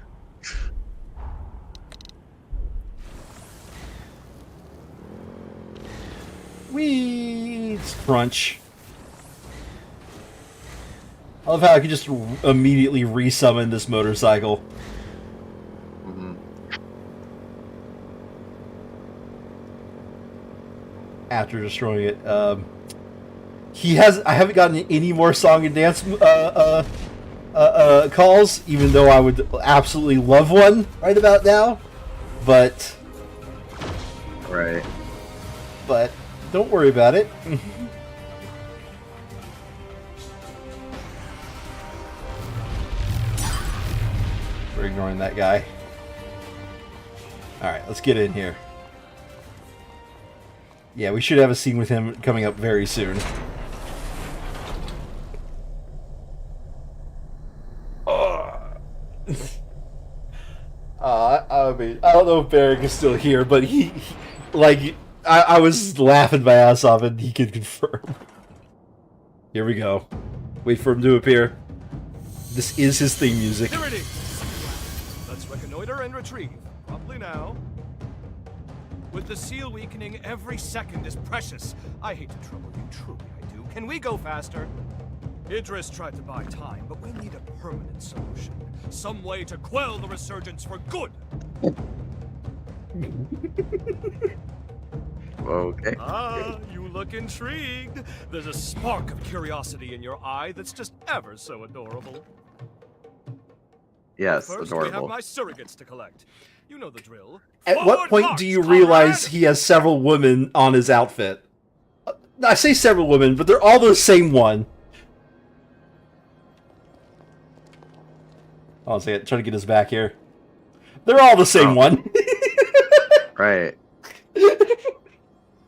Speaker 1: Weeds crunch. I love how I can just immediately resummon this motorcycle.
Speaker 10: Mm-hmm.
Speaker 1: After destroying it. I haven't gotten any more song and dance calls, even though I would absolutely love one right about now. But don't worry about it. We're ignoring that guy. Alright, let's get in here. Yeah, we should have a scene with him coming up very soon. I mean, I don't know if Barrick is still here, but I was laughing my ass off, and he can confirm. Here we go. Wait for him to appear. This is his theme music.
Speaker 6: Here it is. Let's reconnoiter and retrieve. Probably now. With the seal weakening, every second is precious. I hate to trouble you, truly I do. Can we go faster? Idris tried to buy time, but we need a permanent solution. Some way to quell the resurgence for good.
Speaker 10: Okay.
Speaker 6: Ah, you look intrigued. There's a spark of curiosity in your eye that's just ever so adorable.
Speaker 10: Yes,
Speaker 6: First,
Speaker 10: adorable.
Speaker 6: we have my surrogates to collect. You know the drill.
Speaker 1: At what point do you realize he has several women on his outfit? I say several women, but they're all the same one. Hold on a second, trying to get his back here. They're all the same one.
Speaker 10: Right.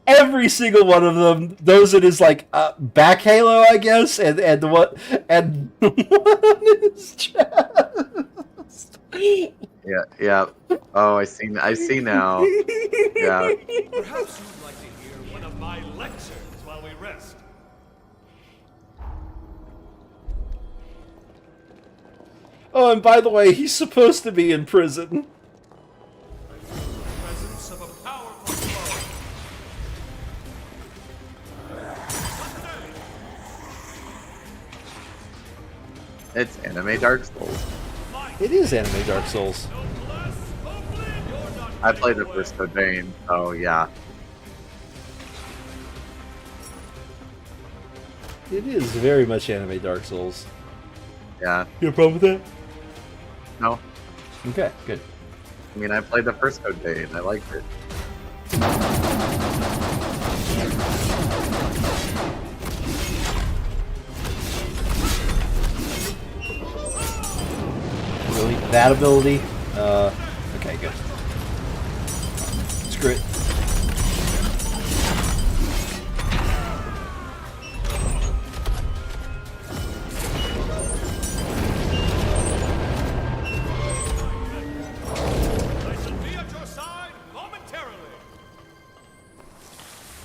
Speaker 1: Every single one of them, those in his back halo, I guess, and the one on his chest.
Speaker 10: Yeah. Oh, I see now. Yeah.
Speaker 6: Perhaps you'd like to hear one of my lectures while we rest.
Speaker 1: Oh, and by the way, he's supposed to be in prison.
Speaker 10: It's anime Dark Souls.
Speaker 1: It is anime Dark Souls.
Speaker 10: I played the first Vein, so yeah.
Speaker 1: It is very much anime Dark Souls.
Speaker 10: Yeah.
Speaker 1: You have a problem with that?
Speaker 10: No.
Speaker 1: Okay, good.
Speaker 10: I mean, I played the first Vein. I liked it.
Speaker 1: Really? That ability? Okay, good. Screw it.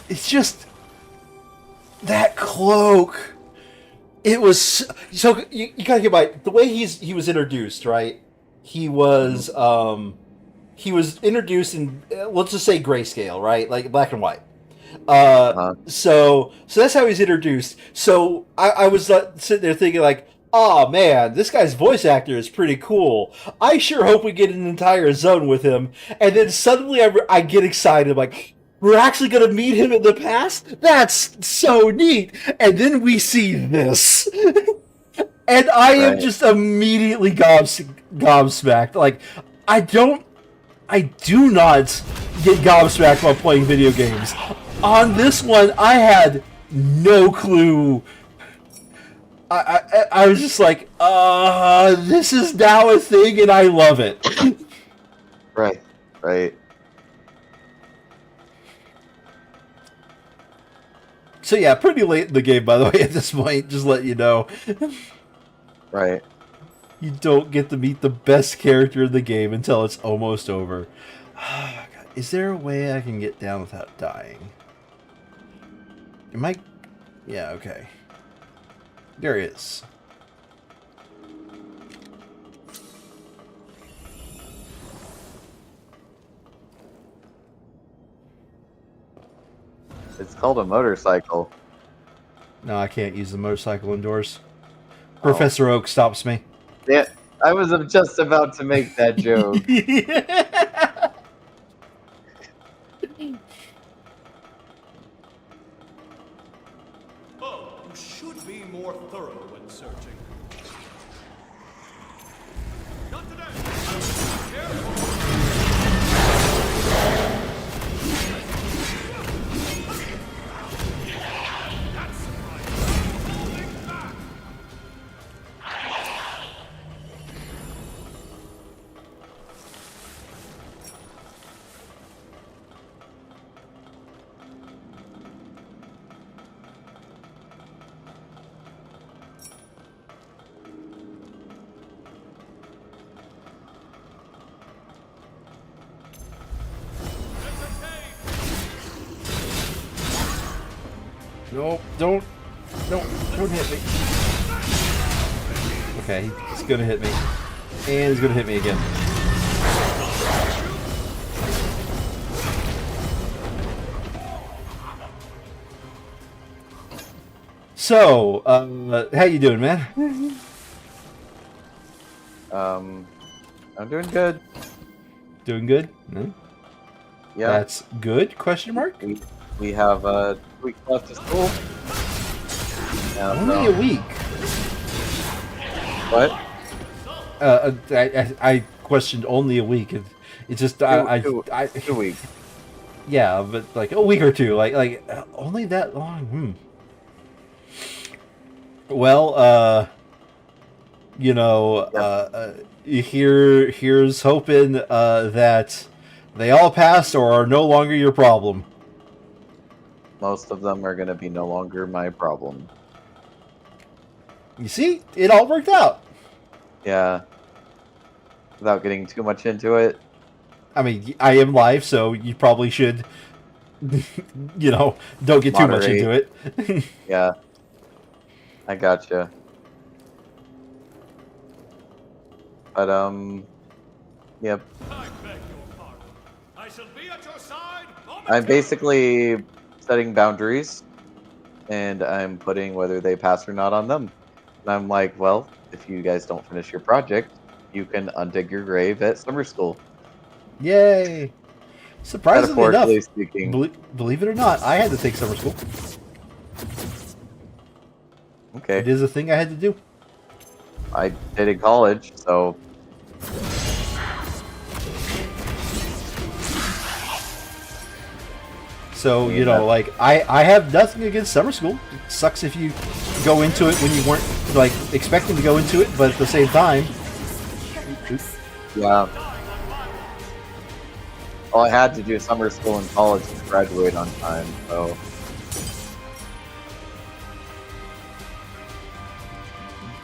Speaker 1: It's just that cloak. It was so you gotta get by the way he was introduced, right? He was introduced in let's just say grayscale, right? Like black and white. So that's how he's introduced. So I was sitting there thinking like, oh man, this guy's voice actor is pretty cool. I sure hope we get an entire zone with him. And then suddenly I get excited, like, we're actually going to meet him in the past? That's so neat. And then we see this. And I am just immediately gobsmacked. Like, I do not get gobsmacked while playing video games. On this one, I had no clue. I was just like, this is now a thing and I love it.
Speaker 10: Right.
Speaker 1: So yeah, pretty late in the game, by the way, at this point, just let you know.
Speaker 10: Right.
Speaker 1: You don't get to meet the best character in the game until it's almost over. Oh, God. Is there a way I can get down without dying? Am I... Yeah, okay. There it is.
Speaker 10: It's called a motorcycle.
Speaker 1: No, I can't use the motorcycle indoors. Professor Oak stops me.
Speaker 10: Yeah, I was just about to make that joke.
Speaker 6: Oh, you should be more thorough when searching. Not today.
Speaker 1: Nope, don't hit me. Okay, he's gonna hit me. And he's gonna hit me again. So, how you doing, man?
Speaker 10: I'm doing good.
Speaker 1: Doing good? No?
Speaker 10: Yeah.
Speaker 1: That's good? Question mark?
Speaker 10: We have a week left of school.
Speaker 1: Only a week.
Speaker 10: What?
Speaker 1: I questioned only a week. It's just
Speaker 10: Two weeks.
Speaker 1: Yeah, but like a week or two, like only that long. Well, you know, here's hoping that they all passed or are no longer your problem.
Speaker 10: Most of them are going to be no longer my problem.
Speaker 1: You see, it all worked out.
Speaker 10: Yeah. Without getting too much into it.
Speaker 1: I mean, I am live, so you probably should, you know, don't get too much into it.
Speaker 10: Yeah. I gotcha. But, yep.
Speaker 6: I shall be at your side.
Speaker 10: I'm basically setting boundaries, and I'm putting whether they pass or not on them. And I'm like, well, if you guys don't finish your project, you can undig your grave at summer school.
Speaker 1: Yay! Surprisingly enough,
Speaker 10: Metaphorically speaking.
Speaker 1: believe it or not, I had to take summer school.
Speaker 10: Okay.
Speaker 1: It is a thing I had to do.
Speaker 10: I did in college, so
Speaker 1: So, you know, like, I have nothing against summer school. It sucks if you go into it when you weren't, like, expecting to go into it, but at the same time...
Speaker 10: yeah. Well, I had to do summer school in college to graduate on time, so...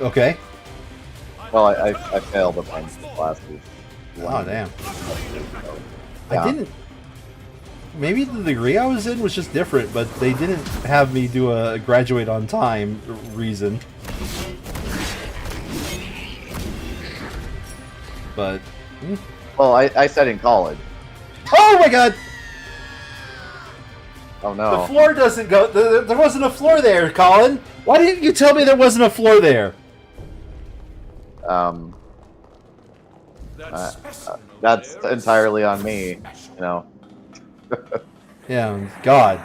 Speaker 1: Okay.
Speaker 10: Well, I failed a bunch of classes.
Speaker 1: Oh, damn.
Speaker 10: Yeah.
Speaker 1: I didn't... Maybe the degree I was in was just different, but they didn't have me do a graduate on time reason. But...
Speaker 10: Well, I said in college.
Speaker 1: Oh my god!
Speaker 10: Oh no.
Speaker 1: The floor doesn't go... There wasn't a floor there, Colin! Why didn't you tell me there wasn't a floor there?
Speaker 10: That's entirely on me, you know.
Speaker 1: Yeah, God.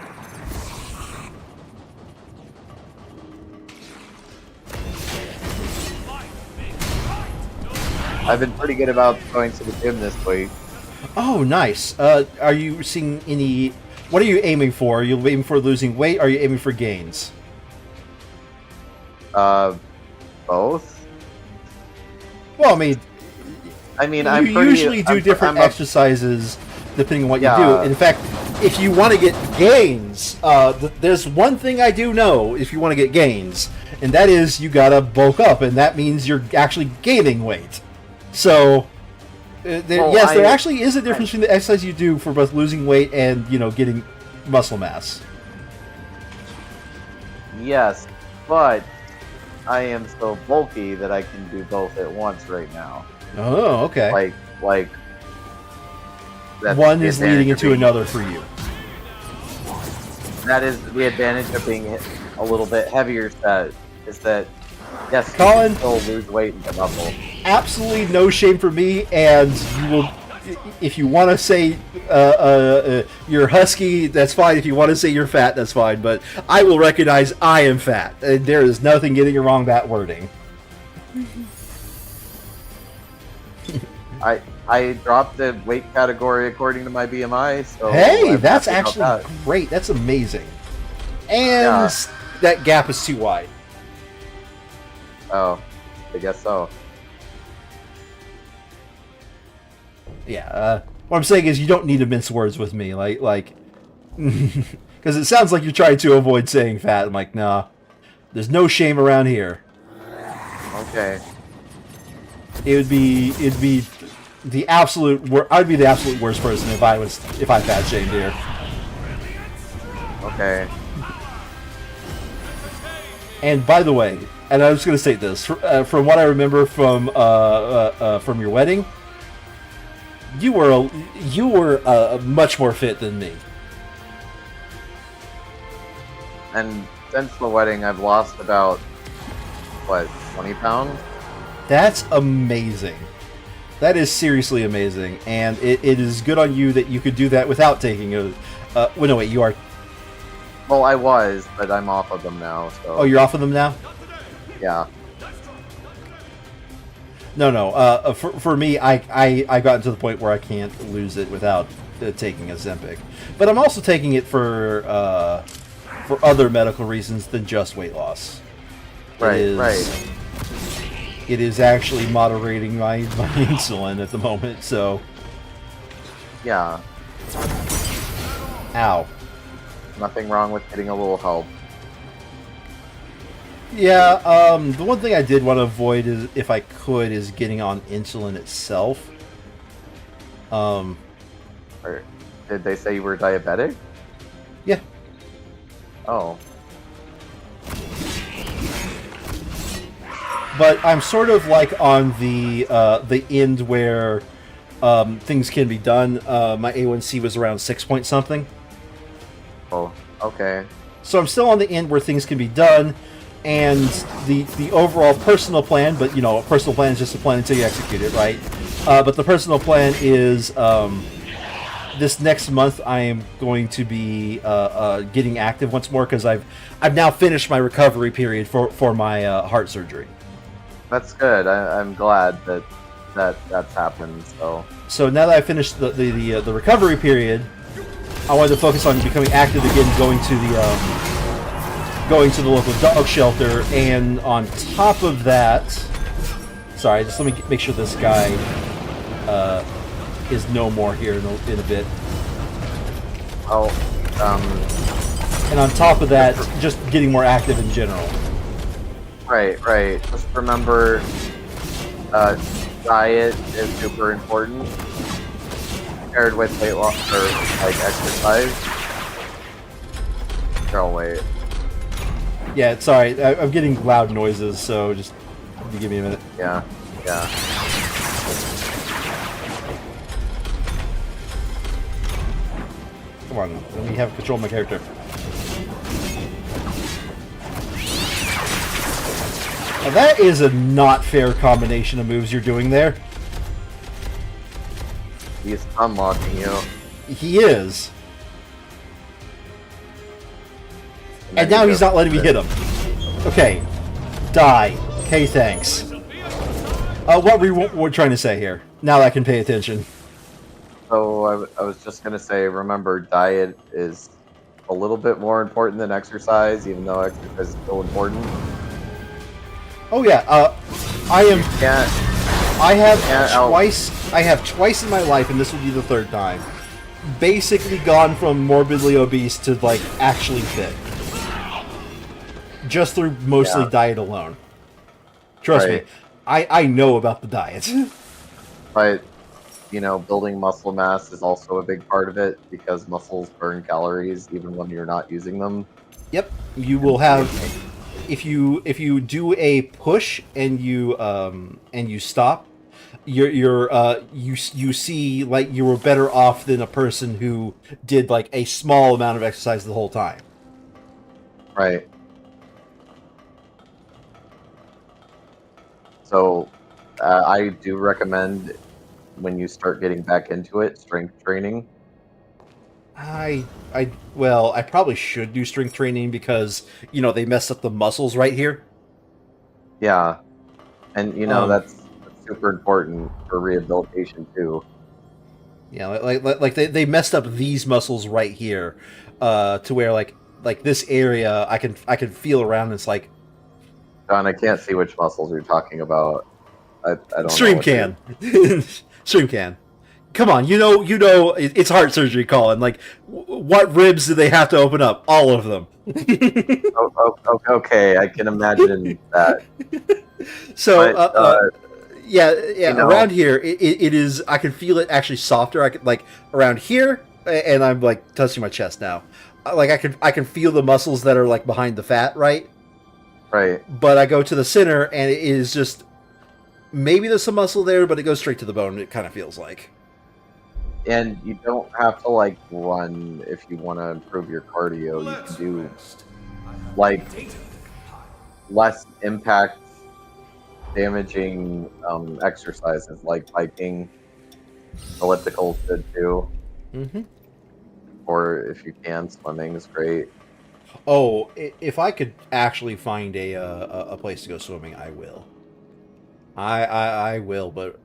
Speaker 10: I've been pretty good about going to the gym this week.
Speaker 1: Oh, nice. Are you seeing any... What are you aiming for? Are you aiming for losing weight, or are you aiming for gains?
Speaker 10: Both?
Speaker 1: Well, I mean,
Speaker 10: I'm
Speaker 1: you
Speaker 10: pretty,
Speaker 1: usually do different exercises depending on what you do.
Speaker 10: Yeah.
Speaker 1: In fact, if you want to get gains, there's one thing I do know if you want to get gains, and that is you gotta bulk up, and that means you're actually gaining weight. So, there actually is a difference between the exercise you do for both losing weight and, you know, getting muscle mass.
Speaker 10: Yes, but I am so bulky that I can do both at once right now.
Speaker 1: Oh, okay.
Speaker 10: Like that's
Speaker 1: one
Speaker 10: the
Speaker 1: is
Speaker 10: advantage
Speaker 1: leading
Speaker 10: of
Speaker 1: into
Speaker 10: being-
Speaker 1: another for you.
Speaker 10: That is the advantage of being a little bit heavier set, is that, yes,
Speaker 1: Colin,
Speaker 10: you can still lose weight and get muscle.
Speaker 1: Absolutely no shame for me, and you will... If you want to say you're husky, that's fine. If you want to say you're fat, that's fine. But I will recognize I am fat. And there is nothing getting wrong that wording.
Speaker 10: I dropped the weight category according to my BMI, so...
Speaker 1: Hey,
Speaker 10: I'm
Speaker 1: that's
Speaker 10: happy about
Speaker 1: actually
Speaker 10: that.
Speaker 1: great. That's amazing. And that gap is too wide.
Speaker 10: Oh, I guess so.
Speaker 1: Yeah, what I'm saying is you don't need to mince words with me, like, because it sounds like you're trying to avoid saying fat. I'm like, nah, there's no shame around here.
Speaker 10: Okay.
Speaker 1: It'd be the absolute I'd be the absolute worst person if I fat shamed here.
Speaker 10: Okay.
Speaker 1: And by the way, and I was going to say this from what I remember from your wedding. You were much more fit than me.
Speaker 10: And since the wedding, I've lost about, what, 20 pounds?
Speaker 1: That's amazing. That is seriously amazing, and it is good on you that you could do that without taking a... well, no, wait, you are...
Speaker 10: Well, I was, but I'm off of them now, so...
Speaker 1: Oh, you're off of them now?
Speaker 10: Yeah.
Speaker 1: No. For me, I gotten to the point where I can't lose it without taking Ozempic. But I'm also taking it for other medical reasons than just weight loss.
Speaker 10: Right.
Speaker 1: It is actually moderating my insulin at the moment, so...
Speaker 10: Yeah.
Speaker 1: Ow.
Speaker 10: Nothing wrong with getting a little help.
Speaker 1: Yeah, the one thing I did want to avoid is, if I could, is getting on insulin itself.
Speaker 10: Or did they say you were diabetic?
Speaker 1: Yeah.
Speaker 10: Oh.
Speaker 1: But I'm sort of like on the end where things can be done. My A1C was around 6 point something.
Speaker 10: Oh, okay.
Speaker 1: So I'm still on the end where things can be done, and the overall personal plan. But you know, a personal plan is just a plan until you execute it, right? But the personal plan is this next month I am going to be getting active once more because I've now finished my recovery period for my heart surgery.
Speaker 10: That's good. I'm glad that's happened.
Speaker 1: So now that I finished the recovery period, I wanted to focus on becoming active again, going to the local dog shelter, and on top of that, sorry, just let me make sure this guy is no more here in a bit.
Speaker 10: Oh,
Speaker 1: and on top of that, just getting more active in general.
Speaker 10: Right. Just remember, diet is super important, paired with weight loss or like exercise. Oh wait.
Speaker 1: Yeah, sorry, I'm getting loud noises, so just give me a minute.
Speaker 10: Yeah.
Speaker 1: Come on, let me have control of my character. Now that is a not fair combination of moves you're doing there.
Speaker 10: He's unlocking you.
Speaker 1: He is. And now he's not letting me hit him. Okay. Die. Okay, thanks. What were we trying to say here? Now that I can pay attention.
Speaker 10: So I was just gonna say, remember, diet is a little bit more important than exercise, even though exercise is still important.
Speaker 1: Oh yeah, I have twice in my life, and this will be the third time, basically gone from morbidly obese to like actually fit. Just through mostly diet alone. Trust me, I know about the diet.
Speaker 10: But, you know, building muscle mass is also a big part of it, because muscles burn calories even when you're not using them.
Speaker 1: Yep, you will have... If you do a push and you stop, you see like you were better off than a person who did like a small amount of exercise the whole time.
Speaker 10: Right. So I do recommend, when you start getting back into it, strength training.
Speaker 1: Well, I probably should do strength training because, you know, they messed up the muscles right here.
Speaker 10: Yeah. And, you know, that's super important for rehabilitation, too.
Speaker 1: Yeah, like they messed up these muscles right here, to where like this area I can feel around. And it's like,
Speaker 10: John, I can't see which muscles you're talking about. I don't
Speaker 1: Stream
Speaker 10: know.
Speaker 1: can. Stream can. Come on, you know, it's heart surgery, Colin. Like, what ribs do they have to open up? All of them.
Speaker 10: Okay, I can imagine that.
Speaker 1: So,
Speaker 10: but,
Speaker 1: yeah.
Speaker 10: You know,
Speaker 1: around here, it is. I can feel it actually softer. I can like around here, and I'm like touching my chest now. Like I can feel the muscles that are like behind the fat, right?
Speaker 10: Right.
Speaker 1: But I go to the center, and it is just maybe there's some muscle there, but it goes straight to the bone. It kind of feels like.
Speaker 10: And you don't have to like run if you want to improve your cardio. You can do like less impact damaging exercises like biking. Elliptical good too.
Speaker 1: Mm-hmm.
Speaker 10: Or if you can, swimming is great.
Speaker 1: Oh, if I could actually find a place to go swimming, I will. I will, but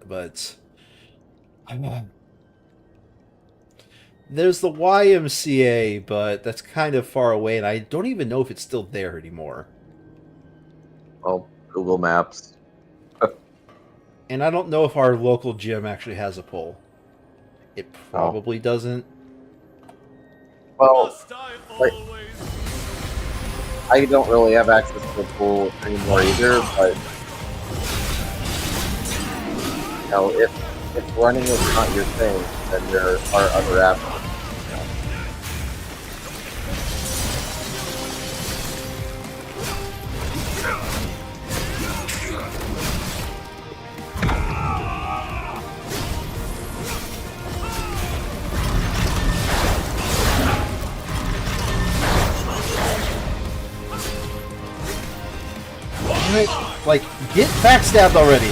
Speaker 1: there's the YMCA, but that's kind of far away, and I don't even know if it's still there anymore.
Speaker 10: Well, Google Maps.
Speaker 1: And I don't know if our local gym actually has a pool. It probably doesn't.
Speaker 10: Well, like, I don't really have access to the pool anymore either, but you know, if running is not your thing, then there are other apps.
Speaker 1: Damn it. Like, get backstabbed already.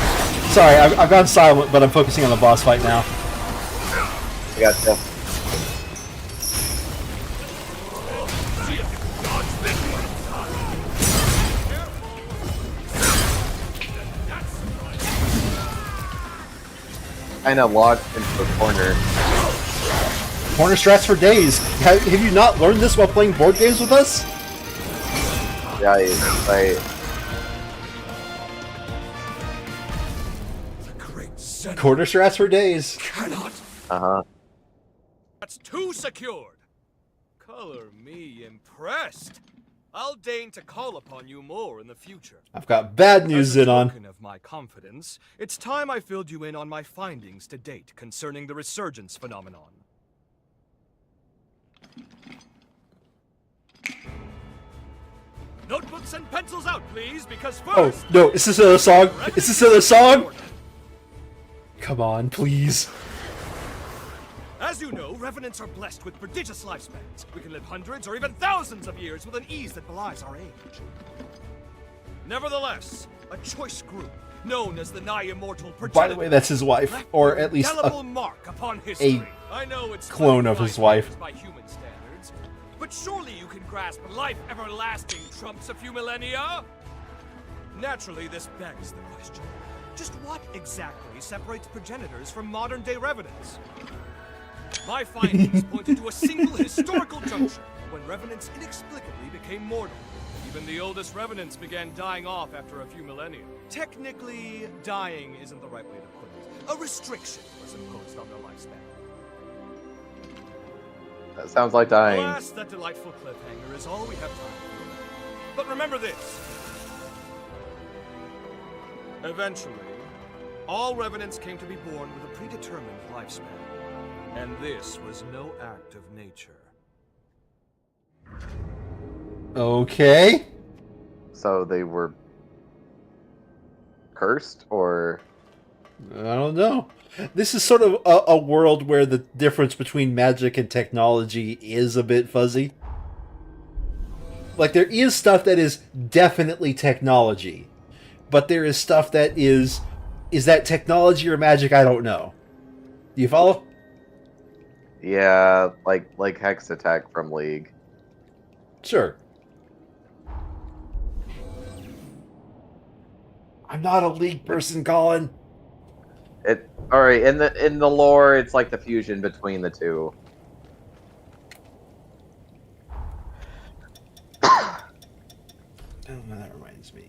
Speaker 1: Sorry, I've gone silent, but I'm focusing on the boss fight now.
Speaker 10: I gotcha. Kinda locked into a corner.
Speaker 1: Corner strats for days. Have you not learned this while playing board games with us?
Speaker 10: Yeah,
Speaker 1: Corner strats for days.
Speaker 10: Uh-huh.
Speaker 6: That's too secured. Color me impressed. I'll deign to call upon you more in the future.
Speaker 1: I've got bad news
Speaker 6: As a
Speaker 1: in on.
Speaker 6: token of my confidence, it's time I filled you in on my findings to date concerning the resurgence phenomenon. Notebooks and pencils out, please, because
Speaker 1: Oh,
Speaker 6: first...
Speaker 1: no, is this another song? Is this another song? Come on, please.
Speaker 6: As you know, revenants are blessed with prodigious lifespans. We can live hundreds or even thousands of years with an ease that belies our age. Nevertheless, a choice group, known as the nigh-immortal progenitors...
Speaker 1: By the way, that's his wife, or at least
Speaker 6: indelible mark upon history. I know it's
Speaker 1: clone of his wife.
Speaker 6: by human standards, but surely you can grasp life everlasting trumps a few millennia? Naturally, this begs the question. Just what exactly separates progenitors from modern-day revenants? My findings pointed to a single historical juncture when revenants inexplicably became mortal. Even the oldest revenants began dying off after a few millennia. Technically, dying isn't the right way to put it. A restriction was imposed on their lifespan.
Speaker 10: That sounds like dying.
Speaker 6: Alas, that delightful cliffhanger is all we have time for. But remember this. Eventually, all revenants came to be born with a predetermined lifespan. And this was no act of nature.
Speaker 1: Okay.
Speaker 10: So they were cursed, or...
Speaker 1: I don't know. This is sort of a world where the difference between magic and technology is a bit fuzzy. Like, there is stuff that is definitely technology, but there is stuff that is that technology or magic? I don't know. Do you follow?
Speaker 10: Yeah, like Hex Attack from League.
Speaker 1: Sure. I'm not a League person, Colin.
Speaker 10: Alright, in the lore, it's like the fusion between the two.
Speaker 1: Oh, that reminds me.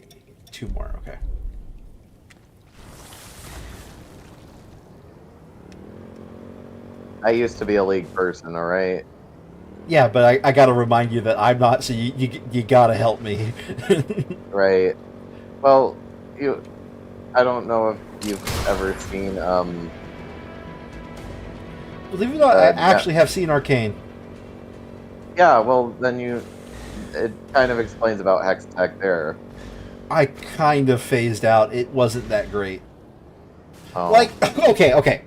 Speaker 1: 2 more, okay.
Speaker 10: I used to be a League person, alright?
Speaker 1: Yeah, but I gotta remind you that I'm not, so you gotta help me.
Speaker 10: Right. Well, I don't know if you've ever seen,
Speaker 1: Believe it or not, I actually have seen Arcane.
Speaker 10: Yeah, well, then it kind of explains about Hex Tech there.
Speaker 1: I kind of phased out. It wasn't that great.
Speaker 10: Oh.
Speaker 1: Like, okay.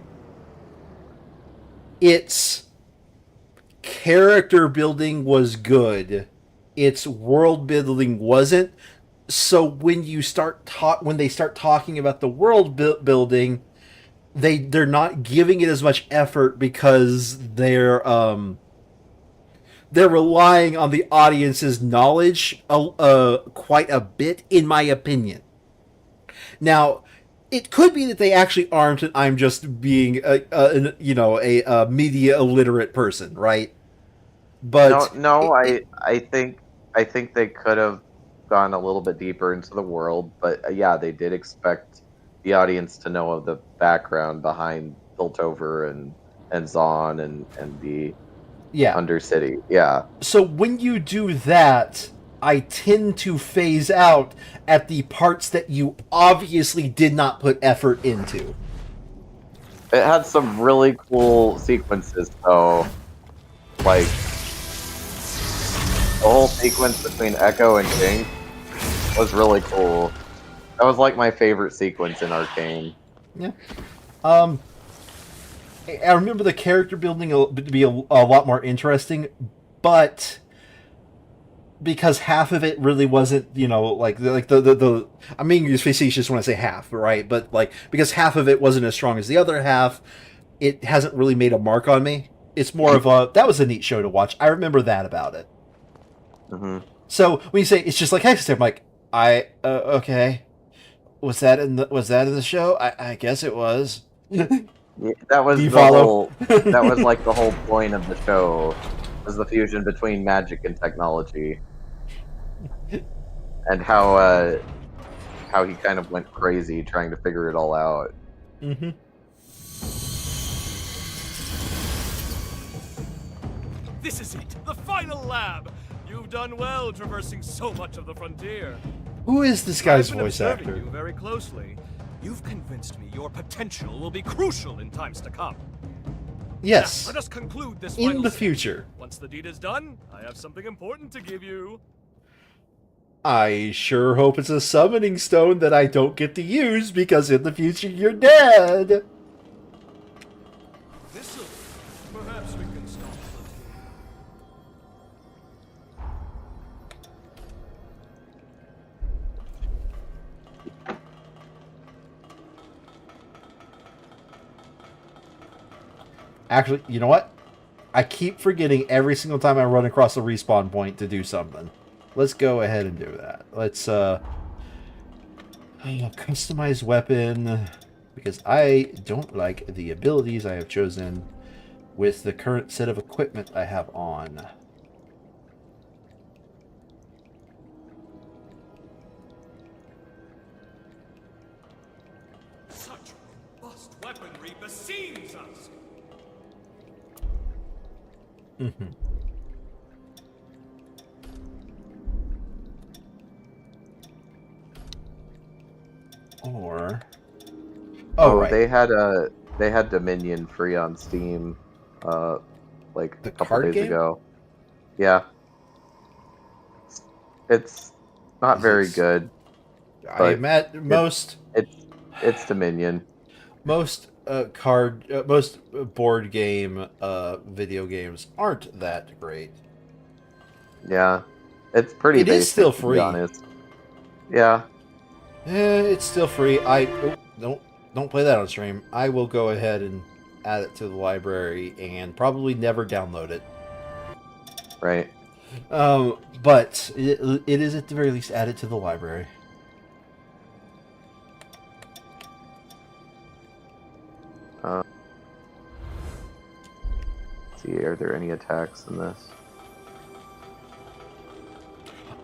Speaker 1: Its character building was good. Its world building wasn't. So when they start talking about the world building, they're not giving it as much effort because they're relying on the audience's knowledge quite a bit, in my opinion. Now, it could be that they actually aren't, and I'm just being a media illiterate person, right? But
Speaker 10: no, I think they could have gone a little bit deeper into the world, but yeah, they did expect the audience to know of the background behind Piltover and Zon and the Undercity. Yeah.
Speaker 1: So when you do that, I tend to phase out at the parts that you obviously did not put effort into.
Speaker 10: It had some really cool sequences, though. Like, the whole sequence between Echo and King was really cool. That was like my favorite sequence in Arcane.
Speaker 1: Yeah. I remember the character building to be a lot more interesting, but because half of it really wasn't, the I'm being facetious when I say half, right? But like because half of it wasn't as strong as the other half, it hasn't really made a mark on me. It's more of that was a neat show to watch. I remember that about it.
Speaker 10: Mm-hmm.
Speaker 1: So when you say it's just like Hextech, I'm like, okay. Was that in the show? I guess it was.
Speaker 10: Yeah, that was
Speaker 1: Do you
Speaker 10: the
Speaker 1: follow?
Speaker 10: whole. That was like the whole point of the show, was the fusion between magic and technology, and how he kind of went crazy trying to figure it all out.
Speaker 1: Mm-hmm.
Speaker 6: This is it, the final lab. You've done well traversing so much of the frontier.
Speaker 1: Who is this guy's
Speaker 6: I've been
Speaker 1: voice
Speaker 6: observing
Speaker 1: actor?
Speaker 6: you very closely. You've convinced me your potential will be crucial in times to come.
Speaker 1: Yes.
Speaker 6: Now, let us conclude this
Speaker 1: In
Speaker 6: final
Speaker 1: the
Speaker 6: step.
Speaker 1: future.
Speaker 6: Once the deed is done, I have something important to give you.
Speaker 1: I sure hope it's a summoning stone that I don't get to use because in the future you're dead.
Speaker 6: This'll. Perhaps we can stop.
Speaker 1: Actually, you know what? I keep forgetting every single time I run across a respawn point to do something. Let's go ahead and do that. Let's customize weapon, because I don't like the abilities I have chosen with the current set of equipment I have on.
Speaker 6: Such robust weaponry beseems us.
Speaker 1: Mm-hmm. Or right.
Speaker 10: They had Dominion free on Steam, like
Speaker 1: The
Speaker 10: a couple
Speaker 1: card
Speaker 10: days
Speaker 1: game?
Speaker 10: ago. Yeah, it's not very good.
Speaker 1: I met most
Speaker 10: It's Dominion.
Speaker 1: most board game video games aren't that great.
Speaker 10: Yeah, it's pretty.
Speaker 1: It is
Speaker 10: basic,
Speaker 1: still
Speaker 10: to be
Speaker 1: free.
Speaker 10: honest. Yeah.
Speaker 1: It's still free. Don't play that on stream. I will go ahead and add it to the library and probably never download it.
Speaker 10: Right.
Speaker 1: But it is at the very least added to the library.
Speaker 10: Let's see, are there any attacks in this?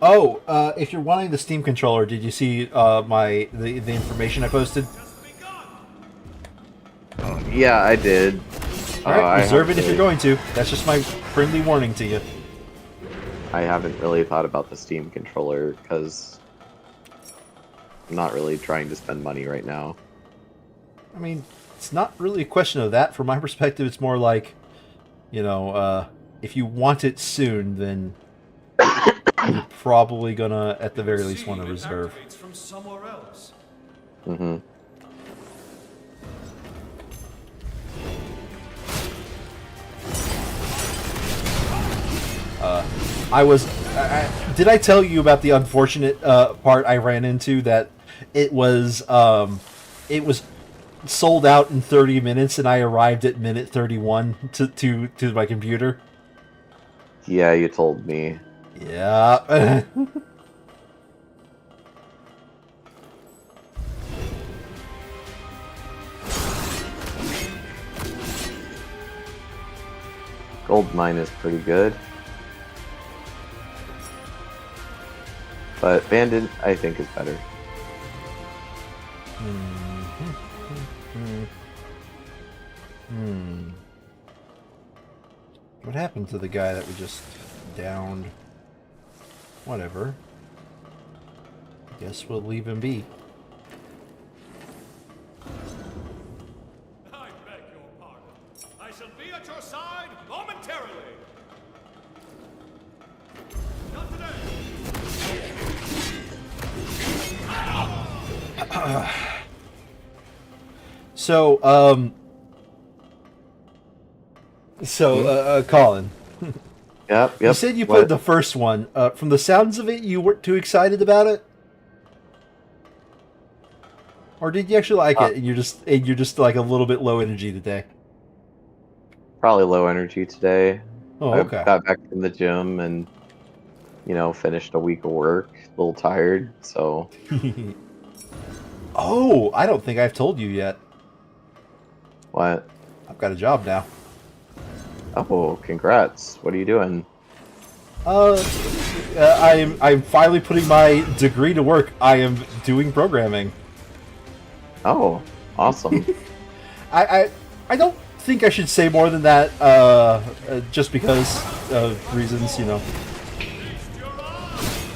Speaker 1: Oh, if you're wanting the Steam controller, did you see the information I posted?
Speaker 10: Yeah, I did.
Speaker 1: All right, reserve
Speaker 10: I
Speaker 1: it if you're going to. That's just my friendly warning to you.
Speaker 10: I haven't really thought about the Steam controller because I'm not really trying to spend money right now.
Speaker 1: I mean, it's not really a question of that. From my perspective, it's more like, if you want it soon, then you're probably gonna, at the very least, want to reserve.
Speaker 6: From somewhere else.
Speaker 10: Mm-hmm.
Speaker 1: Did I tell you about the unfortunate part I ran into, that it was sold out in 30 minutes and I arrived at minute 31 to my computer?
Speaker 10: Yeah, you told me.
Speaker 1: Yeah.
Speaker 10: Gold mine is pretty good. But Bandit, I think, is better.
Speaker 1: What happened to the guy that we just downed? Whatever. Guess we'll leave him be.
Speaker 6: I beg your pardon. I shall be at your side momentarily. Not today.
Speaker 1: So, Colin.
Speaker 10: Yep.
Speaker 1: You said you played the first one. From the sounds of it, you weren't too excited about it, or did you actually like it? And you're just like a little bit low energy today.
Speaker 10: Probably low energy today.
Speaker 1: Oh,
Speaker 10: I
Speaker 1: okay.
Speaker 10: got back from the gym and finished a week of work. A little tired, so.
Speaker 1: Oh, I don't think I've told you yet.
Speaker 10: What?
Speaker 1: I've got a job now.
Speaker 10: Oh, congrats! What are you doing?
Speaker 1: I'm finally putting my degree to work. I am doing programming.
Speaker 10: Oh, awesome!
Speaker 1: I don't think I should say more than that. Just because of reasons,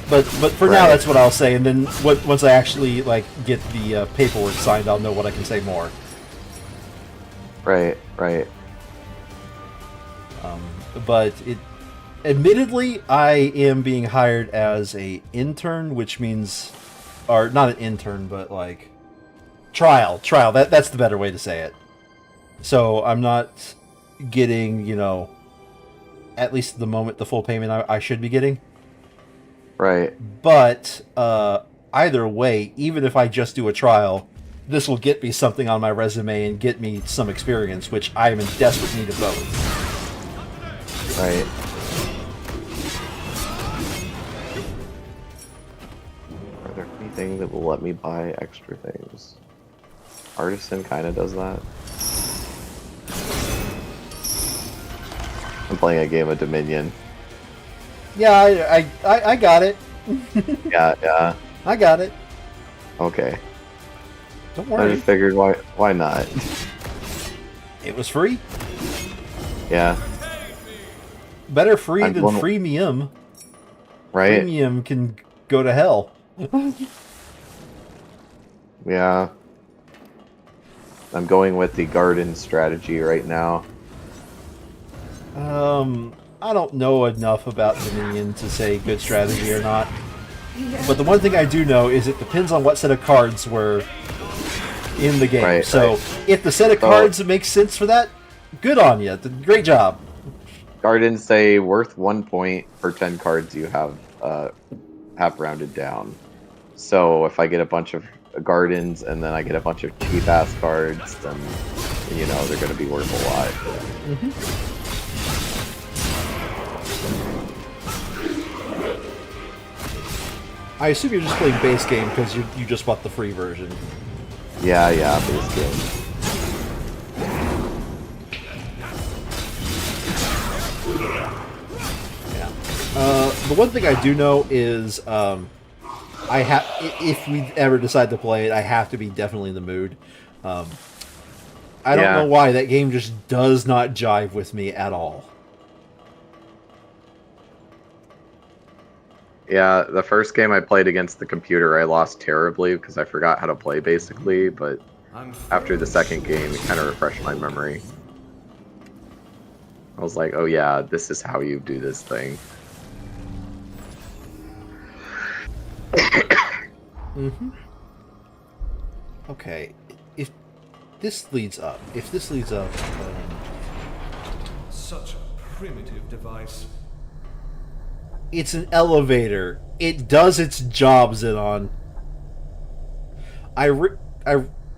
Speaker 1: But for now, that's what I'll say. And then once I actually get the paperwork signed, I'll know what I can say more.
Speaker 10: Right.
Speaker 1: But admittedly, I am being hired as a intern, which means, or not an intern, but trial. That's the better way to say it. So I'm not getting, at least at the moment, the full payment I should be getting.
Speaker 10: Right.
Speaker 1: But either way, even if I just do a trial, this will get me something on my resume and get me some experience, which I am in desperate need of both.
Speaker 10: Right. Are there anything that will let me buy extra things? Artisan kind of does that. I'm playing a game of Dominion.
Speaker 1: Yeah, I got it.
Speaker 10: Yeah.
Speaker 1: I got it.
Speaker 10: Okay.
Speaker 1: Don't worry.
Speaker 10: I just figured why not?
Speaker 1: It was free.
Speaker 10: Yeah.
Speaker 1: Better free than freemium.
Speaker 10: Right?
Speaker 1: Freemium can go to hell.
Speaker 10: Yeah. I'm going with the garden strategy right now.
Speaker 1: I don't know enough about Dominion to say good strategy or not. But the one thing I do know is it depends on what set of cards were in the game.
Speaker 10: Right,
Speaker 1: so if the set of cards makes sense for that, good on you. Great job.
Speaker 10: Gardens say worth 1 point per 10 cards you have rounded down. So if I get a bunch of gardens and then I get a bunch of cheap ass cards, then they're going to be worth a lot.
Speaker 1: Mm-hmm. I assume you're just playing base game because you just bought the free version.
Speaker 10: Yeah, base game.
Speaker 1: Yeah. The one thing I do know is if we ever decide to play it, I have to be definitely in the mood. I don't know why that game just does not jive with me at all.
Speaker 10: Yeah, the first game I played against the computer, I lost terribly because I forgot how to play, basically, but after the second game, it kind of refreshed my memory. I was like, oh yeah, this is how you do this thing.
Speaker 1: Mm-hmm. Okay, if this leads up...
Speaker 6: Such a primitive device.
Speaker 1: It's an elevator. It does its job, Zidon. I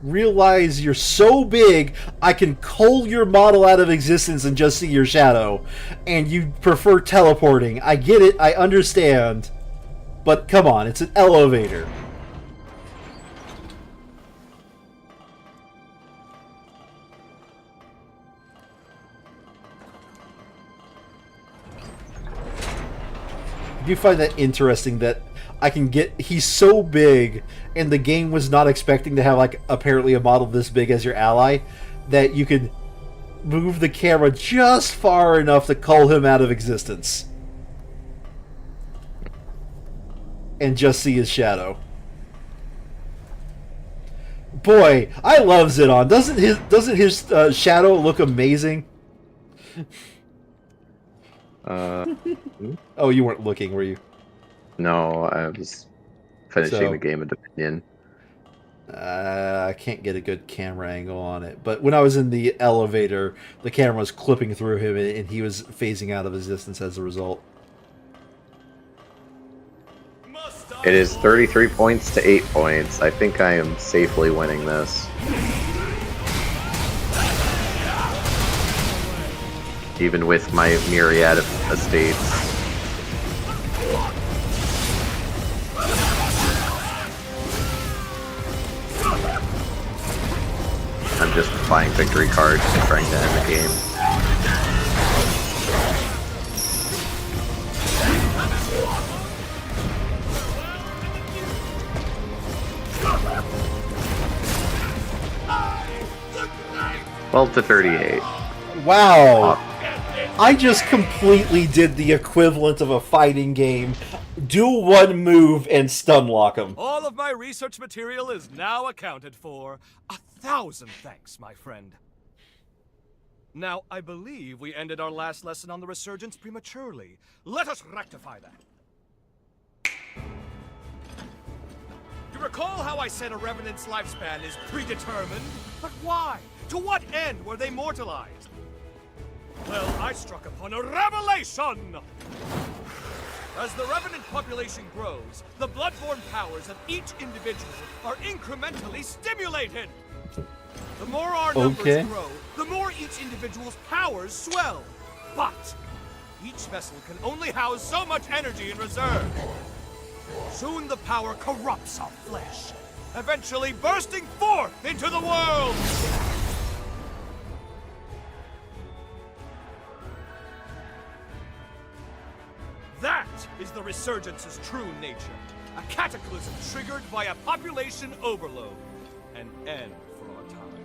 Speaker 1: realize you're so big, I can cull your model out of existence and just see your shadow. And you prefer teleporting. I get it, I understand. But come on, it's an elevator. Do you find that interesting that I can get... He's so big, and the game was not expecting to have, apparently a model this big as your ally, that you could move the camera just far enough to cull him out of existence. And just see his shadow. Boy, I love Zidon. Doesn't his shadow look amazing? Oh, you weren't looking, were you?
Speaker 10: No, I was finishing the game of Dominion.
Speaker 1: I can't get a good camera angle on it, but when I was in the elevator, the camera was clipping through him, and he was phasing out of existence as a result.
Speaker 10: It is 33 points to 8 points. I think I am safely winning this. Even with my myriad of estates. I'm just buying victory cards and trying to end the game. Well, to 38.
Speaker 1: Wow! I just completely did the equivalent of a fighting game. Do one move and stun lock him.
Speaker 6: All of my research material is now accounted for. 1,000 thanks, my friend. Now, I believe we ended our last lesson on the resurgence prematurely. Let us rectify that. You recall how I said a Revenant's lifespan is predetermined? But why? To what end were they mortalized? Well, I struck upon a revelation! As the Revenant population grows, the bloodborne powers of each individual are incrementally stimulated! The more our numbers grow, the more each individual's powers swell. But each vessel can only house so much energy in reserve. Soon the power corrupts our flesh, eventually bursting forth into the world! That is the Resurgence's true nature. A cataclysm triggered by a population overload. An end for our time.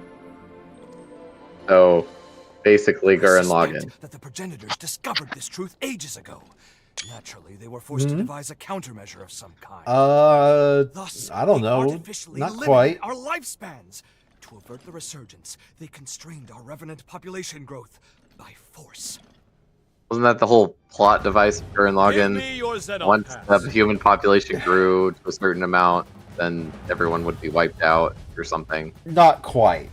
Speaker 10: So, basically, Gurren Lagann.
Speaker 6: That the progenitors discovered this truth ages ago. Naturally, they were forced to devise a countermeasure of some kind. Thus,
Speaker 1: I don't know.
Speaker 6: Artificially
Speaker 1: Not quite.
Speaker 6: our lifespans. To avert the resurgence, they constrained our revenant population growth by force.
Speaker 10: Wasn't that the whole plot device of Gurren
Speaker 6: Give me your
Speaker 10: Lagann?
Speaker 6: Xenon
Speaker 10: Once
Speaker 6: pass.
Speaker 10: the human population grew to a certain amount, then everyone would be wiped out or something.
Speaker 1: Not quite.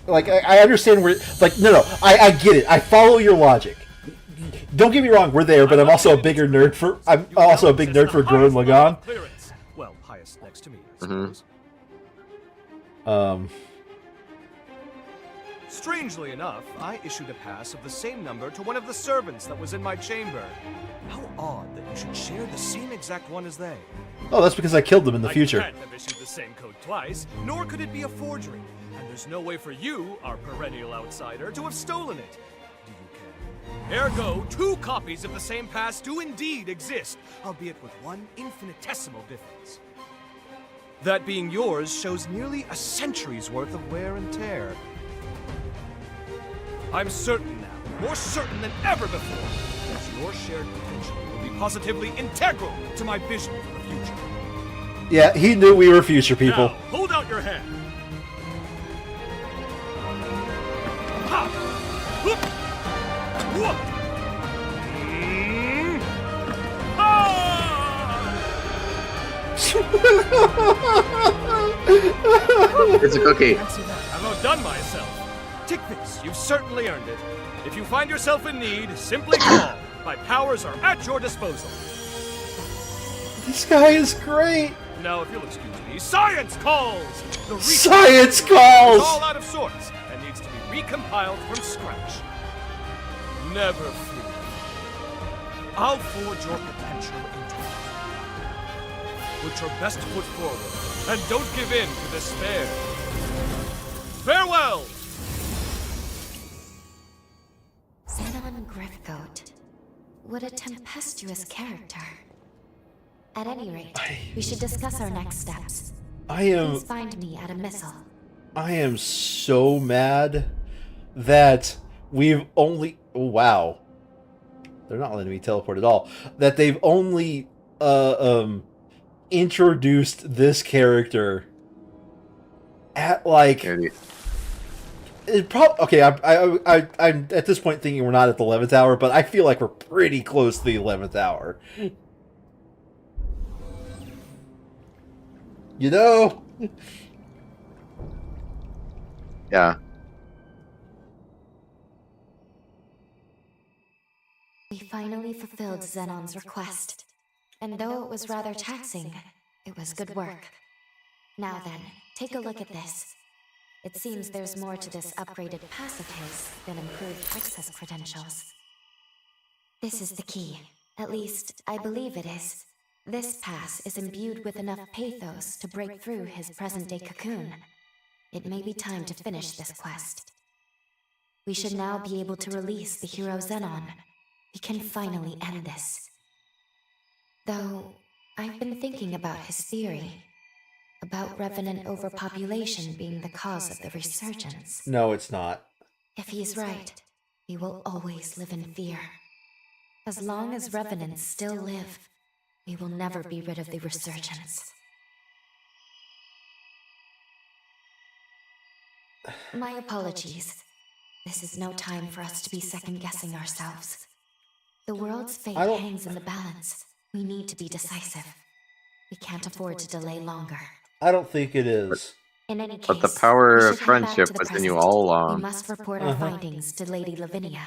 Speaker 1: Like, I understand where... Like, no, I get it. I follow your logic. Don't get me wrong, we're there, but I'm also a bigger nerd for... I'm also a big nerd for Gurren Lagann.
Speaker 6: Well, highest next to me, I suppose. Strangely enough, I issued a pass of the same number to one of the servants that was in my chamber. How odd that you should share the same exact one as they.
Speaker 1: Oh, that's because I killed them in the future.
Speaker 6: I can't have issued the same code twice, nor could it be a forgery. And there's no way for you, our perennial outsider, to have stolen it. Do you care? Ergo, 2 copies of the same pass do indeed exist, albeit with one infinitesimal difference. That being yours shows nearly a century's worth of wear and tear. I'm certain now, more certain than ever before, that your shared potential will be positively integral to my vision for the future.
Speaker 1: Yeah, he knew we were future people.
Speaker 6: Now, hold out your hand. Ha! Whoop! Whoop!
Speaker 10: It's a cookie.
Speaker 6: I've outdone myself. Take this, you've certainly earned it. If you find yourself in need, simply call. My powers are at your disposal.
Speaker 1: This guy is great.
Speaker 6: Now, if you'll excuse me, science calls! The
Speaker 1: Science
Speaker 6: is
Speaker 1: calls!
Speaker 6: all out of sorts and needs to be recompiled from scratch. Never fear. I'll forge your potential into life. Put your best foot forward and don't give in to despair. Farewell!
Speaker 3: Xenon Griffgoat. What a tempestuous character. At any rate, we should discuss our next steps. Please find me at a missile.
Speaker 1: I am so mad that we've only... Oh, wow. They're not letting me teleport at all. That they've only introduced this character at, like... Okay, I'm at this point thinking we're not at the 11th hour, but I feel like we're pretty close to the 11th hour. You know,
Speaker 10: Yeah.
Speaker 3: We finally fulfilled Zenon's request. And though it was rather taxing, it was good work. Now then, take a look at this. It seems there's more to this upgraded pass of his than improved access credentials. This is the key. At least, I believe it is. This pass is imbued with enough pathos to break through his present-day cocoon. It may be time to finish this quest. We should now be able to release the hero Zenon. We can finally end this. Though, I've been thinking about his theory. About revenant overpopulation being the cause of the resurgence.
Speaker 1: No, it's not.
Speaker 3: If he's right, we will always live in fear. As long as revenants still live, we will never be rid of the resurgence. My apologies. This is no time for us to be second-guessing ourselves. The world's fate hangs in the balance. We need to be decisive. We can't afford to delay longer.
Speaker 1: I don't think it is.
Speaker 3: In any case,
Speaker 10: But the power
Speaker 3: we
Speaker 10: of
Speaker 3: should head back
Speaker 10: friendship
Speaker 3: to the
Speaker 10: was in you
Speaker 3: present.
Speaker 10: all
Speaker 3: We
Speaker 10: along.
Speaker 3: must report our findings to Lady Lavinia.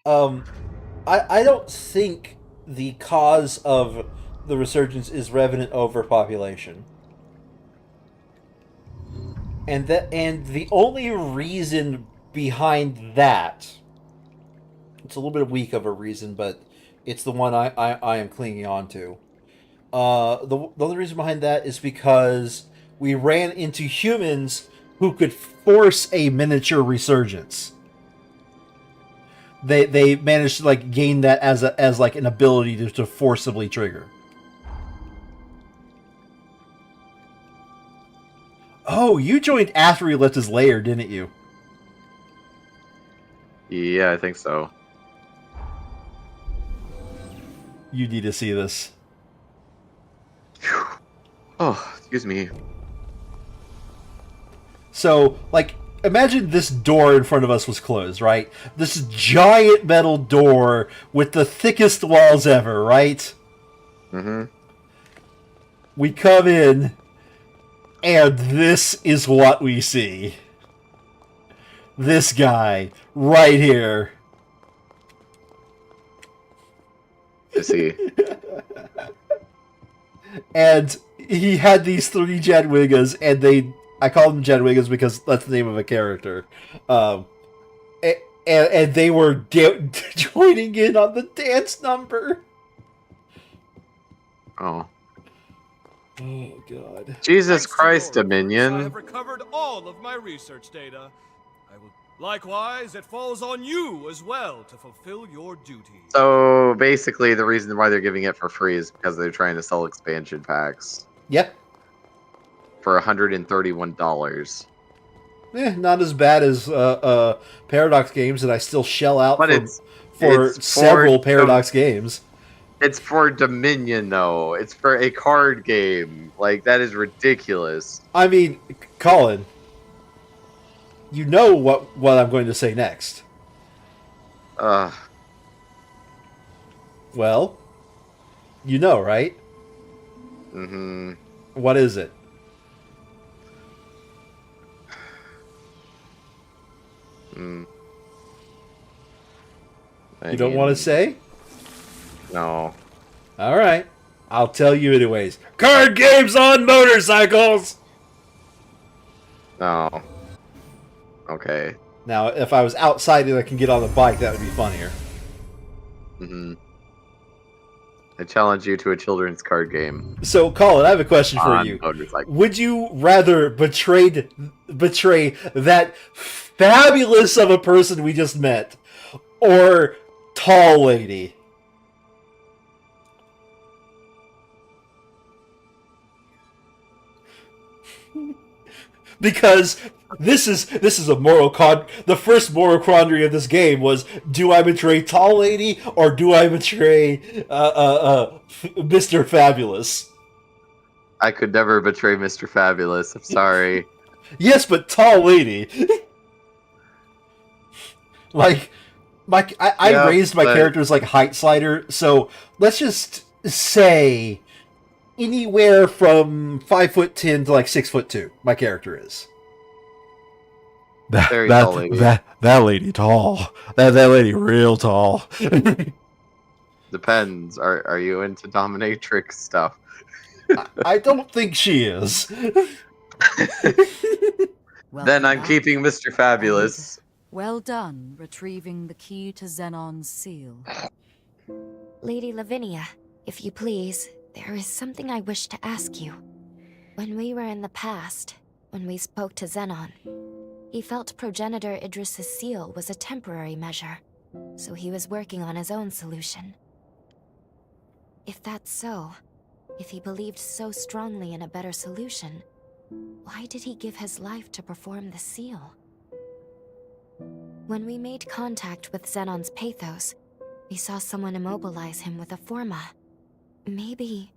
Speaker 1: I don't think the cause of the resurgence is revenant overpopulation. And the only reason behind that, it's a little bit weak of a reason, but it's the one I am clinging on to. The only reason behind that is because we ran into humans who could force a miniature resurgence. They managed to like gain that as like an ability to forcibly trigger. Oh, you joined after he left his lair, didn't you?
Speaker 10: Yeah, I think so.
Speaker 1: You need to see this.
Speaker 10: Oh, excuse me.
Speaker 1: So, like, imagine this door in front of us was closed, right? This giant metal door with the thickest walls ever, right?
Speaker 10: Mm-hmm.
Speaker 1: We come in, and this is what we see. This guy, right here.
Speaker 10: I see. And
Speaker 1: he had these 3 Jadwigas, and I call them Jadwigas because that's the name of a character. And they were joining in on the dance number.
Speaker 10: Oh.
Speaker 1: Oh, God.
Speaker 10: Jesus Christ, Dominion.
Speaker 6: I have recovered all of my research data. Likewise, it falls on you as well to fulfill your duty.
Speaker 10: So basically, the reason why they're giving it for free is because they're trying to sell expansion packs.
Speaker 1: Yep.
Speaker 10: For $131.
Speaker 1: Not as bad as Paradox games that I still shell out
Speaker 10: But
Speaker 1: for
Speaker 10: it's
Speaker 1: several Paradox games.
Speaker 10: It's for Dominion, though. It's for a card game. Like, that is ridiculous.
Speaker 1: I mean, Colin, you know what I'm going to say next. Well, you know, right?
Speaker 10: Mm-hmm.
Speaker 1: What is it? You don't want to say?
Speaker 10: No.
Speaker 1: All right. I'll tell you anyways. Card games on motorcycles!
Speaker 10: No. Okay.
Speaker 1: Now, if I was outside and I can get on the bike, that would be funnier.
Speaker 10: Mm-hmm. I challenge you to a children's card game.
Speaker 1: So, Colin, I have a question for you. Would you rather betray that fabulous of a person we just met, or Tall Lady? Because this is a moral the first moral quandary of this game was, do I betray Tall Lady or do I betray Mr. Fabulous?
Speaker 10: I could never betray Mr. Fabulous. I'm sorry.
Speaker 1: Yes, but Tall Lady. Like, I raised my characters like Height Slider, so let's just say anywhere from 5'10" to like 6'2". My character is.
Speaker 10: Very tall lady.
Speaker 11: That lady tall. That lady real tall.
Speaker 10: Depends. Are you into dominatrix stuff?
Speaker 1: I don't think she is.
Speaker 10: Then I'm keeping Mr. Fabulous.
Speaker 2: Well done, retrieving the key to Xenon's seal.
Speaker 3: Lady Lavinia, if you please, there is something I wish to ask you. When we were in the past, when we spoke to Xenon, he felt progenitor Idris's seal was a temporary measure, so he was working on his own solution. If that's so, if he believed so strongly in a better solution, why did he give his life to perform the seal? When we made contact with Xenon's pathos, we saw someone immobilize him with a forma. Maybe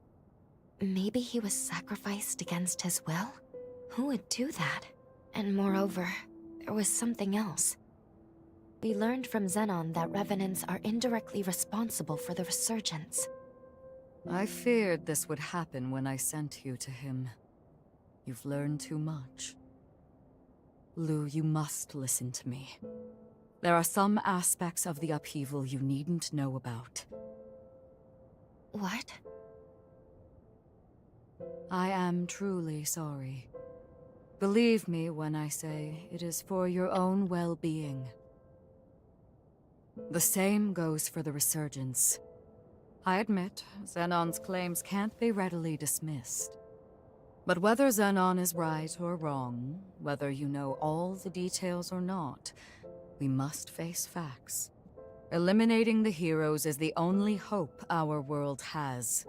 Speaker 3: he was sacrificed against his will? Who would do that? And moreover, there was something else. We learned from Xenon that revenants are indirectly responsible for the resurgence.
Speaker 2: I feared this would happen when I sent you to him. You've learned too much. Lou, you must listen to me. There are some aspects of the upheaval you needn't know about.
Speaker 3: What?
Speaker 2: I am truly sorry. Believe me when I say it is for your own well-being. The same goes for the resurgence. I admit, Xenon's claims can't be readily dismissed. But whether Xenon is right or wrong, whether you know all the details or not, we must face facts. Eliminating the heroes is the only hope our world has.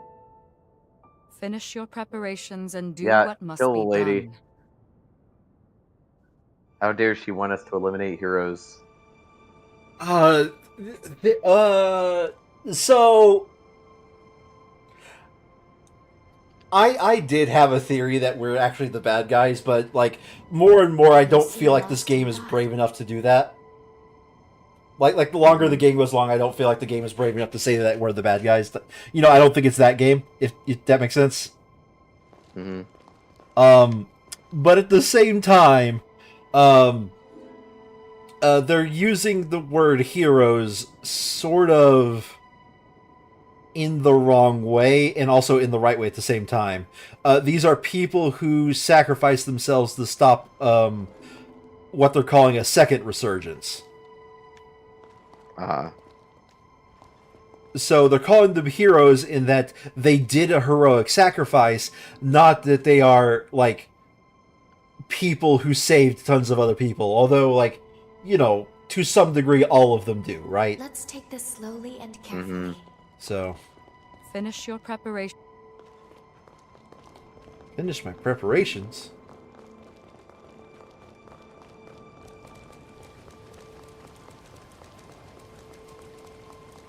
Speaker 2: Finish your preparations and do what must
Speaker 10: kill
Speaker 2: be
Speaker 10: the lady.
Speaker 2: done.
Speaker 10: How dare she want us to eliminate heroes?
Speaker 1: So I did have a theory that we're actually the bad guys, but like more and more I don't feel like this game is brave enough to do that. Like the longer the game goes along, I don't feel like the game is brave enough to say that we're the bad guys. You know, I don't think it's that game, if that makes sense.
Speaker 10: Mm-hmm.
Speaker 1: But at the same time, they're using the word heroes sort of in the wrong way and also in the right way at the same time. These are people who sacrifice themselves to stop what they're calling a second resurgence. So they're calling them heroes in that they did a heroic sacrifice, not that they are, like, people who saved tons of other people. Although, like, you know, to some degree, all of them do, right?
Speaker 3: Let's take this slowly and carefully.
Speaker 1: So...
Speaker 2: Finish your preparation.
Speaker 1: Finish my preparations?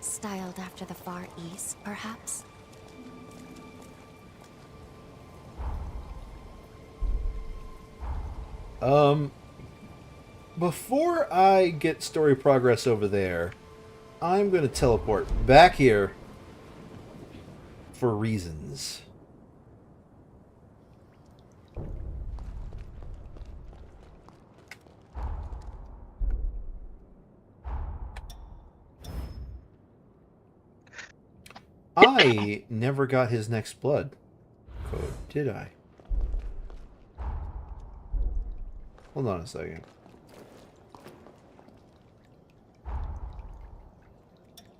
Speaker 3: Styled after the Far East, perhaps?
Speaker 1: Before I get story progress over there, I'm going to teleport back here for reasons. I never got his next blood code, did I? Hold on a second.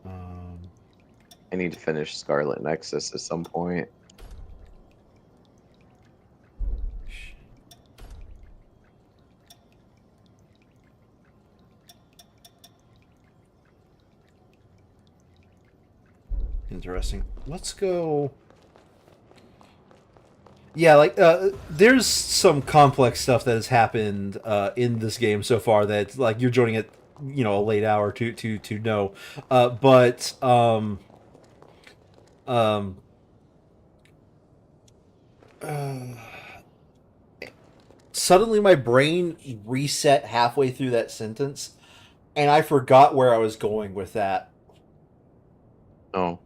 Speaker 10: I need to finish Scarlet Nexus at some point.
Speaker 1: Interesting. Let's go... Yeah, like, there's some complex stuff that has happened in this game so far that, like, you're joining at, you know, a late hour to know. But suddenly my brain reset halfway through that sentence, and I forgot where I was going with that.
Speaker 10: Oh.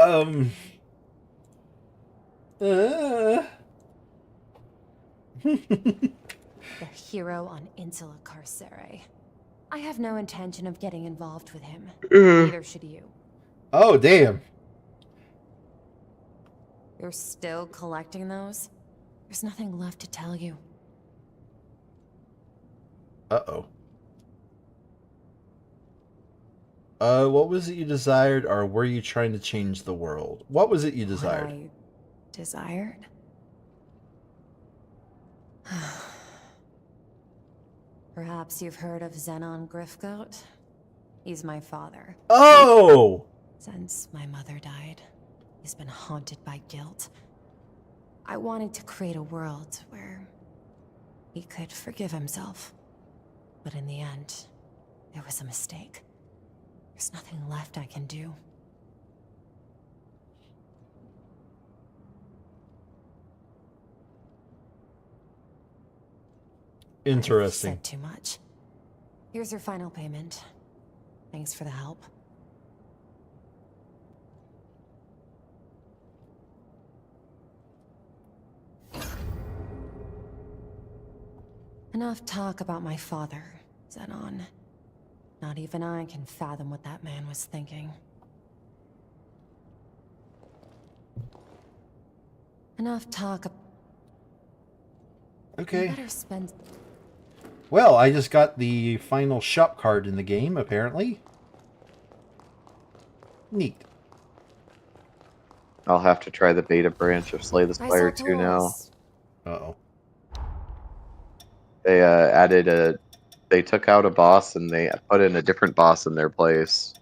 Speaker 1: Um.
Speaker 12: The hero on Insula Carcere. I have no intention of getting involved with him. Neither should you.
Speaker 1: Oh, damn.
Speaker 12: You're still collecting those? There's nothing left to tell you.
Speaker 1: Uh-oh. What was it you desired, or were you trying to change the world? What was it you desired?
Speaker 12: What I desired? Perhaps you've heard of Xenon Griffgoat? He's my father.
Speaker 1: Oh!
Speaker 12: Since my mother died, he's been haunted by guilt. I wanted to create a world where he could forgive himself. But in the end, it was a mistake. There's nothing left I can do.
Speaker 1: Interesting.
Speaker 12: I've said too much. Here's your final payment. Thanks for the help. Enough talk about my father, Xenon. Not even I can fathom what that man was thinking. Enough talk.
Speaker 1: Okay.
Speaker 12: You better spend.
Speaker 1: Well, I just got the final shop card in the game, apparently. Neat.
Speaker 10: I'll have to try the beta branch of Slay the Spire 2 now.
Speaker 1: Uh-oh.
Speaker 10: They added a... They took out a boss and they put in a different boss in their place.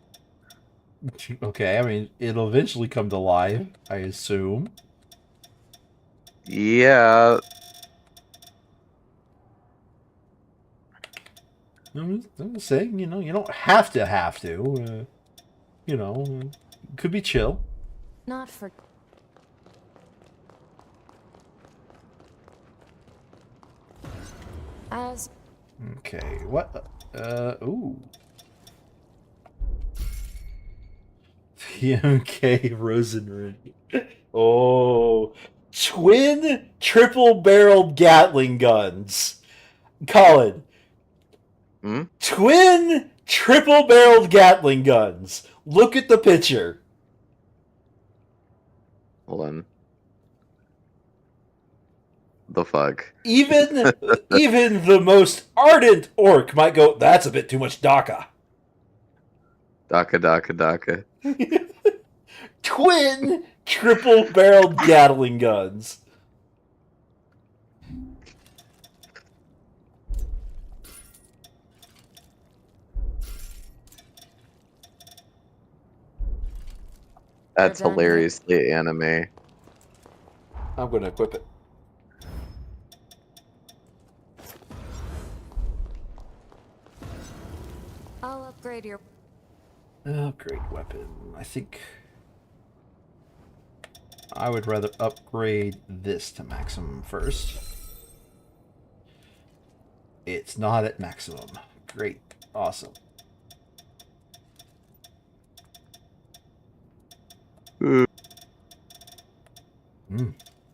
Speaker 1: Okay, I mean, it'll eventually come to life, I assume.
Speaker 10: Yeah.
Speaker 1: I'm just saying, you know, you don't have to. You know, could be chill.
Speaker 12: Not for. As.
Speaker 1: Okay, what? Ooh. PMK Rosenrud. Oh. Twin triple-barreled Gatling guns. Colin.
Speaker 10: Hmm?
Speaker 1: Twin triple-barreled Gatling guns. Look at the picture.
Speaker 10: Hold on. The fuck?
Speaker 1: Even the most ardent orc might go, that's a bit too much DACA.
Speaker 10: DACA.
Speaker 1: Twin triple-barreled Gatling guns.
Speaker 10: That's hilariously anime.
Speaker 1: I'm going to equip it.
Speaker 12: I'll upgrade your.
Speaker 1: Upgrade weapon. I think I would rather upgrade this to maximum first. It's not at maximum. Great. Awesome.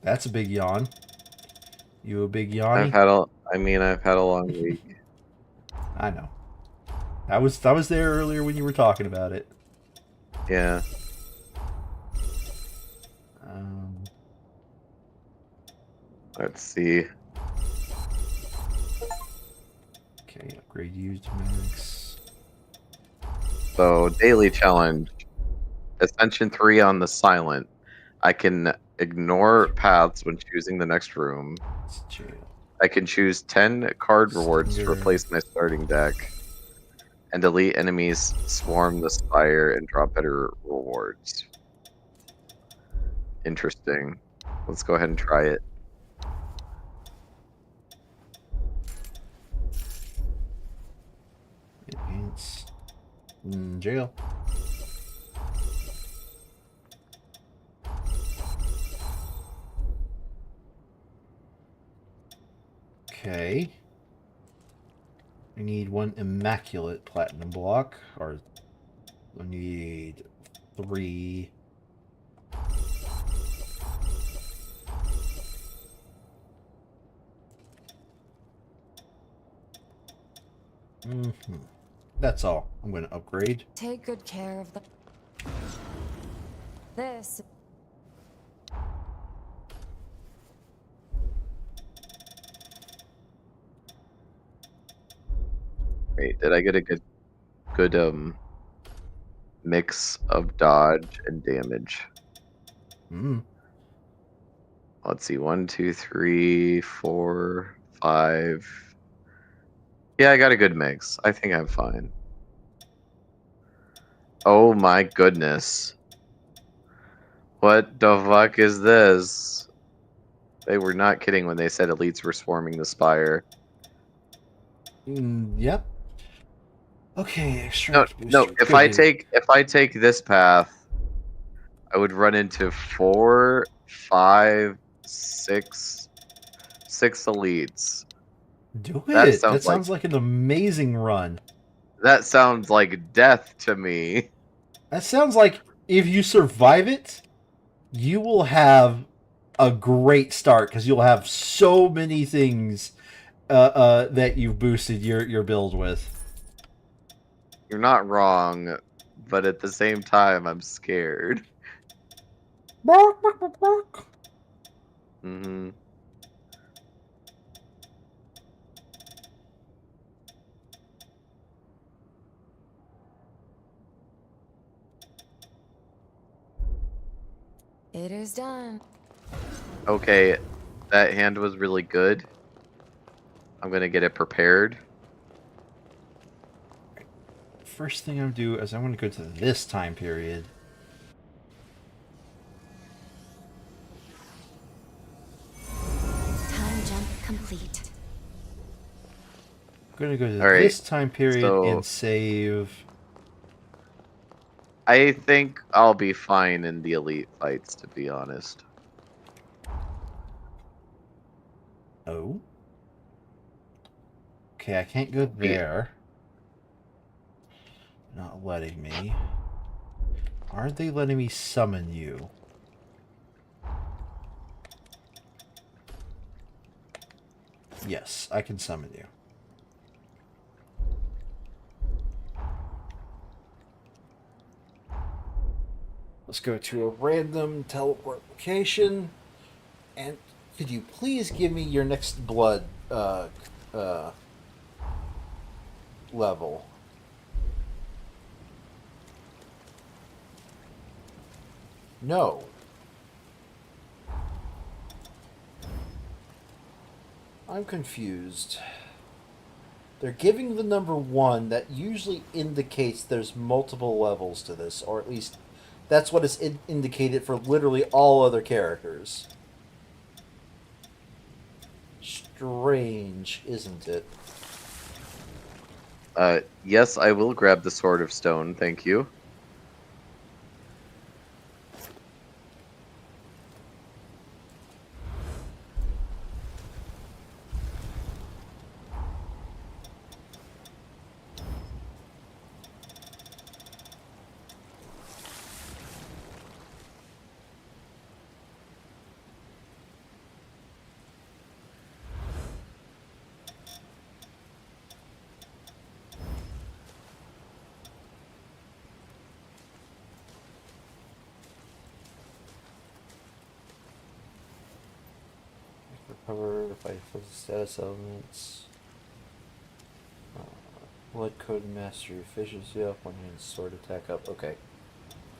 Speaker 1: That's a big yawn. You a big yawny?
Speaker 10: I've had a long week.
Speaker 1: I know. I was there earlier when you were talking about it.
Speaker 10: Yeah. Let's see.
Speaker 1: Okay, upgrade used max.
Speaker 10: So, daily challenge. Ascension 3 on the silent. I can ignore paths when choosing the next room. I can choose 10 card rewards to replace my starting deck. And delete enemies, swarm the spire, and drop better rewards. Interesting. Let's go ahead and try it.
Speaker 1: Advance. Jail. Okay. I need one immaculate platinum block, or I need 3 That's all. I'm going to upgrade.
Speaker 12: Take good care of the... This...
Speaker 10: Wait, did I get a good mix of dodge and damage? Let's see, 1, 2, 3, 4, 5. Yeah, I got a good mix. I think I'm fine. Oh my goodness. What the fuck is this? They were not kidding when they said elites were swarming the spire.
Speaker 1: Yep. Okay,
Speaker 10: No,
Speaker 1: extract
Speaker 10: no.
Speaker 1: booster.
Speaker 10: If I take this path, I would run into 4, 5, 6 elites.
Speaker 1: Do it. That sounds like an amazing run.
Speaker 10: That sounds like death to me.
Speaker 1: That sounds like if you survive it, you will have a great start because you'll have so many things that you've boosted your build with.
Speaker 10: You're not wrong, but at the same time, I'm scared. Mm-hmm.
Speaker 12: It is done.
Speaker 10: Okay, that hand was really good. I'm gonna get it prepared.
Speaker 1: First thing I'm gonna do is I'm gonna go to this time period.
Speaker 3: Time jump complete.
Speaker 1: I'm gonna go to
Speaker 10: All right,
Speaker 1: this time period
Speaker 10: so
Speaker 1: and save.
Speaker 10: I think I'll be fine in the elite fights, to be honest.
Speaker 1: Oh. Okay, I can't go there. Not letting me. Aren't they letting me summon you? Yes, I can summon you. Let's go to a random teleport location. And could you please give me your next blood level? No. I'm confused. They're giving the number 1 that usually indicates there's multiple levels to this, or at least that's what is indicated for literally all other characters. Strange, isn't it?
Speaker 10: Yes, I will grab the Sword of Stone, thank you.
Speaker 1: Recover by status elements. Blood code mastery efficiency up, one hand sword attack up. Okay.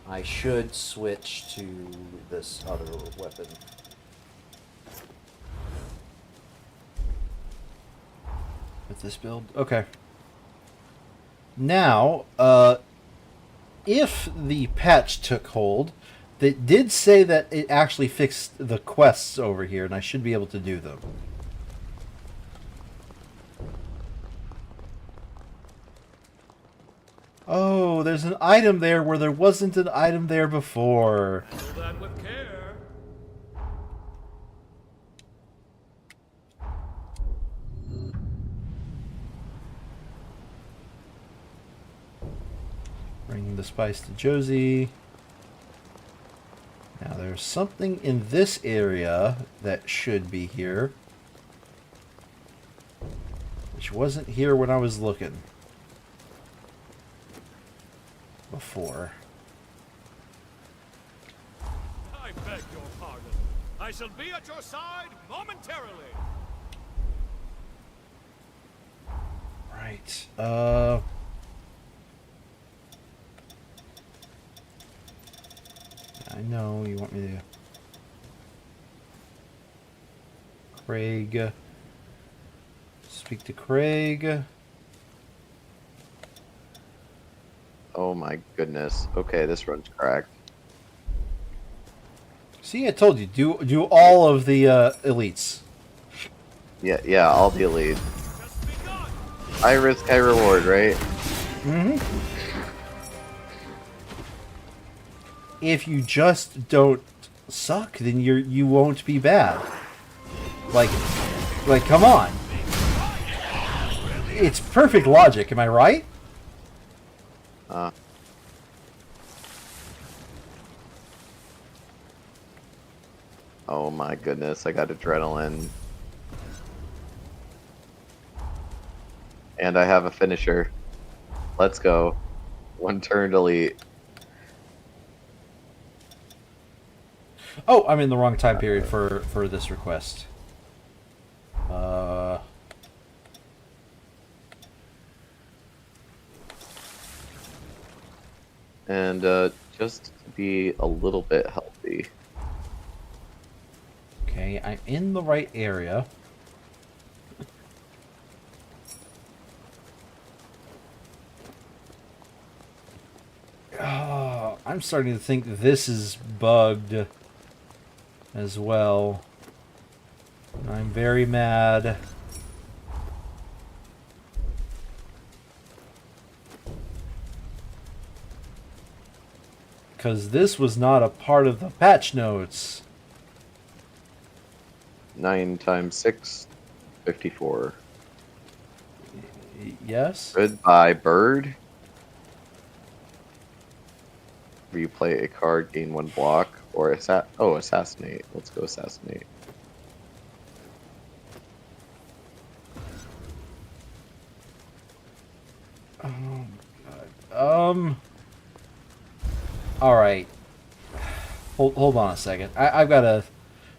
Speaker 1: I should switch to this other weapon. With this build? Okay. Now, if the patch took hold, they did say that it actually fixed the quests over here, and I should be able to do them. Oh, there's an item there where there wasn't an item there before.
Speaker 9: Handle that with care.
Speaker 1: Bringing the spice to Josie. Now there's something in this area that should be here, which wasn't here when I was looking. before.
Speaker 6: I beg your pardon. I shall be at your side momentarily.
Speaker 1: Right. I know you want me to. Craig. Speak to Craig.
Speaker 10: Oh my goodness. Okay, this run's cracked.
Speaker 1: See, I told you, do all of the elites.
Speaker 10: Yeah, all the elite. High risk, high reward, right?
Speaker 1: Mm-hmm. If you just don't suck, then you won't be bad. Like, come on. It's perfect logic, am I right?
Speaker 10: Oh my goodness, I got adrenaline. And I have a finisher. Let's go. One turn elite.
Speaker 1: Oh, I'm in the wrong time period for this request.
Speaker 10: And just to be a little bit healthy.
Speaker 1: Okay, I'm in the right area. Oh, I'm starting to think this is bugged as well. I'm very mad. Because this was not a part of the patch notes.
Speaker 10: 9 times 6, 54.
Speaker 1: Yes?
Speaker 10: Goodbye, bird. Where you play a card, gain 1 block, or assassinate. Let's go assassinate.
Speaker 1: Oh my god. Alright. Hold on a second. I've got to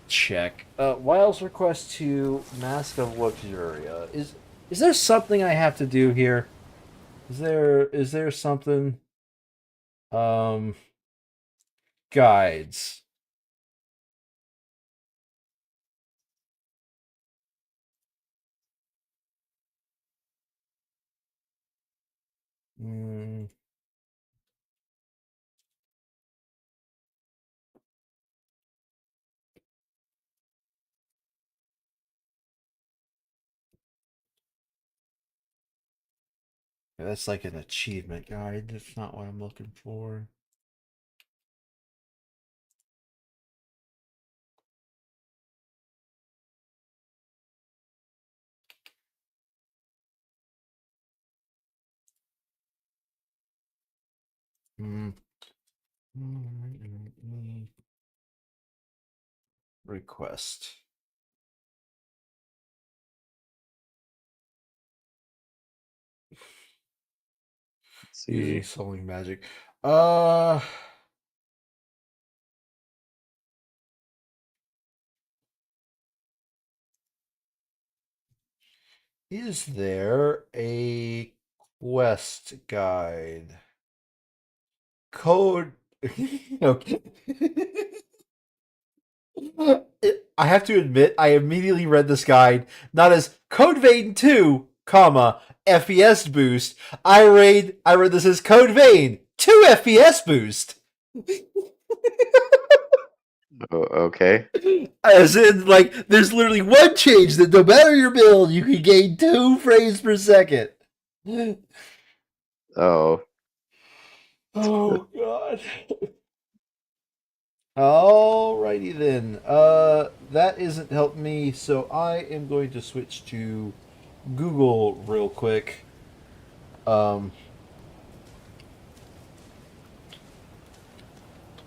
Speaker 1: check. Wiles request to Mask of Luxuria. Is there something I have to do here? Is there something? Guides. Hmm. Yeah, that's like an achievement guide. That's not what I'm looking for. Hmm. Request.
Speaker 10: Let's see.
Speaker 1: Using Souling Magic. Is there a quest guide? Code. Okay. I have to admit, I immediately read this guide not as Code Vein 2, comma, FPS boost. I read this as Code Vein 2 FPS boost.
Speaker 10: Okay.
Speaker 1: As in, like, there's literally one change that no matter your build, you can gain 2 frames per second.
Speaker 10: Oh.
Speaker 1: Oh, God. Alrighty then. That isn't helping me, so I am going to switch to Google real quick.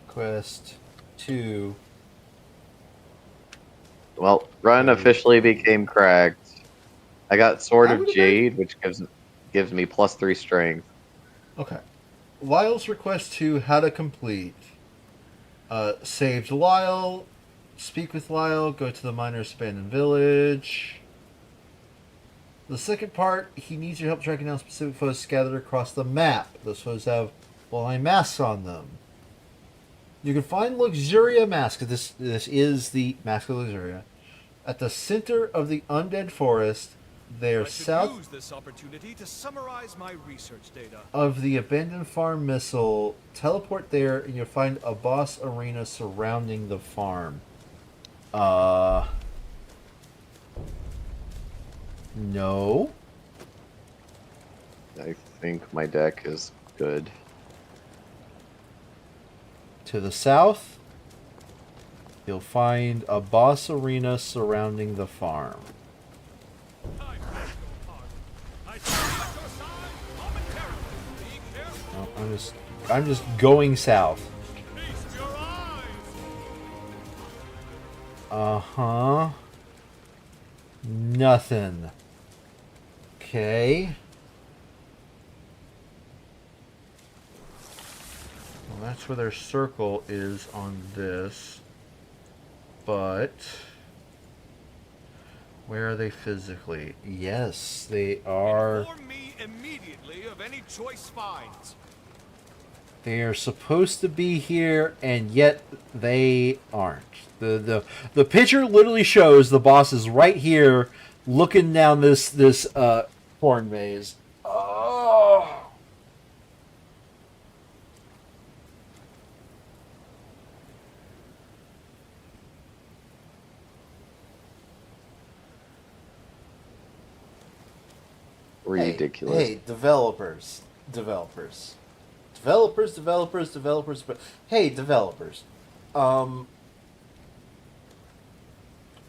Speaker 1: Quest 2.
Speaker 10: Well, run officially became cracked. I got Sword of Jade, which gives me +3 strength.
Speaker 1: Okay. Lyle's request to how to complete. Saved Lyle. Speak with Lyle. Go to the miner's abandoned village. The second part, he needs your help tracking down specific foes scattered across the map. Those foes have blind masks on them. You can find Luxuria Mask. This is the Mask of Luxuria. At the center of the undead forest, they are south
Speaker 6: use this opportunity to summarize my research data.
Speaker 1: of the abandoned farm missile. Teleport there and you'll find a boss arena surrounding the farm. No.
Speaker 10: I think my deck is good.
Speaker 1: To the south, you'll find a boss arena surrounding the farm. Oh, I'm just going south. Uh-huh. Nothing. Okay. Well, that's where their circle is on this. But where are they physically? Yes, they are.
Speaker 6: Inform me immediately of any choice finds.
Speaker 1: They are supposed to be here, and yet they aren't. The picture literally shows the boss is right here, looking down this corn maze. Oh.
Speaker 10: Ridiculous.
Speaker 1: Hey, developers. But hey, developers.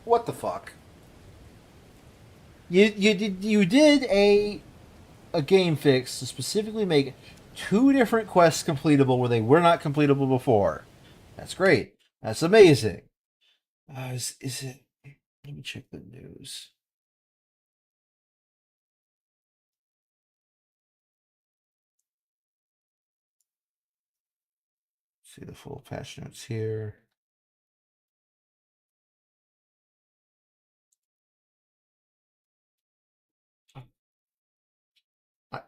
Speaker 1: What the fuck? You did a game fix to specifically make 2 different quests completable where they were not completable before. That's great. That's amazing. Is it? Let me check the news. See the full patch notes here.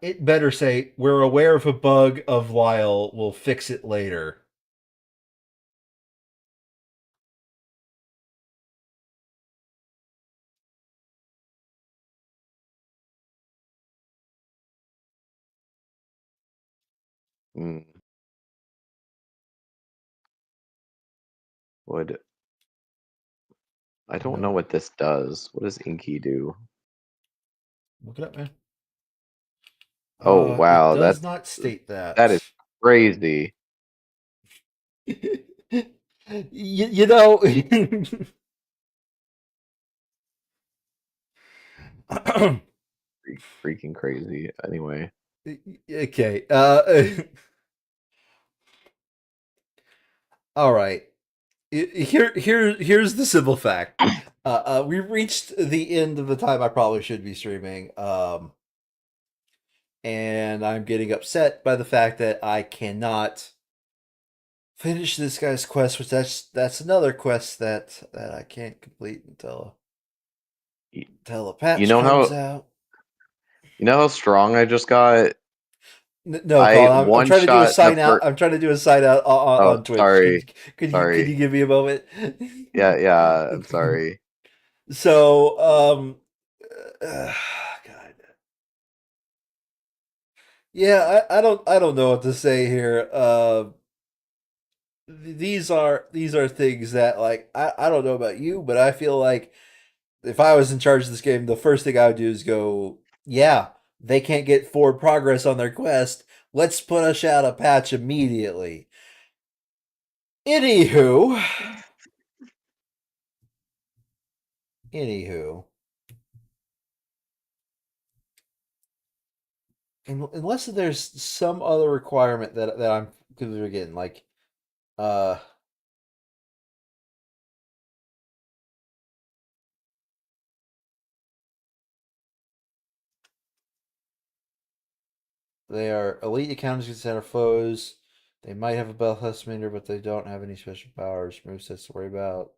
Speaker 1: It better say, we're aware of a bug of Lyle, we'll fix it later.
Speaker 10: Would I don't know what this does. What does Inky do?
Speaker 1: Look it up, man.
Speaker 10: Oh wow,
Speaker 1: it does not state that.
Speaker 10: That is crazy.
Speaker 1: you know.
Speaker 10: Freaking crazy. Anyway.
Speaker 1: Okay. All right. Here's the simple fact. We reached the end of the time I probably should be streaming. And I'm getting upset by the fact that I cannot finish this guy's quest, which that's another quest that I can't complete until a patch comes out.
Speaker 10: You know how strong I just got?
Speaker 1: No, Colin, I'm trying to do a sign out. I'm trying to do a sign out on Twitch.
Speaker 10: Sorry.
Speaker 1: Could you give me a moment?
Speaker 10: Yeah, I'm sorry.
Speaker 1: So, God. Yeah, I don't know what to say here. These are things that, like, I don't know about you, but I feel like if I was in charge of this game, the first thing I would do is go, yeah, they can't get forward progress on their quest. Let's push out a patch immediately. Anywho. Unless there's some other requirement that I'm forgetting, like, They are elite encounters against our foes. They might have a belt estimator, but they don't have any special powers. Movesets to worry about.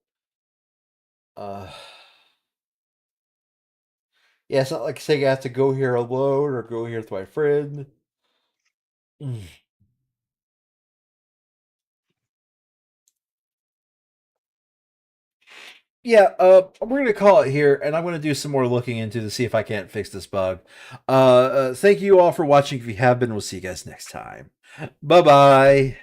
Speaker 1: Yeah, it's not like saying I have to go here alone or go here with my friend. Yeah, we're gonna call it here, and I'm gonna do some more looking into to see if I can't fix this bug. Thank you all for watching. If you have been, we'll see you guys next time. Bye bye.